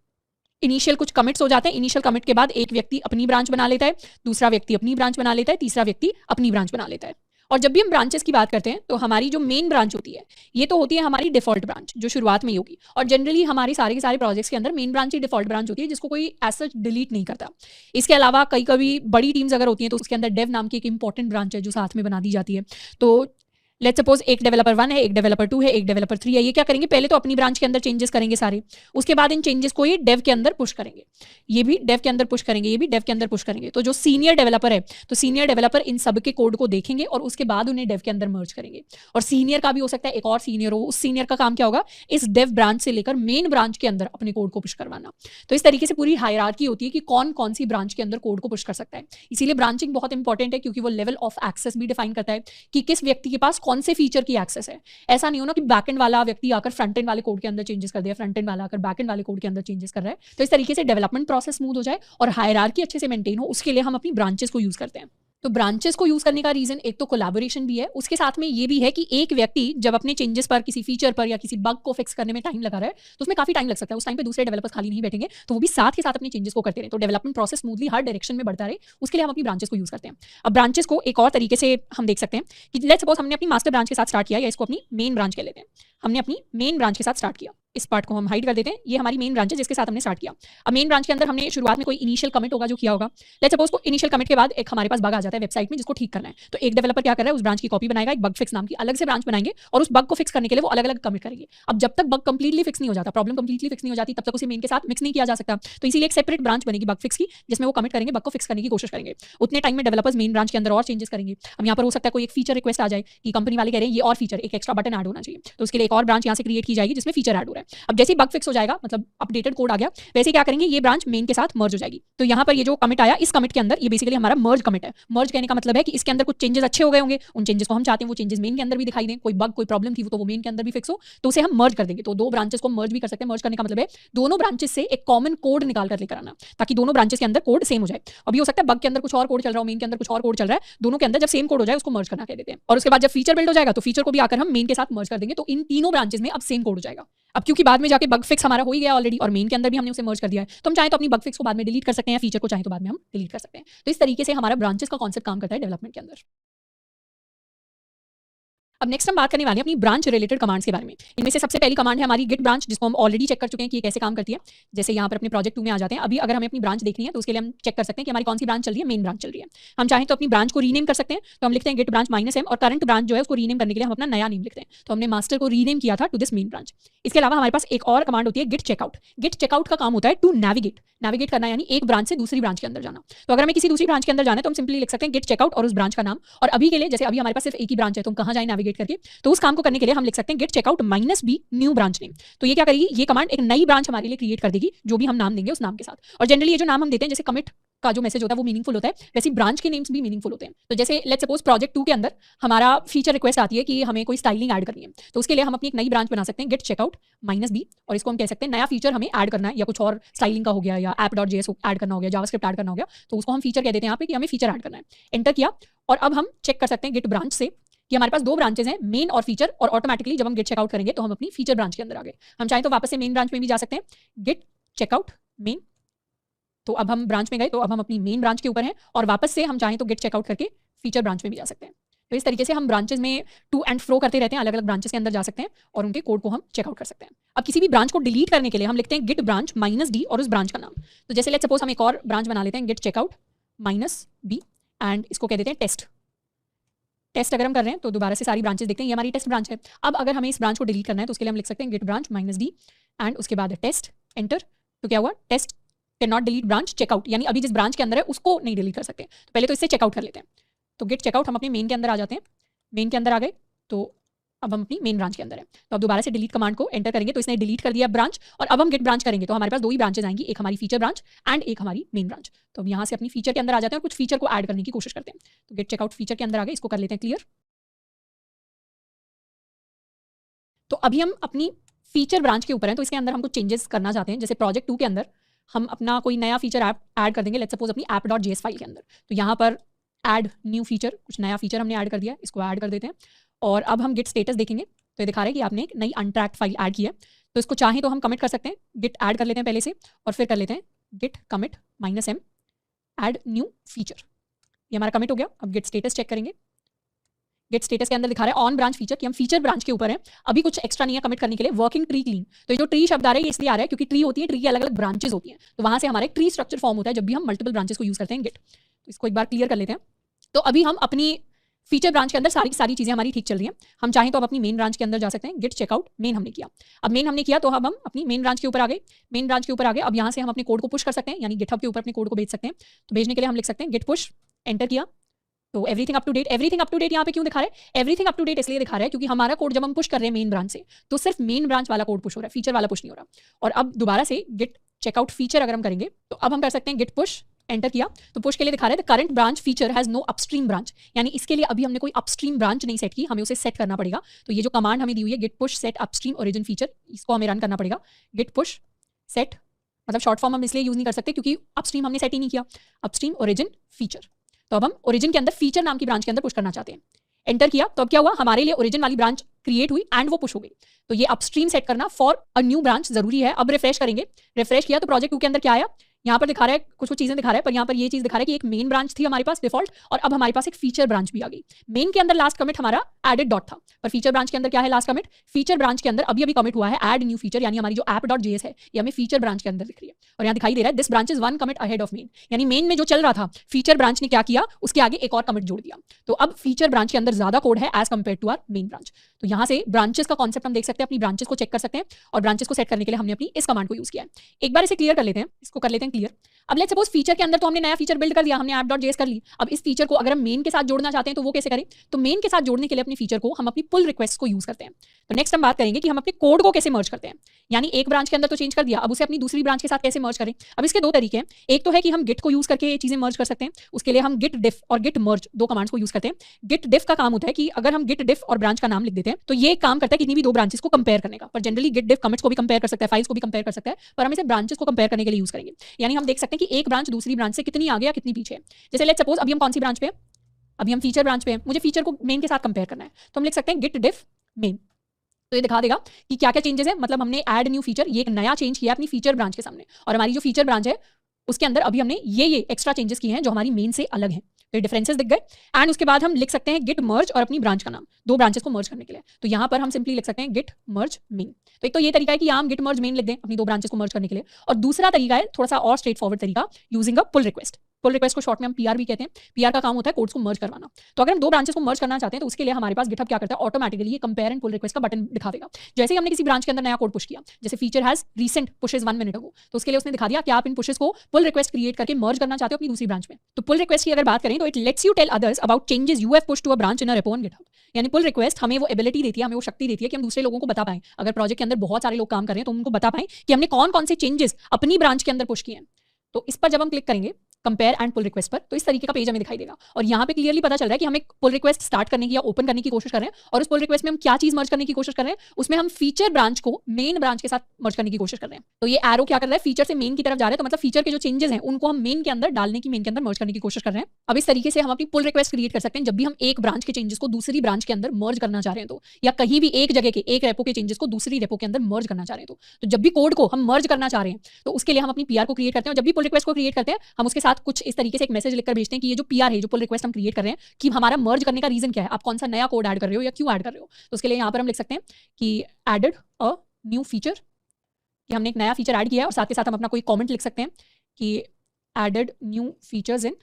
इनिशियल कुछ कमिट्स हो जाते हैं। इनिशियल कमिट के बाद एक व्यक्ति अपनी ब्रांच बना लेता है, दूसरा व्यक्ति अपनी ब्रांच बना लेता है, तीसरा व्यक्ति अपनी ब्रांच बना लेता है। और जब भी हम ब्रांचेस की बात करते हैं तो हमारी जो मेन ब्रांच होती है, ये तो होती है हमारी डिफॉल्ट ब्रांच जो शुरुआत में ही होगी। और जनरली हमारे सारे के सारे प्रोजेक्ट्स के अंदर मेन ब्रांच ही डिफॉल्ट ब्रांच होती है, जिसको कोई एज सच डिलीट नहीं करता। इसके अलावा कई कभी बड़ी टीम्स अगर होती हैं तो उसके अंदर डेव नाम की एक इंपॉर्टेंट ब्रांच है जो साथ में बना दी जाती है। तो लेट्स सपोज एक डेवलपर 1 है, एक डेवलपर 2 है, एक डेवलपर 3 है। ये क्या करेंगे, पहले तो अपनी ब्रांच के अंदर चेंजेस करेंगे सारे, उसके बाद इन चेंजेस को ये डेव के अंदर पुश करेंगे, ये भी डेव के अंदर पुश करेंगे, ये भी डेव के अंदर पुश करेंगे। तो जो सीनियर डेवलपर है, तो सीनियर डेवलपर इन सब के कोड को देखेंगे और उसके बाद उन्हें डेव के अंदर मर्ज करेंगे। और सीनियर का भी हो सकता है एक और सीनियर हो, उस सीनियर का काम क्या होगा, इस डेव ब्रांच से लेकर मेन ब्रांच के अंदर अपने कोड को पुश करवाना। तो इस तरीके से पूरी हायरार्की होती है कि कौन कौन सी ब्रांच के अंदर कोड को पुश कर सकता है। इसीलिए ब्रांचिंग बहुत इंपॉर्टेंट है, क्योंकि वो लेवल ऑफ एक्सेस भी डिफाइन करता है कि किस व्यक्ति के पास कौन से फीचर की एक्सेस है। ऐसा नहीं हो ना कि बैकएंड वाला व्यक्ति आकर फ्रंट एंड वाले कोड के अंदर चेंजेस कर दिया, फ्रंट एंड वाला आकर बैकएंड वाले कोड के अंदर चेंजेस कर रहा है। तो इस तरीके से डेवलपमेंट प्रोसेस स्मूथ हो जाए और हायरार्की अच्छे से मेंटेन हो, उसके लिए हम अपनी ब्रांचेस को यूज करते हैं। तो ब्रांचेस को यूज करने का रीजन एक तो कोलैबोरेशन भी है, उसके साथ में ये भी है कि एक व्यक्ति जब अपने चेंजेस पर, किसी फीचर पर या किसी बग को फिक्स करने में टाइम लगा रहा है तो उसमें काफी टाइम लग सकता है। उस टाइम पे दूसरे डेवलपर्स खाली नहीं बैठेंगे, तो वो भी साथ के साथ अपने चेंजेस को करते रहे, तो डेवलपमेंट प्रोसेस स्मूथली हर डायरेक्शन में बढ़ता रहे, उसके लिए हम अपनी ब्रांचेस को यूज करते हैं। अब ब्रांचेस को एक और तरीके से हम देख सकते हैं कि लेट्स सपोज हमने अपनी मास्टर ब्रांच के साथ स्टार्ट किया, या इसको अपनी मेन ब्रांच कह लेते हैं। हमने अपनी मेन ब्रांच के साथ स्टार्ट किया, इस पार्ट को हम हाइड कर देते हैं, ये हमारी मेन ब्रांच है जिसके साथ हमने स्टार्ट किया। अब मेन ब्रांच के अंदर हमने शुरुआत में कोई इनिशियल कमिट होगा जो किया होगा। लेट्स सपोज को इनिशियल कमिट के बाद एक हमारे पास बग आ जाता है वेबसाइट में जिसको ठीक करना है, तो एक डेवलपर क्या कर रहा है, उस ब्रांच की कॉपी बनाएगा, एक बग फिक्स नाम की अलग से ब्रांच बनाएंगे और उस बग को फिक्स करने के लिए वो अलग अलग कमिट करेंगे। अब जब तक बग कंप्लीटली फिक्स नहीं हो जाता, प्रॉब्लम कंप्लीटली फिक्स नहीं हो जाती, तब तक उसे मेन के साथ मिक्स नहीं किया जा सकता। तो इसीलिए एक सेपरेट ब्रांच बनेगी बग फिक्स की, जिसमें वो कमिट करेंगे, बग को फिक्स करने की कोशिश करेंगे। उतने टाइम में डेवलपर्स मेन ब्रांच के अंदर और चेंजेस करेंगे। अब यहाँ पर हो सकता है कोई एक फीचर रिक्वेस्ट आ जाए कि कंपनी वाले कह रहे हैं ये और फीचर, एक एक्स्ट्रा बटन ऐड होना चाहिए, तो उसके लिए एक और ब्रांच यहाँ से क्रिएट की जाएगी जिसमें फीचर ऐड हो रहा है। अब जैसे ही बग फिक्स हो जाएगा, मतलब अपडेटेड कोड आ गया, वैसे क्या करेंगे, ये ब्रांच मेन के साथ मर्ज हो जाएगी। तो यहाँ पर ये जो कमिट आया, इस कमिट के अंदर ये बेसिकली हमारा मर्ज कमिट है। मर्ज कहने का मतलब है कि इसके अंदर कुछ चेंजेस अच्छे हो गए होंगे, उन चेंजेस को हम चाहते हैं वो चेंजेस मेन के अंदर भी दिखाई दें, कोई बग कोई प्रॉब्लम थी वो तो वो मेन के अंदर भी फिक्स हो, तो उसे हम मर्ज कर देंगे। तो दो ब्रांचेस को मर्ज भी कर सकते हैं। मर्ज करने का मतलब है दोनों ब्रांचेस से एक कॉमन कोड निकाल कर लेकर आना, ताकि दोनों ब्रांचेस के अंदर कोड सेम हो जाए। अभी हो सकता है बग के अंदर कुछ और कोड चल रहा हो, मेन के अंदर कुछ और कोड चल रहा है, दोनों के अंदर जब सेम कोड हो जाए उसको मर्ज करना कह देते हैं। और उसके बाद जब फीचर बिल्ड हो जाएगा तो फीचर को भी आकर हम मेन के साथ मर्ज कर देंगे, तो इन तीनों ब्रांचेस में अब सेम कोड हो जाएगा। अब क्योंकि बाद में जाके बग फिक्स हमारा हो ही गया ऑलरेडी और मेन के अंदर भी हमने उसे मर्ज कर दिया है, तो हम चाहे तो अपनी बग फिक्स को बाद में डिलीट कर सकते हैं, या फीचर को चाहे तो बाद में हम डिलीट कर सकते हैं। तो इस तरीके से हमारा ब्रांचेस का कॉन्सेप्ट काम करता है डेवलपमेंट के अंदर। अब नेक्स्ट हम बात करने वाले हैं अपनी ब्रांच रिलेटेड कमांड्स के बारे में। इनमें से सबसे पहली कमांड है हमारी गिट ब्रांच, जिसको हम ऑलरेडी चेक कर चुके हैं कि ये कैसे काम करती है। जैसे यहाँ पर अपने प्रोजेक्ट 2 में आ जाते हैं। अभी अगर हमें अपनी ब्रांच देखनी है तो उसके लिए हम चेक कर सकते हैं कि हमारी कौन सी ब्रांच चल रही है, मेन ब्रांच चल रही है। हम चाहें तो अपनी ब्रांच को रीनेम कर सकते हैं, तो हम लिखते हैं गिट ब्रांच -m, और करंट ब्रांच जो है उसको रीनेम करने के लिए हम अपना नया नेम लिखते हैं। तो हमने मास्टर को रीनेम किया था टू दिस मेन ब्रांच। इसके अलावा हमारे पास एक और कमांड होती है गिट चेकआउट। गिट चेकआउट का काम होता है टू नेविगेट करना, यानी एक ब्रांच से दूसरी ब्रांच के अंदर जाना। तो अगर हमें किसी दूसरी ब्रांच के अंदर जाना है तो हम सिंपली लिख सकते हैं गिट चेकआउट और उस ब्रांच का नाम। और अभी के लिए जैसे अभी हमारे पास सिर्फ एक ही ब्रांच है तो हम कहाँ जाए नेविगेट करके, तो उस काम को करने के लिए हम लिख सकते हैं git checkout -b new branch name. तो ये क्या करेगी, ये कमांड एक नई ब्रांच हमारे लिए क्रिएट कर देगी, जो भी हम नाम देंगे उस नाम के साथ। और जनरली ये जो नाम हम देते हैं, जैसे कमिट का जो मैसेज होता है वो मीनिंगफुल होता है, वैसे ब्रांच के नेम्स भी मीनिंगफुल होते हैं। तो जैसे लेट्स सपोज प्रोजेक्ट 2 के अंदर हमारा फीचर रिक्वेस्ट आती है कि हमें कोई स्टाइलिंग ऐड करनी है, तो उसके लिए हम अपनी एक नई ब्रांच बना सकते हैं गिट चेकआउट -b, और इसको हम कह सकते हैं नया फीचर हमें ऐड करना है, या कुछ और स्टाइलिंग का हो गया, या app.js ऐड करना हो गया, जावास्क्रिप्ट ऐड करना हो गया, तो उसको हम फीचर कह देते हैं यहाँ पे कि हमें फीचर ऐड करना है। एंटर किया और अब हम चेक कर सकते हैं गिट ब्रांच से कि हमारे पास 2 ब्रांचेस हैं, मेन और फीचर, और ऑटोमेटिकली जब हम गिट चेकआउट करेंगे तो हम अपनी फीचर ब्रांच के अंदर आ गए। हम चाहें तो वापस से मेन ब्रांच में भी जा सकते हैं, गिट चेकआउट मेन। तो अब हम ब्रांच में गए, तो अब हम अपनी मेन ब्रांच के ऊपर हैं, और वापस से हम चाहें तो गिट चेकआउट करके फीचर ब्रांच में भी जा सकते हैं। तो इस तरीके से हम ब्रांचेस में टू एंड फ्रो करते रहते हैं, अलग अलग ब्रांचेस के अंदर जा सकते हैं और उनके कोड को हम चेकआउट कर सकते हैं। अब किसी भी ब्रांच को डिलीट करने के लिए हम लिखते हैं गिट ब्रांच -d और उस ब्रांच का नाम। तो जैसे लेट्स सपोज हम एक और ब्रांच बना लेते हैं, गिट चेकआउट -b, एंड इसको कह देते हैं टेस्ट अगर हम कर रहे हैं तो दोबारा से सारी ब्रांचेस देखते हैं, ये हमारी टेस्ट ब्रांच है। अब अगर हमें इस ब्रांच को डिलीट करना है तो उसके लिए हम लिख सकते हैं गिट ब्रांच -d एंड उसके बाद टेस्ट, एंटर। तो क्या हुआ, test can not delete branch checkout, यानी अभी जिस ब्रांच के अंदर है उसको नहीं डिलीट कर सकते। तो पहले तो इससे चेकआउट कर लेते हैं। तो गिट चेकआउट हम अपने मेन के अंदर आ जाते हैं, मेन के अंदर आ गए, तो अब हम अपनी मेन ब्रांच के अंदर है। तो अब दोबारा से डिलीट कमांड को एंटर करेंगे तो इसने डिलीट कर दिया ब्रांच, और अब हम गिट ब्रांच करेंगे तो हमारे पास 2 ही ब्रांचेज आएंगी, एक हमारी फीचर ब्रांच एंड एक हमारी मेन ब्रांच। तो अब यहाँ से अपनी फीचर के अंदर आ जाते हैं और कुछ फीचर को ऐड करने की कोशिश करते हैं। तो गिट चेकआउट फीचर के अंदर आ गए, इसको कर लेते हैं क्लियर। तो अभी हम अपनी फीचर ब्रांच के ऊपर हैं, तो इसके अंदर हम कुछ चेंजेस करना चाहते हैं। जैसे प्रोजेक्ट 2 के अंदर हम अपना कोई नया फीचर ऐड कर देंगे, लेट्स सपोज अपनी app.js फाइल के अंदर। तो यहाँ पर ऐड न्यू फीचर, कुछ नया फीचर हमने ऐड कर दिया, इसको ऐड कर देते हैं। और अब हम गिट स्टेटस देखेंगे तो ये दिखा रहा है कि आपने एक नई अनट्रैक्ड फाइल ऐड की है। तो इसको चाहें तो हम कमिट कर सकते हैं, गिट ऐड कर लेते हैं पहले से, और फिर कर लेते हैं git commit -m add new feature. ये हमारा कमिट हो गया। अब गिट स्टेटस चेक करेंगे, गेट स्टेटस के अंदर दिखा रहा है ऑन ब्रांच फीचर, कि हम फीचर ब्रांच के ऊपर है, अभी कुछ एक्स्ट्रा नहीं है कमिट करने के लिए। वर्किंग ट्री क्लीन, तो ये जो ट्री शब्द आ रहा है ये इसलिए आ रहा है क्योंकि ट्री होती है, ट्री की अलग अलग ब्रांचेस होती हैं, तो वहां से हमारा एक ट्री स्ट्रक्चर फॉर्म होता है जब भी हम मल्टीपल ब्रांचेस को यूज करते हैं गिट। तो इसको एक बार क्लियर कर लेते हैं। तो अभी हम अपनी फीचर ब्रांच के अंदर सारी चीजें हमारी ठीक चल रही हैं। हम चाहें तो अब अपनी मेन ब्रांच के अंदर जा सकते हैं, गिट चेकआउट मेन हमने किया। अब मेन हमने किया तो अब हम अपनी मेन ब्रांच के ऊपर आ गए, मेन ब्रांच के ऊपर आ गए। अब यहाँ से हम अपने कोड को पुश कर सकते हैं, यानी गिटहब के ऊपर अपने कोड को भेज सकते हैं। तो भेजने के लिए हम लिख सकते हैं गिट पुश, एंटर किया तो everything up to date. Everything up to date यहाँ पे क्यों दिखा रहा है, एवरीथिंग अप टू डेट इसलिए दिखा रहा है क्योंकि हमारा कोड जब हम पुश कर रहे हैं मेन ब्रांच से तो सिर्फ मेन ब्रांच वाला कोड पुश हो रहा है, फीचर वाला पुश नहीं हो रहा। और अब दोबारा से गिट चेकआउट फीचर अगर हम करेंगे तो अब हम कर सकते हैं गिट पुश, एंटर किया तो पुश के लिए दिखा रहा है the current branch feature has no upstream branch, यानी इसके लिए अभी हमने कोई अपस्ट्रीम ब्रांच नहीं सेट की, हमें उसे सेट करना पड़ेगा। तो ये जो कमांड हमें दी हुई है git push set upstream origin feature, इसको हमें रन करना पड़ेगा। गिट पुश सेट, मतलब शॉर्ट फॉर्म हम इसलिए यूज नहीं कर सकते क्योंकि अपस्ट्रीम हमने सेट ही नहीं किया, अपस्ट्रीम ओरिजिन फीचर। तो अब हम ओरिजिन के अंदर फीचर नाम की ब्रांच के अंदर पुश करना चाहते हैं। एंटर किया तो अब क्या हुआ, हमारे लिए ओरिजिन वाली ब्रांच क्रिएट हुई एंड वो पुश हो गई। तो ये अपस्ट्रीम सेट करना फॉर अ न्यू ब्रांच जरूरी है। अब रिफ्रेश करेंगे, रिफ्रेश किया तो प्रोजेक्ट 2 के अंदर क्या आया, यहाँ पर दिखा रहा है कुछ चीजें दिखा रहा है, पर यहाँ पर ये चीज दिखा रहा है कि एक मेन ब्रांच थी हमारे पास डिफॉल्ट, और अब हमारे पास एक फीचर ब्रांच भी आ गई। मेन के अंदर लास्ट कमिट हमारा एडेड डॉट था, पर फीचर ब्रांच के अंदर क्या है लास्ट कमिट, फीचर ब्रांच के अंदर अभी अभी कमिट हुआ है ऐड न्यू फीचर, यानी हमारी जो app.js है ये हमें फीचर ब्रांच के अंदर दिख रही है। और यहाँ दिखाई दे रहा है this branch is 1 commit ahead of main, यानी मेन में जो चल रहा था फीचर ब्रांच ने क्या किया, उसके आगे एक और कमिट जोड़ दिया। तो अब फीचर ब्रांच के अंदर ज्यादा कोड है as compare to our main branch. तो यहाँ से ब्रांचेस का कॉन्सेप्ट हम देख सकते हैं, अपनी ब्रांचेस को चेक कर सकते हैं, और ब्रांचेस को सेट करने के लिए हमने अपनी इस कमांड को यूज किया है। एक बार इसे क्लियर कर लेते हैं, इसको कर लेते हैं क्लियर। अब लेट्स सपोज फीचर के अंदर तो हमने नया फीचर बिल्ड कर दिया, हमने app.js कर ली। अब इस फीचर को अगर हम मेन के साथ जोड़ना चाहते हैं तो वो कैसे करें, तो मेन के साथ जोड़ने के लिए अपनी फीचर को हम अपनी पुल रिक्वेस्ट को यूज करते हैं। तो नेक्स्ट हम बात करेंगे कि हम अपने कोड को कैसे मर्ज करते हैं, यानी एक ब्रांच के अंदर तो चेंज कर दिया, अब उसे अपनी दूसरी ब्रांच के साथ कैसे मर्ज करें। अब इसके 2 तरीके हैं, एक तो है कि हम गिट को यूज करके चीजें मर्ज कर सकते हैं, उसके लिए हम गिट डिफ और गिट मर्ज 2 कमांड्स को यूज करते हैं। गिट डिफ का काम होता है कि अगर हम गिट डिफ और ब्रांच का नाम लिख देते हैं तो ये काम करता है किसी भी 2 ब्रांचेस को कंपेयर करने का, पर जनरली गिट डिफ कमिट्स को भी कंपेयर कर सकता है, फाइल्स को भी कंपेयर कर सकता है, पर हम इसे ब्रांचेस को कंपेयर करने के लिए यूज करेंगे। यानी हम देख सकते हैं कि एक ब्रांच दूसरी ब्रांच से कितनी आगे या कितनी पीछे है। जैसे लेट्स सपोज अभी हम कौन सी ब्रांच पे हैं, अभी हम फीचर ब्रांच पे हैं, मुझे फीचर को मेन के साथ कंपेयर करना है, तो हम लिख सकते हैं गिट डिफ मेन। तो ये दिखा देगा कि क्या क्या चेंजेस है, मतलब हमने ऐड न्यू फीचर, ये एक नया चेंज किया अपनी फीचर ब्रांच के सामने, और हमारी जो फीचर ब्रांच है उसके अंदर अभी हमने ये एक्स्ट्रा चेंजेस किए हैं जो हमारी मेन से अलग हैं। तो ये डिफरेंसेस दिख गए। एंड उसके बाद हम लिख सकते हैं गिट मर्ज और अपनी ब्रांच का नाम, दो ब्रांचेस को मर्ज करने के लिए। तो यहाँ पर हम सिंपली लिख सकते हैं गिट मर्ज मेन। तो एक तो ये तरीका है कि हम गिट मर्ज मेन लिख दें अपनी दो ब्रांचेस को मर्ज करने के लिए, और दूसरा तरीका है थोड़ा सा और स्ट्रेट फॉरवर्ड तरीका, using a pull request. Pull request को शॉर्ट में हम पीआर भी कहते हैं। पीआर का काम होता है कोड्स को मर्ज करवाना। तो अगर हम दो ब्रांचेस को मर्ज करना चाहते हैं तो उसके लिए हमारे पास गिटहब क्या करता है, ऑटोमेटिकली ये कंपेयर एंड पुल रिक्वेस्ट का बटन दिखा देगा। जैसे ही हमने किसी ब्रांच के अंदर नया कोड पुश किया, जैसे feature has recent pushes 1 minute ago, तो उसके लिए उसने दिखा दिया कि आप इन पुशेस को पुल रिक्वेस्ट क्रिएट करके मर्ज करना चाहते हो अपनी दूसरी ब्रांच में। तो पुल रिक्वेस्ट की अगर बात करें तो it lets you tell others about changes you have pushed to a branch in a repo on GitHub. यानी पुल रिक्वेस्ट हमें वो एबिलिटी देती है, हमें वो शक्ति देती है कि हम दूसरे लोगों को बता पाएं, अगर प्रोजेक्ट के अंदर बहुत सारे लोग काम कर रहे हैं तो उनको बता पाएं कि हमने कौन कौन से चेंजेस अपनी ब्रांच के अंदर पुश किए हैं। तो इस पर जब हम क्लिक करेंगे कंपेयर एंड पुल रिक्वेस्ट पर, तो इस तरीके का पेज हमें दिखाई देगा, और यहाँ पे क्लियरली पता चल रहा है कि हम एक पुल रिक्वेस्ट स्टार्ट करने की या ओपन करने की कोशिश कर रहे हैं, और उस पुल रिक्वेस्ट में हम क्या चीज मर्ज करने की कोशिश कर रहे हैं, उसमें हम फीचर ब्रांच को मेन ब्रांच के साथ मर्ज करने की कोशिश कर रहे हैं। तो ये एरो क्या कर रहा है, फीचर से मेन की तरफ जा रहा है, तो मतलब फीचर के जो चेंजेस हैं उनको हम मेन के अंदर डालने की, मेन के अंदर मर्ज करने की कोशिश कर रहे हैं। अब इस तरीके से हम अपनी पुल रिक्वेस्ट क्रिएट कर सकते हैं जब भी हम एक ब्रांच के चेंजेस को दूसरी ब्रांच के अंदर मर्ज करना चाह रहे हैं तो, या कहीं भी एक जगह के एक रेपो के चेंजेस को दूसरी रेपो के अंदर मर्ज करना चाह रहे हैं तो जब भी कोड को हम मर्ज करना चाह रहे हैं तो उसके लिए हम अपनी पीआर को क्रिएट करते हैं, और जब भी पुल रिक्वेस्ट को क्रिएट करते हैं हम उसके साथ कुछ इस तरीके से एक मैसेज लिखकर भेजते हैं कि ये जो पीआर है, जो पुल रिक्वेस्ट हम क्रिएट कर रहे हैं, कि हमारा मर्ज करने का रीजन क्या है, आप कौन सा नया कोड ऐड कर रहे हो या क्यों ऐड कर रहे हो। तो उसके लिए यहाँ पर हम लिख सकते हैं कि एडेड अ न्यू फीचर, कि हमने एक नया फीचर ऐड किया है, और साथ के साथ हम अपना कोई कमेंट लिख सकते हैं कि added new features in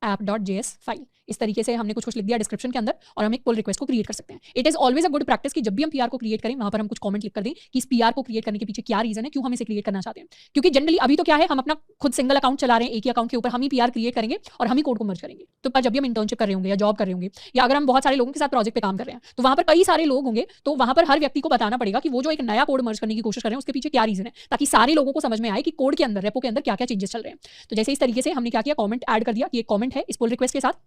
app.js file. इस तरीके से हमने कुछ लिख दिया डिस्क्रिप्शन के अंदर, और हम एक पुल रिक्वेस्ट को क्रिएट कर सकते हैं। It is always a good practice कि जब भी हम पीआर को क्रिएट करें वहां पर हम कुछ कमेंट लिख कर दें कि इस पीआर को क्रिएट करने के पीछे क्या रीजन है, क्यों हम इसे क्रिएट करना चाहते हैं। क्योंकि जनरली अभी तो क्या है, हम अपना खुद सिंगल अकाउंट चला रहे हैं, एक ही अकाउंट के ऊपर हम ही पीआर क्रिएट करेंगे और हम ही कोड को मर्ज करेंगे। तो जब भी हम इंटर्नशिप कर रहे होंगे या जॉब कर रहे होंगे, या अगर हम बहुत सारे लोगों के साथ प्रोजेक्ट पे काम कर रहे हैं, तो वहां पर कई सारे लोग होंगे, तो वहां पर हर व्यक्ति को बताना पड़ेगा कि वो जो एक नया कोड मर्ज करने की कोशिश कर रहे हैं उसके पीछे क्या रीजन है, ताकि सारे लोगों को समझ में आए कि कोड के अंदर, रेपो के अंदर क्या क्या चेंजेस चल रहे हैं। तो जैसे इस तरीके से हमने क्या किया, कमेंट ऐड कर दिया कि एक कमेंट है इस पुल रिक्वेस्ट के साथ।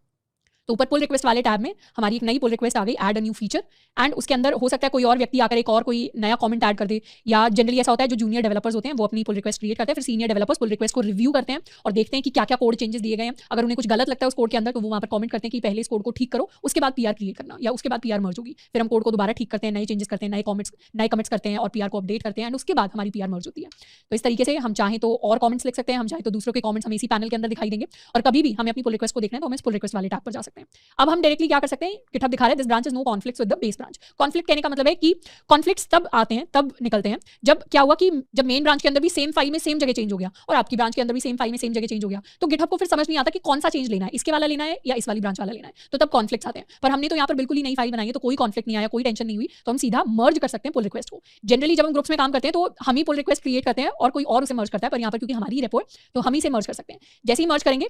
तो ऊपर पुल रिक्वेस्ट वाले टैब में हमारी एक नई पुल रिक्वेस्ट आ गई, add a new feature, and उसके अंदर हो सकता है कोई और व्यक्ति आकर एक और कोई नया कमेंट ऐड कर दे, या जनरली ऐसा होता है जो जूनियर डेवलपर्स होते हैं वो अपनी पुल रिक्वेस्ट क्रिएट करते हैं, फिर सीनियर डेवलपर्स पुल रिक्वेस्ट को रिव्यू करते हैं और देखते हैं कि क्या क्या कोड चेंजेस दिए गए हैं। अगर उन्हें कुछ गलत लगता है उस कोड के अंदर तो वो वहाँ पर कमेंट करते हैं कि पहले इस कोड को ठीक करो, उसके बाद पीआर क्रिएट करना, या उसके बाद पीआर मर्ज होगी। फिर हम कोड को दोबारा ठीक करते हैं, नए चेंजेस करते हैं, नए कमेंट्स करते हैं और पीआर को अपडेट करते हैं, एंड उसके बाद हमारी पीआर मर्ज होती है। तो इस तरीके से हम चाहें तो और कमेंट्स लिख सकते हैं, हम चाहें तो दूसरों के कमेंट्स हम इसी पैनल के अंदर दिखाई देंगे, और कभी भी हमें अपनी पुल रिक्वेस्ट को देखना है तो हम इस पुल रिक्वेस्ट वाले टैब पर जा सकते हैं। अब हम डायरेक्टली क्या कर सकते हैं, गिटहब दिखा रहा है this branch is no conflicts with the base branch. Conflict कहने का मतलब है कि कॉन्फ्लिक्ट्स तब आते हैं, तब निकलते हैं जब क्या हुआ कि जब मेन ब्रांच के अंदर भी सेम फाइल में सेम जगह चेंज हो गया और आपकी ब्रांच के अंदर भी सेम फाइल में सेम जगह चेंज हो गया, तो गिटहब को फिर समझ नहीं आता कि कौन सा चेंज लेना है, इसके वाला लेना है या इस वाली ब्रांच वाला लेना है, तो तब कॉन्फ्लिक्ट्स आते हैं। पर हमने तो यहाँ पर बिल्कुल ही नई फाइल बनाई है तो कोई कॉन्फ्लिक्ट नहीं आया, कोई टेंशन नहीं हुई, तो हम सीधा मर्ज कर सकते हैं पुल रिक्वेस्ट को। जनरली जब हम ग्रुप्स में काम करते हैं तो हम ही पुल रिक्वेस्ट क्रिएट करते हैं और कोई और उसे मर्ज करता है, पर यहाँ पर क्योंकि हमारी रेपो है तो हम ही से मर्ज कर सकते हैं। जैसे ही मर्ज करेंगे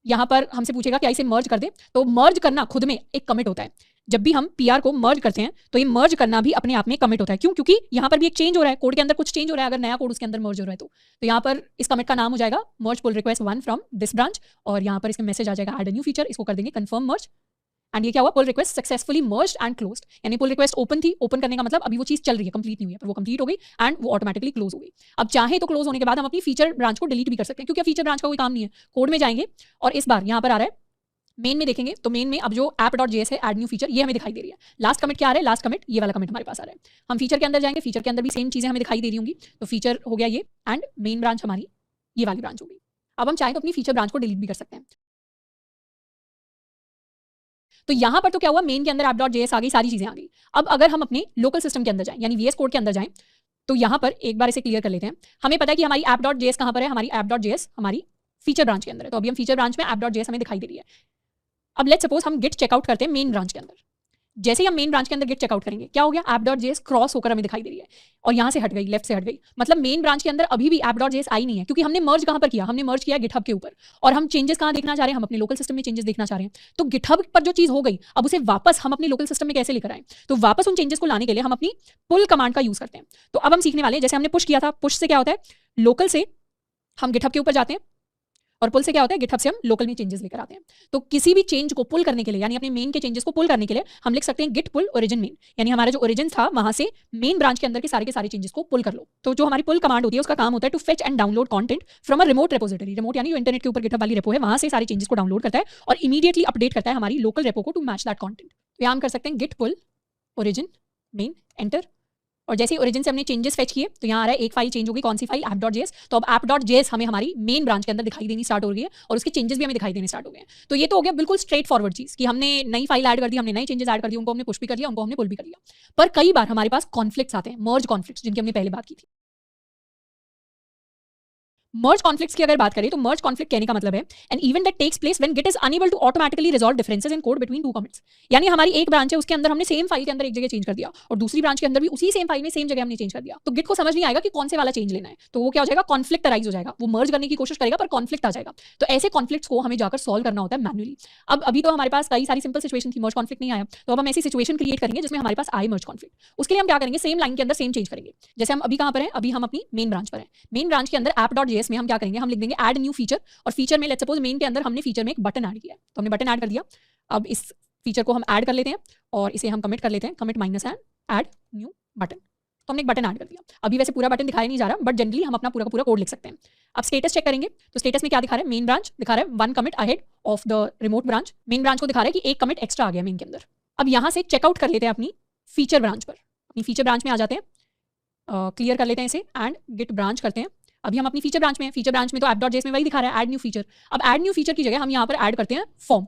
यहाँ पर हमसे पूछेगा क्या इसे मर्ज कर दे, तो मर्ज करना खुद में एक कमिट होता है। जब भी हम पीआर को मर्ज करते हैं तो ये मर्ज करना भी अपने आप में कमिट होता है। क्यों? क्योंकि यहाँ पर भी एक चेंज हो रहा है, कोड के अंदर कुछ चेंज हो रहा है, अगर नया कोड उसके अंदर मर्ज हो रहा है तो यहाँ पर इस कमिट का नाम हो जाएगा merge pull request 1 from this branch, और यहाँ पर इसका मैसेज आ जाएगा ऐड अ न्यू फीचर, इसको कर देंगे कंफर्म मर्ज, एंड ये क्या हुआ, pull request successfully merged and closed. यानी पुल रिक्वेस्ट ओपन थी, ओपन करने का मतलब अभी वो चीज चल रही है, कंप्लीट नहीं हुई है, पर वो कंप्लीट हो गई एंड वो ऑटोमेटिकली क्लोज हो गई। अब चाहे तो क्लोज होने के बाद हम अपनी फीचर ब्रांच को डिलीट भी कर सकते हैं, क्योंकि फीचर ब्रांच का कोई काम नहीं है। कोड में जाएंगे और इस बार यहाँ पर आ रहा है मेन में देखेंगे तो मेन में अब जो app.js है ऐड न्यू फीचर ये हमें दिखाई दे रही है। लास्ट कमिट क्या आ रहा है, लास्ट कमिट ये वाला कमिट हमारे पास आ रहा है। हम फीचर के अंदर जाएंगे, फीचर के अंदर भी सेम चीजें हमें दिखाई दे रही होंगी, तो फीचर हो गया ये, एंड मेन ब्रांच हमारी ये वाली ब्रांच होगी। अब हम चाहें तो अपनी फीचर ब्रांच को डिलीट भी कर सकते हैं। तो यहां पर तो क्या हुआ, मेन के अंदर app.js आ गई, सारी चीजें आ गई। अब अगर हम अपने लोकल सिस्टम के अंदर जाएं, यानी VS कोड के अंदर जाएं, तो यहां पर एक बार इसे क्लियर कर लेते हैं। हमें पता है कि हमारी app.js कहां पर है, हमारी app.js हमारी फीचर ब्रांच के अंदर है। तो अभी हम फीचर ब्रांच में app.js हमें दिखाई दे रही है। अब लेट्स सपोज हम गिट चेकआउट करते हैं मेन ब्रांच के अंदर। जैसे ही हम मेन ब्रांच के अंदर गिट चेकआउट करेंगे, क्या हो गया, app.js क्रॉस होकर हमें दिखाई दे रही है और यहां से हट गई, लेफ्ट से हट गई। मतलब मेन ब्रांच के अंदर अभी भी app.js आई नहीं है, क्योंकि हमने मर्ज कहां पर किया, हमने मर्ज किया गिटहब के ऊपर, और हम चेंजेस कहां देखना चाह रहे हैं, हम अपने लोकल सिस्टम में चेंजेस देखना चाह रहे हैं। तो गिटहब पर जो चीज हो गई, अब उसे वापस हम अपने लोकल सिस्टम में कैसे लेकर आए, तो वापस उन चेंजेस को लाने के लिए हम अपनी पुल कमांड का यूज करते हैं। तो अब हम सीखने वाले हैं, जैसे हमने पुश किया था, पुश से क्या होता है, लोकल से हम गिटहब के ऊपर जाते हैं, और पुल से क्या होता है, गिटहब से हम लोकल में चेंजेस लेकर आते हैं। तो किसी भी चेंज को पुल करने के लिए, यानी अपने मेन के चेंजेस को पुल करने के लिए हम लिख सकते हैं गिट पुल ओरिजिन मेन, यानी हमारा जो ओरिजिन था वहां से मेन ब्रांच के अंदर के सारे चेंजेस को पुल कर लो। तो जो हमारी पुल कमांड होती है उसका काम होता है to fetch and download content from a remote repository. Remote यानी जो इंटरनेट के ऊपर गिटहब वाली रेपो है वहां से सारे चेंजेस को डाउनलोड करता है और इमीडिएटली अपडेट करता है हमारी लोकल रेपो को टू मैच दैट कंटेंट। तो यहाँ हम कर सकते हैं गिट पुल ओरिजिन मेन, एंटर, और जैसे ही ओरिजिन से हमने चेंजेस फेच किए तो यहाँ आ रहा है एक फाइल चेंज होगी, कौन सी फाइल, app.js। तो अब app.js हमें हमारी मेन ब्रांच के अंदर दिखाई देनी स्टार्ट हो गई है और उसके चेंजेस भी हमें दिखाई देने स्टार्ट हो गए हैं। तो ये तो हो गया बिल्कुल स्ट्रेट फॉरवर्ड चीज कि हमने नई फाइल ऐड कर दी, हमने नए चेंजेस ऐड कर दिए, उनको हमने पुश भी कर लिया, उनको हमने पुल भी कर लिया। पर कई बार हमारे पास कॉन्फ्लिक्ट्स आते हैं, मर्ज कॉन्फ्लिक्ट्स, जिनकी हमने पहले बात की थी। मर्ज कॉन्फ्लिक्ट्स की अगर बात करें तो मर्ज कॉन्फ्लिक्ट कहने का मतलब है an event that takes place when git is unable to automatically resolve differences in code between two commits. यानी हमारी एक ब्रांच है, उसके अंदर हमने सेम फाइल के अंदर एक जगह चेंज कर दिया और दूसरी ब्रांच के अंदर भी उसी सेम फाइल में सेम जगह हमने चेंज कर दिया, तो गिट को समझ नहीं आएगा कि कौन से वाला चेंज लेना है। तो वो क्या हो जाएगा, कॉन्फ्लिक्ट अराइज हो जाएगा। वो मर्ज करने की कोशिश करेगा पर कॉन्फ्लिक्ट आ जाएगा। तो ऐसे कॉन्फ्लिक्ट्स को हमें जाकर सॉल्व करना होता है मैन्युअली। अब अभी तो हमारे पास कई सारी सिंपल सिचुएशन थी, मर्ज कॉन्फ्लिक्ट नहीं आया, तो अब हम ऐसी सिचुएशन क्रिएट करेंगे जिसमें हमारे पास आए मर्ज कॉन्फ्लिक्ट। उसके लिए हम क्या करेंगे, सेम लाइन के अंदर सेम चेंज करेंगे। जैसे हम अभी कहां पर हैं, अभी हम अपनी मेन ब्रांच पर हैं। मेन ब्रांच के अंदर app.js में हम क्या करेंगे, हम लिख देंगे ऐड न्यू फीचर, और फीचर में लेट्स सपोज मेन के अंदर हमने फीचर में एक बटन ऐड किया है, तो हमने बटन ऐड कर दिया। अब इस फीचर को हम ऐड कर लेते हैं और इसे हम कमिट कर लेते हैं, commit minus and add new button. तो हमने एक बटन ऐड कर दिया। अभी वैसे पूरा बटन दिखाया नहीं जा रहा, बट जनरली हम अपना पूरा का पूरा कोड लिख सकते हैं। अब स्टेटस चेक करेंगे तो स्टेटस में क्या दिखा रहा है, मेन ब्रांच दिखा रहा है 1 commit ahead of the remote branch. Main branch को दिखा रहा है कि एक कमिट एक्स्ट्रा आ गया मेन के अंदर। अब यहाँ से चेकआउट कर लेते हैं अपनी फीचर ब्रांच पर। अपनी फीचर ब्रांच में आ जाते हैं, क्लियर कर लेते हैं इसे एंड गिट ब्रांच करते हैं। अभी हम अपनी फीचर ब्रांच में हैं। फीचर ब्रांच में तो app.js में वही दिखा रहा है ऐड न्यू फीचर। अब ऐड न्यू फीचर की जगह हम यहाँ पर ऐड करते हैं फॉर्म।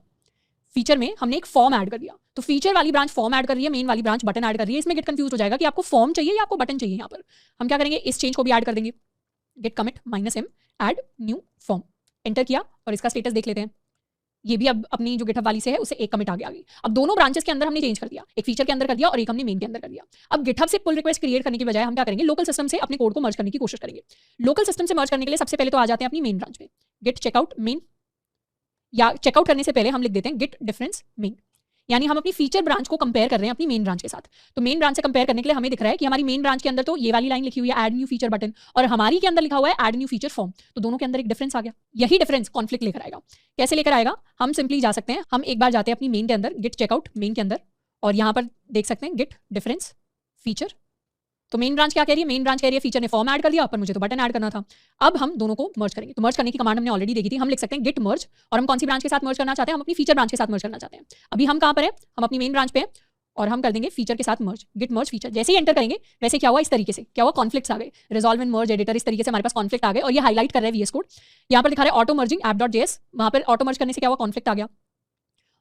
फीचर में हमने एक फॉर्म ऐड कर दिया, तो फीचर वाली ब्रांच फॉर्म ऐड कर रही है, मेन वाली ब्रांच बटन ऐड कर रही है। इसमें गिट कंफ्यूज हो जाएगा कि आपको फॉर्म चाहिए या आपको बटन चाहिए। यहाँ पर हम क्या करेंगे, इस चेंज को भी ऐड कर देंगे, git commit minus m add new form. Enter किया और इसका स्टेटस देख लेते हैं। ये भी अब अपनी जो गिटहब वाली से है उससे एक कमिट आगे आ गई। अब दोनों ब्रांचेस के अंदर हमने चेंज कर दिया, एक फीचर के अंदर कर दिया और एक हमने मेन के अंदर कर दिया। अब गिटहब से पुल रिक्वेस्ट क्रिएट करने की बजाय हम क्या करेंगे, लोकल सिस्टम से अपने कोड को मर्ज करने की कोशिश करेंगे। लोकल सिस्टम से मर्ज करने के लिए सबसे पहले तो आ जाते हैं अपनी मेन ब्रांच में, गिट चेकआउट मेन, या चेकआउट करने से पहले हम लिख देते हैं गिट डिफरेंस मेन। यानी हम अपनी फीचर ब्रांच को कंपेयर कर रहे हैं अपनी मेन ब्रांच के साथ। तो मेन ब्रांच से कंपेयर करने के लिए हमें दिख रहा है कि हमारी मेन ब्रांच के अंदर तो ये वाली लाइन लिखी हुई है ऐड न्यू फीचर बटन, और हमारी के अंदर लिखा हुआ है ऐड न्यू फीचर फॉर्म। तो दोनों के अंदर एक डिफरेंस आ गया। यही डिफरेंस कॉन्फ्लिक्ट लेकर आएगा। कैसे लेकर आएगा, हम सिंपली जा सकते हैं, हम एक बार जाते हैं अपनी मेन के अंदर, गिट चेकआउट मेन के अंदर, और यहाँ पर देख सकते हैं गिट डिफरेंस फीचर। तो मेन ब्रांच क्या कह रही है, मेन ब्रांच कह रही है फीचर ने फॉर्म ऐड कर दिया, पर मुझे तो बटन ऐड करना था। अब हम दोनों को मर्ज करेंगे। तो मर्ज करने की कमांड हमने ऑलरेडी देखी थी। हम लिख सकते हैं गिट मर्ज, और हम कौन सी ब्रांच के साथ मर्ज करना चाहते हैं, हम अपनी फीचर ब्रांच के साथ मर्ज करना चाहते हैं। अभी हम कहाँ पर हैं, हम अपनी मेन ब्रांच पे हैं और हम कर देंगे फीचर के साथ मर्ज, गिट मर्ज फीचर। जैसे ही एंटर करेंगे वैसे क्या हुआ, इस तरीके से क्या हुआ, कॉन्फ्लिक्ट्स आ गए, रिजॉल्व इन मर्ज एडिटर, इस तरीके से हमारे पास कॉन्फ्लिक्ट आ गए। और ये हाईलाइट कर रहा है VS कोड, यहाँ पर दिखा रहा है ऑटो मर्जिंग app.js, वहाँ पर ऑटो मर्ज करने से क्या हुआ, कॉन्फ्लिक्ट आ गया।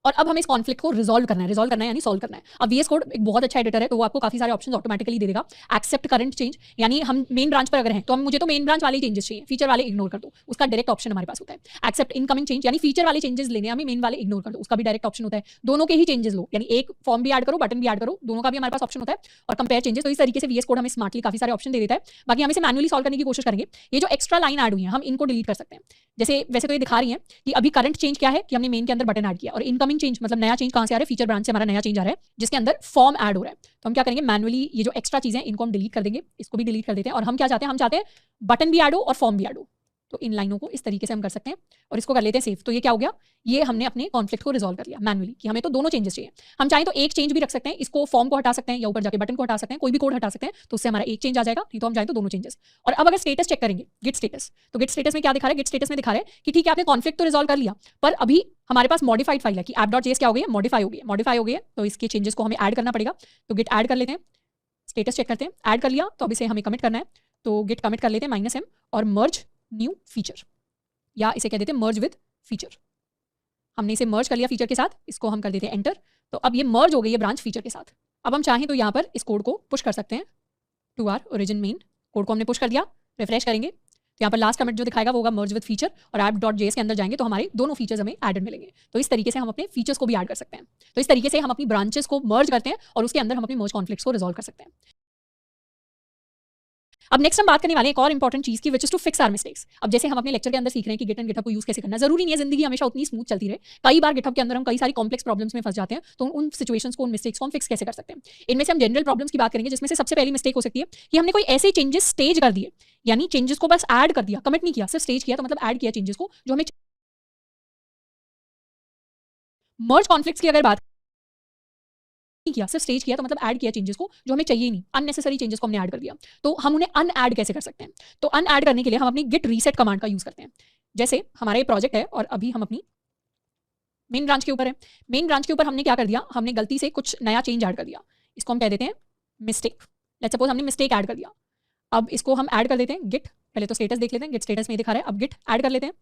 और अब हमें इस कॉन्फ्लिक्ट को रिजॉल्व करना है यानी सॉल्व करना है। अब VS कोड एक बहुत अच्छा एडिटर है, तो वो आपको काफी सारे ऑप्शंस ऑटोमेटिकली दे देगा। एक्सेप्ट करंट चेंज, यानी हम मेन ब्रांच पर अगर हैं तो हम, मुझे तो मेन ब्रांच वाले ही चेंजेस चाहिए, फीचर वाले इग्नोर कर दो, उसका डायरेक्ट ऑप्शन हमारे पास होता है। एक्सेप्ट इनकमिंग चेंज, यानी फीचर वाले चेंजेस लेने हमें, मेन वाले इग्नोर कर दो, उसका भी डायरेक्ट ऑप्शन होता है। दोनों के ही चेंजेस लो, यानी एक फॉर्म भी ऐड करो, बटन भी ऐड करो, दोनों का भी हमारे पास ऑप्शन होता है। और कंपेयर चेंजेस, तो इस तरीके से VS कोड हमें स्मार्टली काफी सारे ऑप्शन दे देता है। बाकी हम इसे मैनुअली सॉल्व करने की कोशिश करेंगे। ये जो एक्स्ट्रा लाइन ऐड हुई है हम इनको डिलीट कर सकते हैं। जैसे वैसे तो ये दिखा रही है कि अभी करंट चेंज क्या है कि हमने मेन के अंदर बटन ऐड किया, और इनकमिंग चेंज मतलब नया चेंज कहां से आ रहा है, फीचर ब्रांच से हमारा नया चेंज आ रहा है जिसके अंदर फॉर्म ऐड हो रहा है। तो हम क्या करेंगे, मैनुअली ये जो एक्स्ट्रा चीजें इनको हम डिलीट कर देंगे, इसको भी डिलीट कर देते हैं। और हम क्या चाहते हैं, हम चाहते हैं बटन भी ऐड हो और फॉर्म भी ऐड हो। तो इन लाइनों को इस तरीके से हम कर सकते हैं और इसको कर लेते हैं सेव। तो ये क्या हो गया, ये हमने अपने कॉन्फ्लिक्ट को रिजॉल्व कर लिया मैनुअली, कि हमें तो दोनों चेंजेस चाहिए। हम चाहें तो एक चेंज भी रख सकते हैं, इसको फॉर्म को हटा सकते हैं या ऊपर जाके बटन को हटा सकते हैं, कोई भी कोड हटा सकते हैं, तो उससे हमारा एक चेंज आ जाएगा। नहीं तो हम चाहें तो दोनों चेंजेस। और अब अगर स्टेटस चेक करेंगे, गिट स्टेटस, तो गिट स्टेटस में क्या दिखा रहा है, गिट स्टेटस में दिखा रहा है कि ठीक है आपने कॉन्फ्लिक्ट तो रिजॉल्व कर लिया, पर अभी हमारे पास मॉडिफाइड फाइल है कि app.js क्या हो गई है, मॉडिफाई हो गई है। तो इसके चेंजेस को हमें ऐड करना पड़ेगा। तो गिट ऐड कर लेते हैं, स्टेटस चेक करते हैं, ऐड कर लिया, तो अब इसे हमें कमिट करना है। तो गिट कमिट कर लेते हैं -m और मर्ज न्यू फीचर, या इसे कह देते हैं मर्ज विद फीचर। हमने इसे मर्ज कर लिया फीचर के साथ, इसको हम कर देते हैं एंटर। तो अब ये मर्ज हो गई है ब्रांच फीचर के साथ। अब हम चाहें तो यहाँ पर इस कोड को पुश कर सकते हैं to our origin main. Code को हमने पुश कर दिया, रिफ्रेश करेंगे तो यहाँ पर लास्ट कमेंट जो दिखाएगा वो होगा मर्ज विद फीचर, और app.js के अंदर जाएंगे तो हमारे दोनों फीचर्स हमें एडेड मिलेंगे। तो इस तरीके से हम अपने फीचर्स को भी ऐड कर सकते हैं। तो इस तरीके से हम अपनी ब्रांचेस को मर्ज करते हैं और उसके अंदर हम अपने मर्ज कॉन्फ्लिक्ट्स को रिजॉल्व कर सकते हैं। अब नेक्स्ट हम बात करने वाले हैं एक और इंपॉर्टेंट चीज की, which is to fix our mistakes. अब जैसे हम अपने लेक्चर के अंदर सीख रहे हैं कि गिट एंड गिटहब को यूज कैसे करना है, जरूरी नहीं है जिंदगी हमेशा उतनी स्मूथ चलती रहे। कई बार गिटहब के अंदर हम कई सारी कॉम्प्लेक्स प्रॉब्लम्स में फंस जाते हैं, तो उन सिचुएशंस को, उन मिस्टेक्स को हम फिक्स कैसे कर सकते हैं। इनमें से हम जनरल प्रॉब्लम्स की बात करेंगे, जिसमें से सबसे पहली मिस्टेक हो सकती है कि हमने कोई ऐसे चेंजेस स्टेज कर दिए, यानी चेंजेस को बस ऐड कर दिया, कमिट नहीं किया, सिर्फ स्टेज किया, तो मतलब ऐड किया चेंजेस को जो हमें। मर्ज कॉन्फ्लिक्ट्स की अगर बात किया, सिर्फ स्टेज किया, तो मतलब ऐड किया चेंजेस को जो हमें चाहिए ही नहीं, अननेसेसरी चेंजेस को हमने ऐड कर दिया। तो हम उन्हें अनऐड कैसे कर सकते हैं, तो अनऐड करने के लिए हम अपनी गिट रीसेट कमांड का यूज करते हैं। जैसे हमारा ये प्रोजेक्ट है और अभी हम अपनी मेन ब्रांच के ऊपर है। मेन ब्रांच के ऊपर हमने क्या कर दिया, हमने गलती से कुछ नया चेंज ऐड कर दिया, इसको हम कह देते हैं मिस्टेक। लेट्स सपोज हमने मिस्टेक ऐड कर दिया, अब इसको हम ऐड कर देते हैं गिट, पहले तो स्टेटस देख लेते हैं, गिट स्टेटस में दिखा रहा है, अब गिट ऐड कर लेते हैं।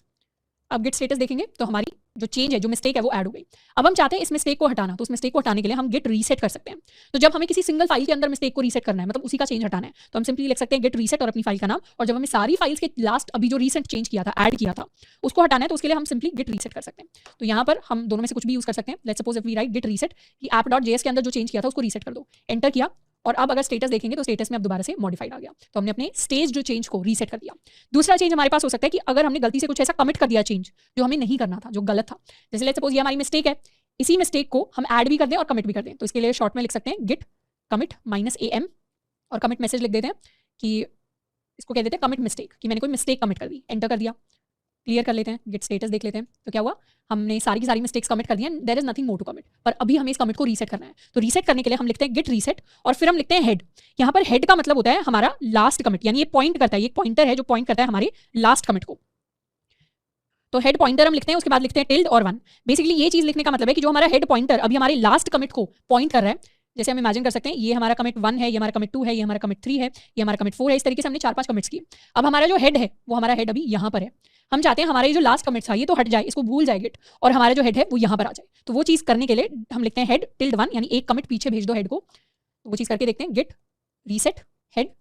अब गिट स्टेटस देखेंगे तो हमारी जो चेंज है, जो मिस्टेक है वो ऐड हो गई। अब हम चाहते हैं इस मिस्टेक को हटाना, तो उस मिस्टेक को हटाने के लिए हम गिट रीसेट कर सकते हैं। तो जब हमें किसी सिंगल फाइल के अंदर मिस्टेक को रीसेट करना है, मतलब उसी का चेंज हटाना है, तो हम सिंपली लिख सकते हैं गिट रीसेट और अपनी फाइल का नाम, और जब हमें सारी फाइल्स के लास्ट अभी जो रीसेंट चेंज किया था, ऐड किया था, उसको हटाना है, तो उसके लिए हम सिंपली गिट रीसेट कर सकते हैं। तो यहाँ पर हम दोनों में से कुछ भी यूज कर सकते हैं। Let's suppose if we write git reset कि app.js के अंदर जो चेंज किया था उसको रीसेट कर दो, एंटर किया, और अब अगर स्टेटस देखेंगे तो स्टेटस में अब दोबारा से मॉडिफाइड आ गया, तो हमने अपने स्टेज जो चेंज को रीसेट कर दिया। दूसरा चेंज हमारे पास हो सकता है कि अगर हमने गलती से कुछ ऐसा कमिट कर दिया चेंज जो हमें नहीं करना था, जो गलत था, जैसे लेट्स सपोज ये हमारी मिस्टेक है, इसी मिस्टेक को हम ऐड भी कर दें और कमिट भी कर दें, तो इसके लिए शॉर्ट में लिख सकते हैं गिट कमिट -am और कमिट मैसेज लिख देते हैं कि इसको कह देते हैं कमिट मिस्टेक, कि मैंने कोई मिस्टेक कमिट कर दी, एंटर कर दिया, क्लियर कर लेते हैं, गिट स्टेटस देख लेते हैं, तो क्या हुआ, हमने सारी की सारी मिस्टेक्स कमिट कर दी हैं, there is nothing more to commit, पर अभी हमें इस कमिट को रीसेट करना है। तो रीसेट करने के लिए हम लिखते हैं गिट रीसेट और फिर हम लिखते हैं हेड। यहाँ पर हेड का मतलब होता है हमारा लास्ट कमिट, यानी ये पॉइंट करता है, ये पॉइंटर है जो पॉइंट करता है हमारे लास्ट कमिट को। तो हेड पॉइंटर हम लिखते हैं, उसके बाद लिखते हैं टिल्ड और 1। बेसिकली ये चीज लिखने का मतलब है कि जो हमारा हेड पॉइंटर अभी हमारे लास्ट कमिट को पॉइंट कर रहा है, जैसे हम इमेजिन कर सकते हैं ये हमारा कमिट 1 है, ये हमारा कमिट 2 है, ये हमारा कमिट 3 है, ये हमारा कमिट 4 है, इस तरीके से हमने 4-5 कमिट्स किए। अब हमारा जो हेड है वो हमारा हेड अभी यहाँ पर है, हम चाहते हैं हमारा ये जो लास्ट कमिट था ये तो हट जाए, इसको भूल जाए गिट, और हमारा जो हेड है वो यहाँ पर आ जाए। तो वो चीज़ करने के लिए हम लिखते हैं हेड टिल्ड 1, यानी एक कमिट पीछे भेज दो हेड को। तो वो चीज़ करके देखते हैं, git reset head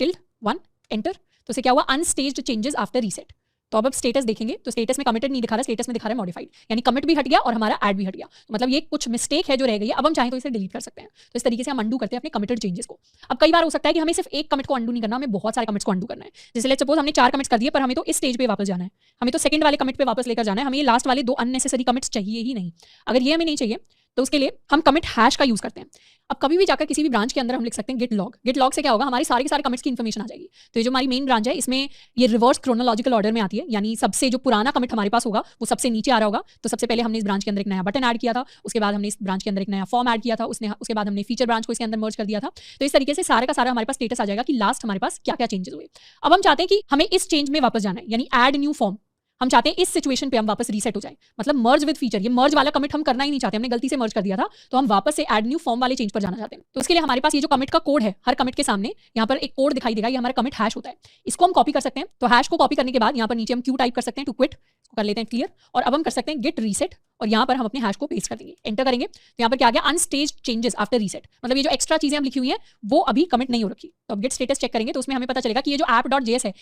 tilde 1 enter. तो उसे क्या हुआ, अनस्टेज्ड चेंजेस आफ्टर रीसेट। तो अब स्टेटस देखेंगे तो स्टेटस में कमिटेड नहीं दिखा रहा, स्टेटस में दिखा रहा है मॉडिफाइड, यानी कमिट भी हट गया और हमारा ऐड भी हट गया। तो मतलब ये कुछ मिस्टेक है जो रह गई है, अब हम चाहें तो इसे डिलीट कर सकते हैं। तो इस तरीके से हम अंडू करते हैं अपने कमिटेड चेंजेस को। अब कई बार हो सकता है कि हमें सिर्फ एक कमिट को अंडू नहीं करना, हमें बहुत सारे कमिट्स को अंडू करना है। जैसे लेट्स सपोज हमने 4 कमिट्स कर दिए, पर हमें तो इस स्टेज पे वापस जाना है, हमें तो सेकंड वाले कमिट पे वापस लेकर जाना है, हमें ये लास्ट वाले 2 अननेसेसरी कमिट्स चाहिए ही नहीं। अगर ये हमें नहीं चाहिए तो उसके लिए हम कमिट हैश का यूज करते हैं। अब कभी भी जाकर किसी भी ब्रांच के अंदर हम लिख सकते हैं गिट लॉग। गिट लॉग से क्या होगा, हमारे सारे के सारे कमिट्स की इन्फॉर्मेशन आ जाएगी। तो ये जो हमारी मेन ब्रांच है इसमें ये रिवर्स क्रोनोलॉजिकल ऑर्डर में आती है, यानी सबसे जो पुराना कमिट हमारे पास होगा वो सबसे नीचे आ रहा होगा। तो सबसे पहले हमने इस ब्रांच के अंदर एक नया बटन ऐड किया था, उसके बाद हमने इस ब्रांच के अंदर एक नया फॉर्म ऐड किया था, उसके बाद हमने फीचर ब्रांच को इसके अंदर मर्ज कर दिया था। तो इस तरीके से सारे का सारा हमारे पास स्टेटस आ जाएगा कि लास्ट हमारे पास क्या क्या चेंजेस हुए। अब हम चाहते हैं कि हमें इस चेंज में वापस जाना है, यानी ऐड न्यू फॉर्म। हम चाहते हैं इस सिचुएशन पे हम वापस रीसेट हो जाए, मतलब मर्ज विद फीचर। ये मर्ज वाला कमिट हम करना ही नहीं चाहते, हमने गलती से मर्ज कर दिया था, तो हम वापस से ऐड न्यू फॉर्म वाले चेंज पर जाना चाहते हैं। तो इसके लिए हमारे पास ये जो कमिट का कोड है, हर कमिट के सामने यहाँ पर एक कोड दिखाई देगा, ये हमारा कमिट हैश होता है। इसको हम कॉपी कर सकते हैं। तो हैश को कॉपी करने के बाद यहाँ पर नीचे हम क्यू टाइप कर सकते हैं टू क्विट, इसको कर लेते हैं क्लियर, और अब हम कर सकते हैं गिट रीसेट, और यहाँ पर हम अपने हैश को पेस्ट कर देंगे, एंटर करेंगे। तो यहाँ पर क्या आ गया, अनस्टेज्ड चेंजेस आफ्टर रीसेट, मतलब ये जो एक्स्ट्रा चीजें हम लिखी हुई हैं वो अभी कमिट नहीं हो रखी। तो अब गिट स्टेटस चेक करेंगे तो उसमें हमें पता चलेगा कि ये जो app.js है